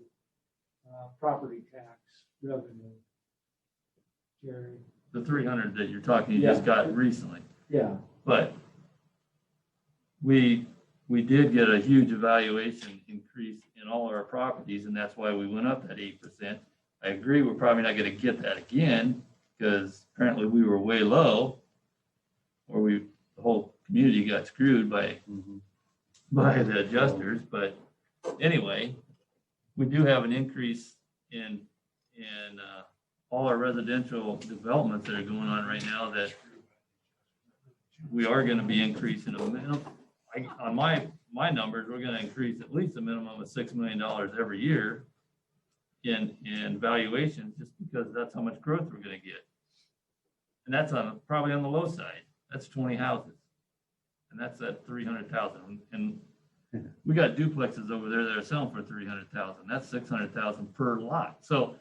property tax revenue, Jerry. The 300 that you're talking, you just got recently. Yeah. But we did get a huge evaluation increase in all our properties, and that's why we went up that 8%. I agree, we're probably not going to get that again because apparently we were way low, or the whole community got screwed by the adjusters. But anyway, we do have an increase in all our residential developments that are going on right now, that we are going to be increasing a minimum. On my numbers, we're going to increase at least a minimum of $6 million every year in valuations, just because that's how much growth we're going to get. And that's probably on the low side. That's 20 houses, and that's at 300,000. And we got duplexes over there that are selling for 300,000. That's 600,000 per lot. So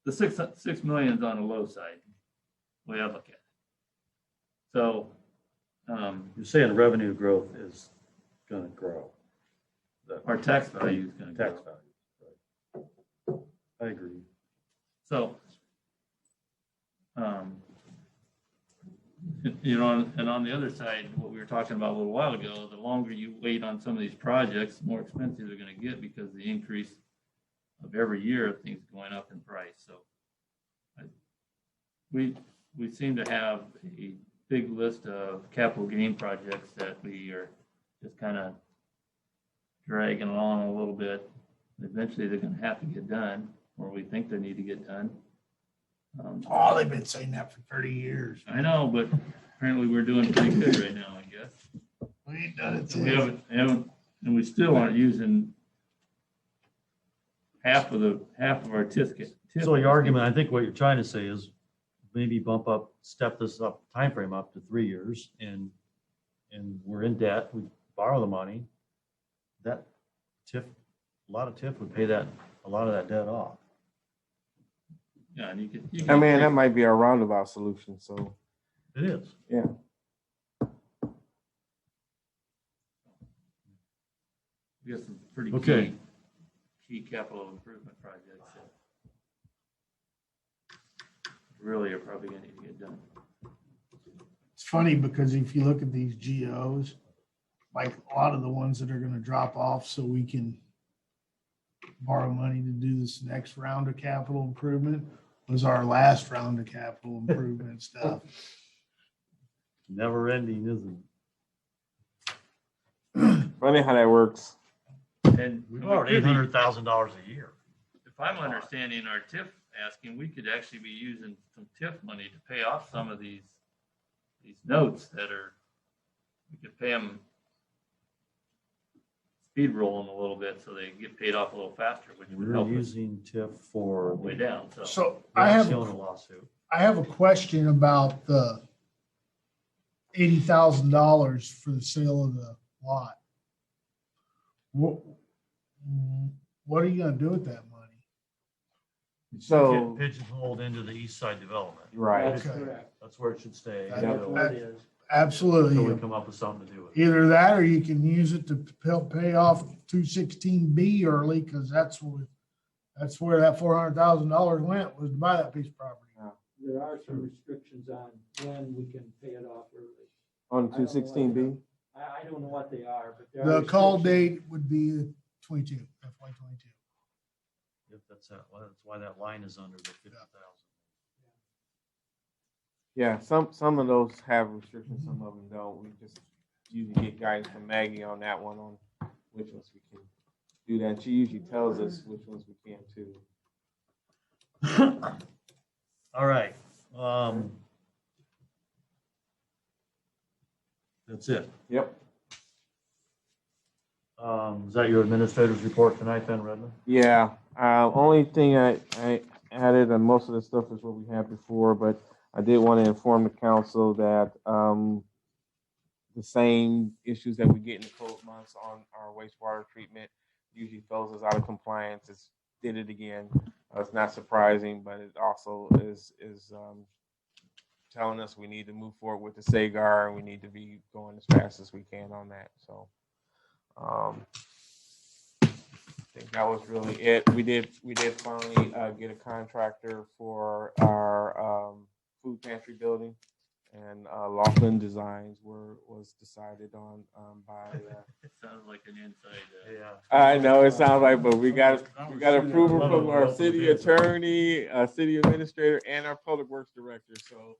the 6 million is on the low side, the way I look at it. So You're saying revenue growth is going to grow. our tax value is going to grow. Tax value. Right. I agree. So, and on the other side, what we were talking about a little while ago, the longer you wait on some of these projects, the more expensive they're going to get because the increase of every year of things going up in price. So we seem to have a big list of capital gain projects that we are just kind of dragging along a little bit. Eventually they're going to have to get done, or we think they need to get done. They've been saying that for 30 years. I know, but apparently we're doing pretty good right now, I guess. We ain't done it And we since. haven't, and we still aren't using half of our TIF. So your argument, I think what you're trying to say is maybe step this up, timeframe up to 3 years, and we're in debt. We borrow the money. That TIF, a lot of TIF would pay a lot of that debt off. Yeah, and you can. I mean, that might be a roundabout solution. So it is. Yeah. We got some pretty key capital improvement projects that really are probably going to need to get done. It's funny because if you look at these GOs, like a lot of the ones that are going to drop off so we can borrow money to do this next round of capital improvement was our last round of capital improvement stuff. Never ending, isn't it? Funny how that works. And We borrowed $800,000 a year. if I'm understanding our TIF asking, we could actually be using some TIF money to pay off some of these notes that are, we could pay them speed rolling a little bit so they get paid off a little faster, which would We're help us using TIF for way down, so. So the I have, Alciona lawsuit. I have a question about the $80,000 for the sale of the lot. What are you gonna do with that money? So, Get pigeonholed into the east side development. right. That's Okay. correct. That's where it should stay. That- until That's what it is. we Absolutely. come up with something to do with it. Either that or you can use it to help pay off 216B early, because that's where that $400,000 went, was to buy that piece of property. There are some restrictions on when we can pay it off early. On 216B? I don't know what they are, but there The are call restrictions. date would be 22, FY 22. If that's why that line is under the 50,000. Yeah, some of those have restrictions, some of them don't. We just usually get guidance from Maggie on that one, on which ones we can do that. And she usually tells us which ones we can too. All right. That's it. Yep. Is that your administrator's report tonight then, Redmond? Yeah, only thing I added, and most of the stuff is what we had before, but I did want to inform the council that the same issues that we get in the cold months on our wastewater treatment usually throws us out of compliance. It's did it again. It's not surprising, but it also is telling us we need to move forward with the SAGAR, and we need to be going as fast as we can on that. So I think that was really it. We did finally get a contractor for our food pantry building, and Laughlin Designs was decided on by. It sounds like an inside. Yeah. I know it sounds like, but we got approval from our city attorney, city administrator, and our public works director. So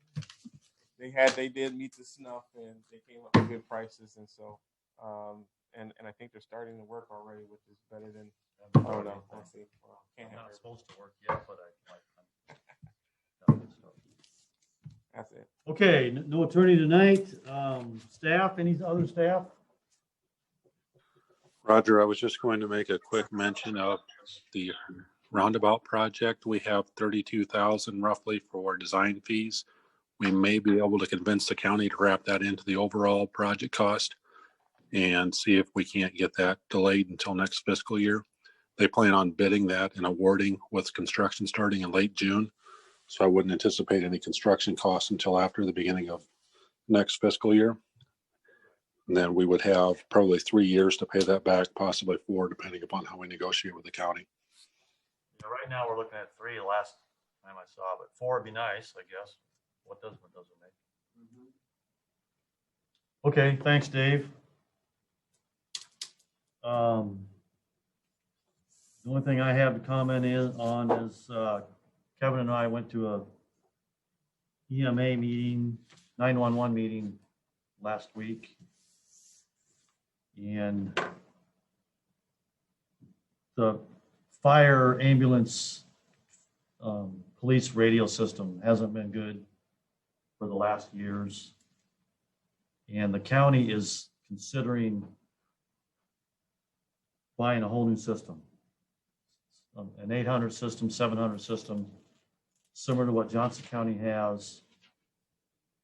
they did meet the snuff, and they came up with good prices, and so and I think they're starting to work already, which is better than I don't know. We'll see. Well, can't have Not it. supposed to work yet, but That's it. Okay, no attorney tonight. Staff, any other staff? Roger, I was just going to make a quick mention of the roundabout project. We have 32,000 roughly for design fees. We may be able to convince the county to wrap that into the overall project cost and see if we can't get that delayed until next fiscal year. They plan on bidding that and awarding with construction starting in late June. So I wouldn't anticipate any construction costs until after the beginning of next fiscal year. And then we would have probably 3 years to pay that back, possibly 4, depending upon how we negotiate with the county. Yeah, right now we're looking at 3 last time I saw, but 4 would be nice, I guess. What doesn't make. Okay, thanks, Dave. The only thing I have to comment on is Kevin and I went to a EMA meeting, 911 meeting last week. And the fire ambulance police radio system hasn't been good for the last years. And the county is considering buying a whole new system. An 800 system, 700 system, similar to what Johnson County has,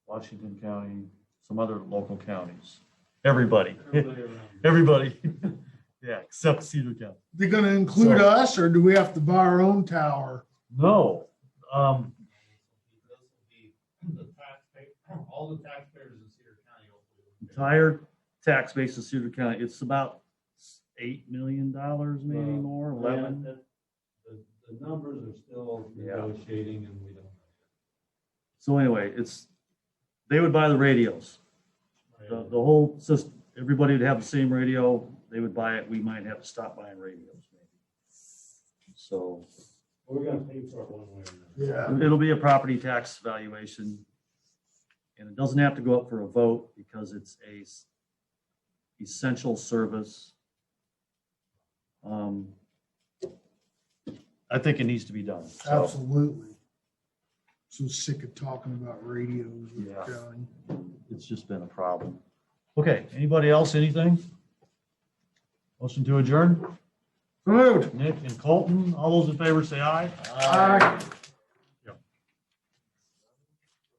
Washington County, some other local counties. Everybody. Yeah, except Cedar County. They're gonna include us, or do we have to buy our own tower? No. All the taxpayers in Cedar County. Entire tax base of Cedar County, it's about $8 million, maybe more, 11. The numbers are still negotiating, and we don't. So anyway, they would buy the radios. The whole system, everybody would have the same radio. They would buy it. We might have to stop buying radios maybe. So We're gonna pay for it one way or another. Yeah. it'll be a property tax valuation. And it doesn't have to go up for a vote because it's a essential service. I think it needs to be done. So, Absolutely. So sick of talking about radios with the Yeah. county. it's just been a problem. Okay, anybody else, anything? Motion to adjourn. So moved. Nick and Colton, all those in favor say aye. Aye.